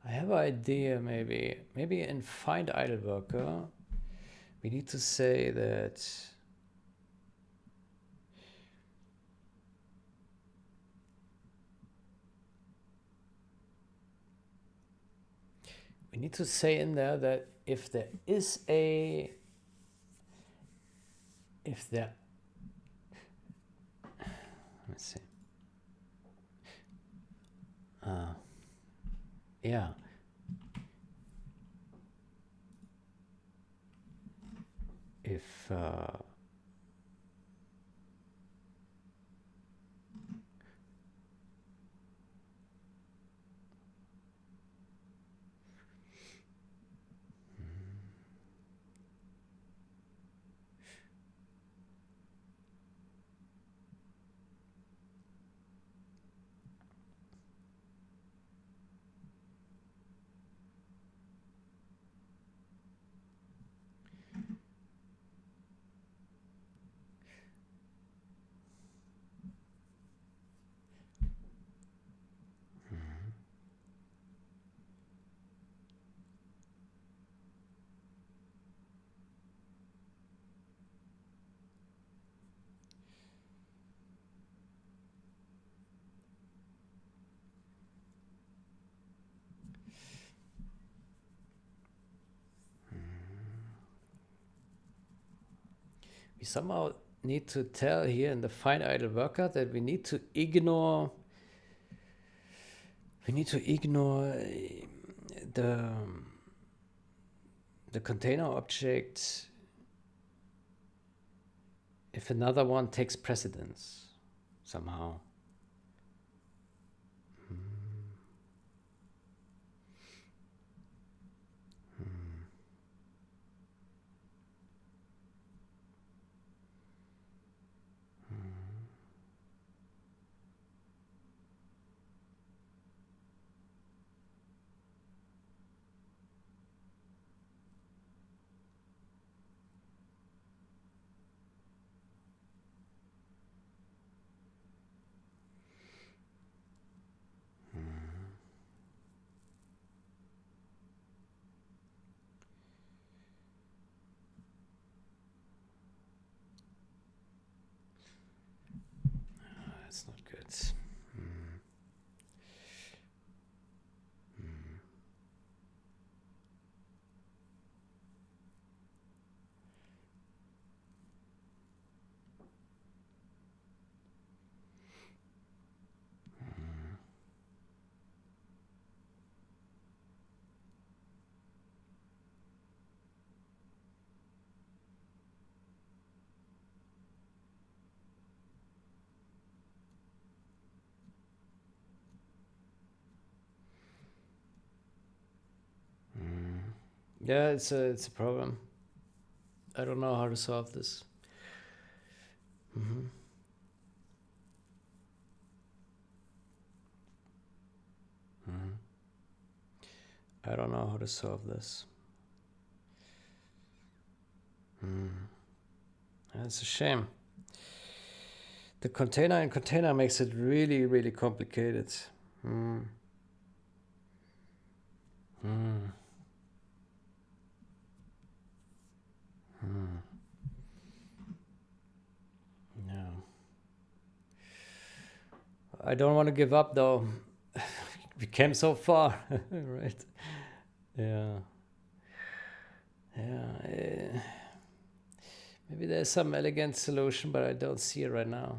I have an idea. Maybe in find idle worker, we need to say that we need to say in there that if there let's see. Yeah. If we somehow need to tell here in the find idle worker that we need to ignore the container object if another one takes precedence somehow. That's not good. Yeah, it's a problem. I don't know how to solve this. I don't know how to solve this. That's a shame. The container in container makes it really, really complicated. No. I don't want to give up though. We came so far, right? Yeah. Yeah. Maybe there's some elegant solution, but I don't see it right now.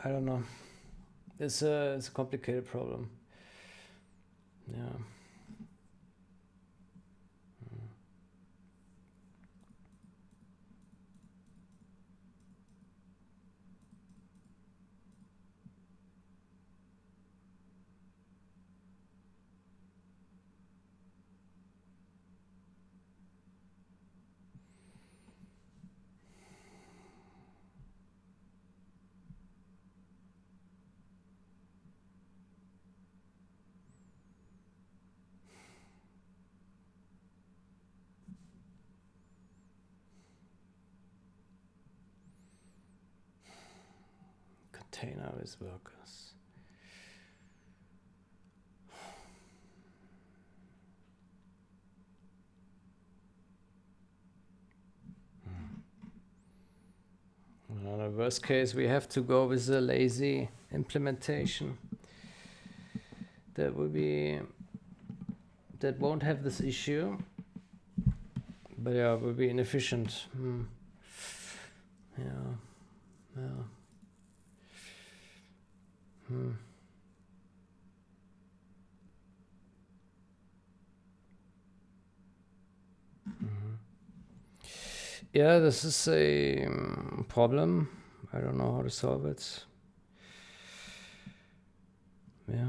I don't know. It's a complicated problem. Yeah. Container with workers. In the worst case, we have to go with a lazy implementation. That won't have this issue, but yeah, it will be inefficient. Yeah. Yeah, this is a problem. I don't know how to solve it. Yeah.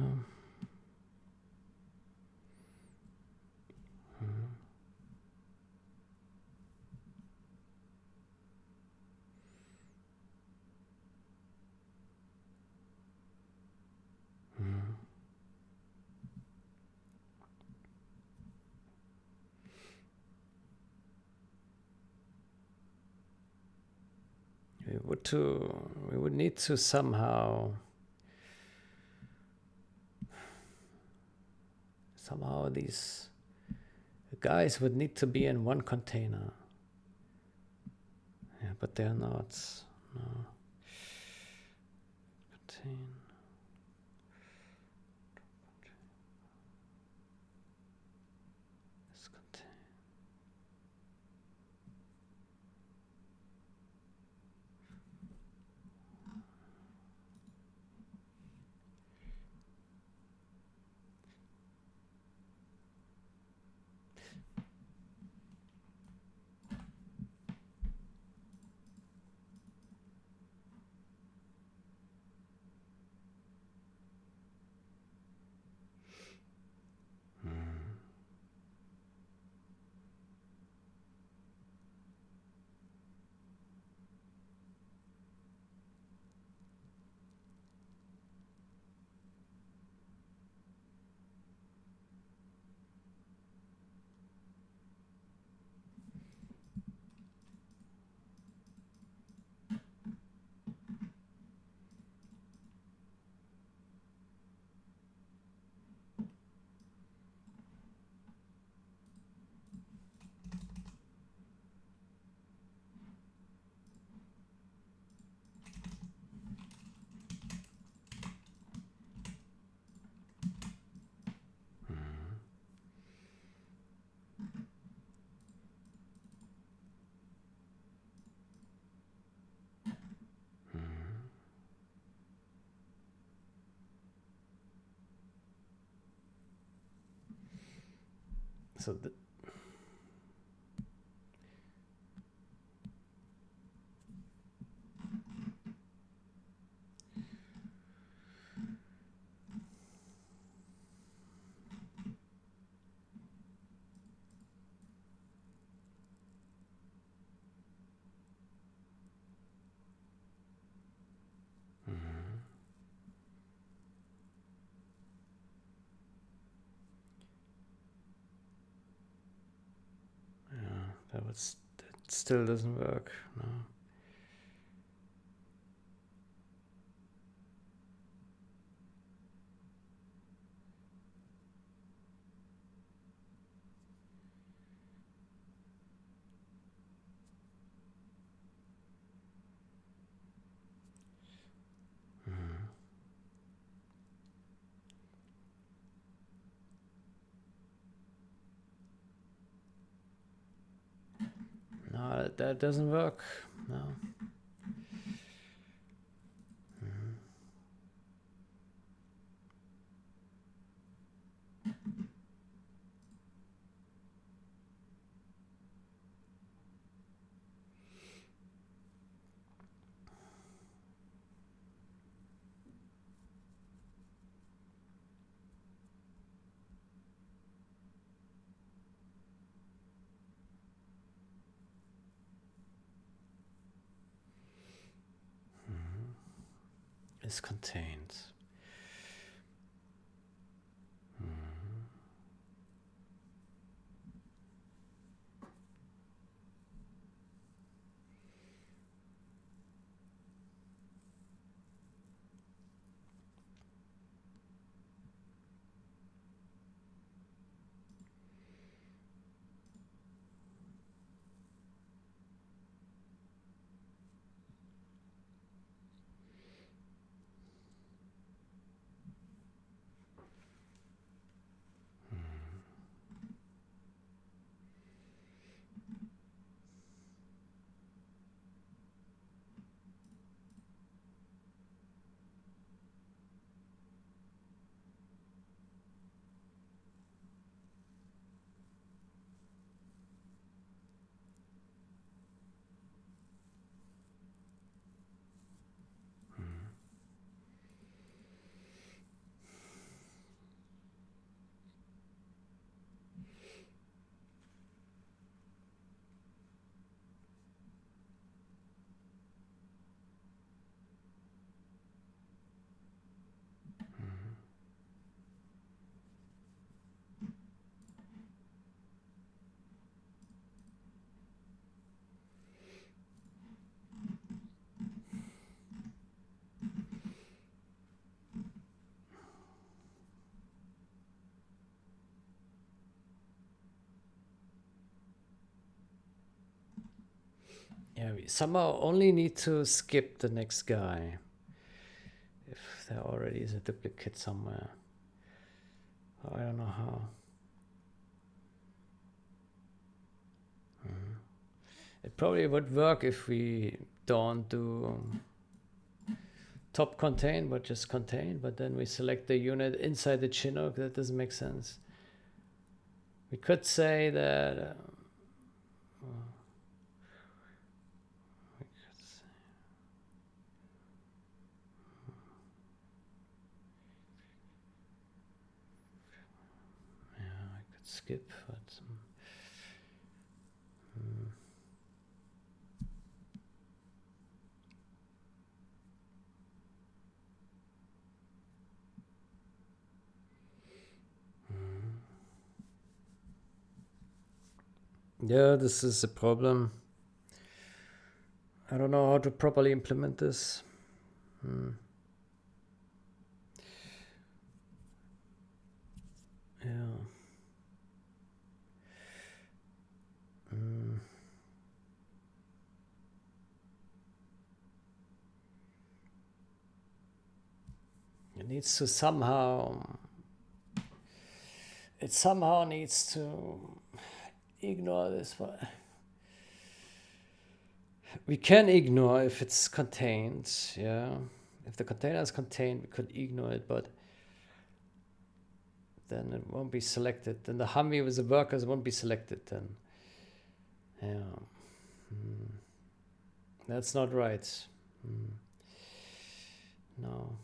We would need to somehow these guys would need to be in one container. Yeah, but they're not. No. Contain. Let's contain. So that still doesn't work. No. No, that doesn't work. No. is contained. Yeah, we somehow only need to skip the next guy if there already is a duplicate somewhere. I don't know how. It probably would work if we don't do top contain, but just contain, but then we select the unit inside the Chinook. That doesn't make sense. We could say that skip, but yeah, this is a problem. I don't know how to properly implement this. Yeah. It needs to somehow. It somehow needs to ignore this. We can ignore if it's contained. Yeah, if the container is contained, we could ignore it, but then it won't be selected. Then the Humvee with the workers won't be selected. Then, yeah, that's not right. No.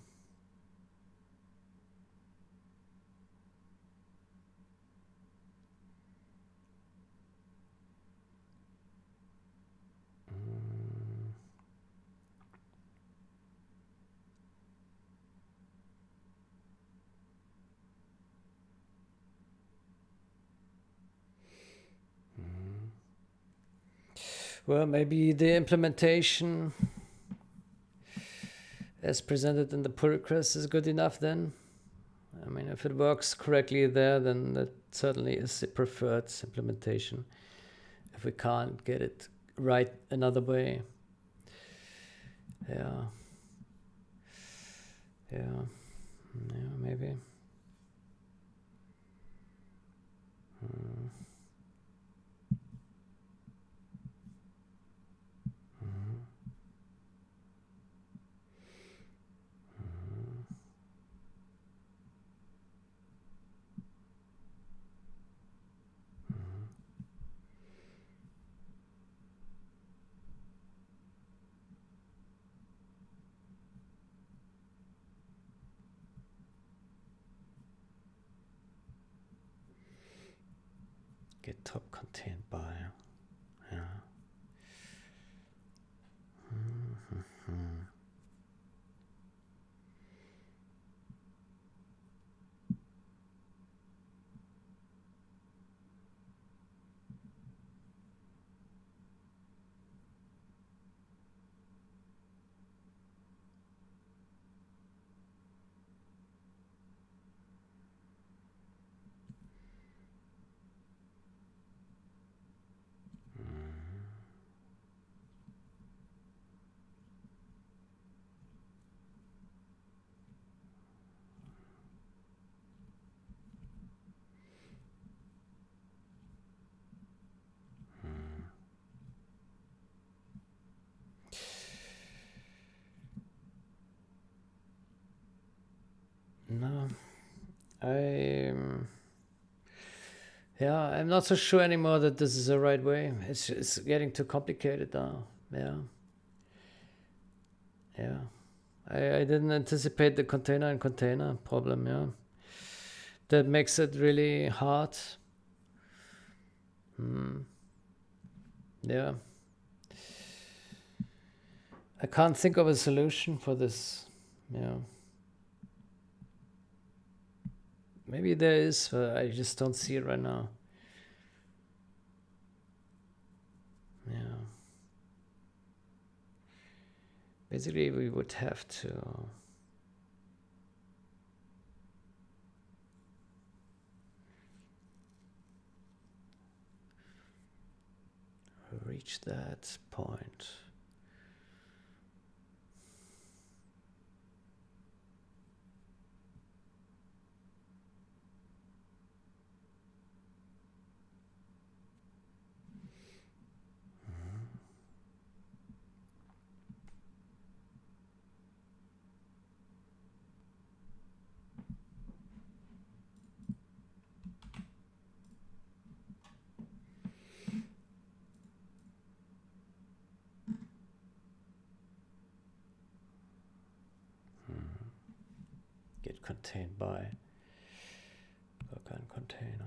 Well, maybe the implementation as presented in the pull request is good enough then. I mean, if it works correctly there, then that certainly is the preferred implementation. If we can't get it right another way. Yeah. Yeah. Yeah, maybe. Get top contained by. Yeah. No, yeah, I'm not so sure anymore that this is the right way. It's getting too complicated now. Yeah. Yeah. I didn't anticipate the container and container problem, yeah. That makes it really hard. Yeah. I can't think of a solution for this. Yeah. Maybe there is, but I just don't see it right now. Yeah. Basically, we would have to reach that point. Get contained by worker and container.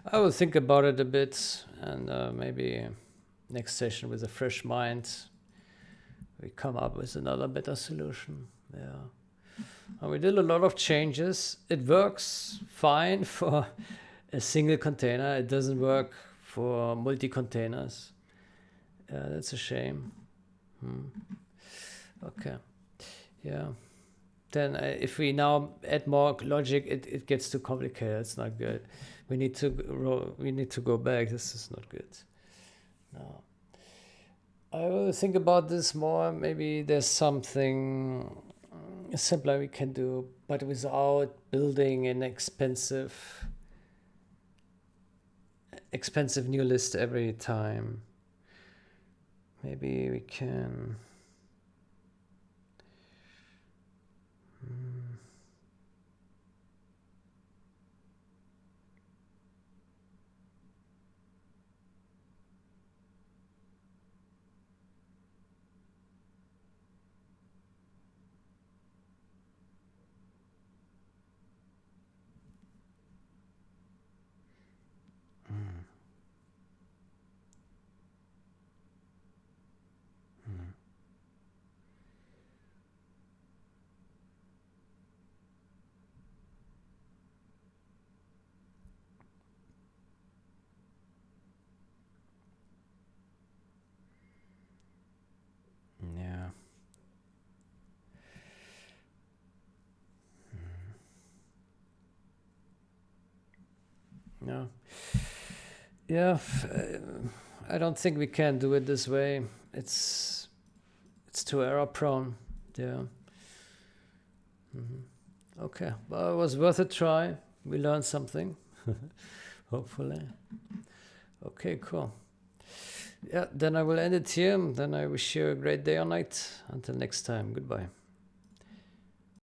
I will think about it a bit, and maybe next session with a fresh mind, we come up with another better solution. Yeah, and we did a lot of changes. It works fine for a single container. It doesn't work for multi-containers. Yeah, that's a shame. Okay. Yeah. Then if we now add more logic, it gets too complicated. It's not good. We need to go back. This is not good. No. I will think about this more. Maybe there's something simpler we can do, but without building an expensive new list every time. Maybe we can. Yeah. No. Yeah. I don't think we can do it this way. It's too error prone. Yeah. Okay. Well, it was worth a try. We learned something. Hopefully. Okay, cool. Yeah, then I will end it here. Then I wish you a great day or night. Until next time. Goodbye.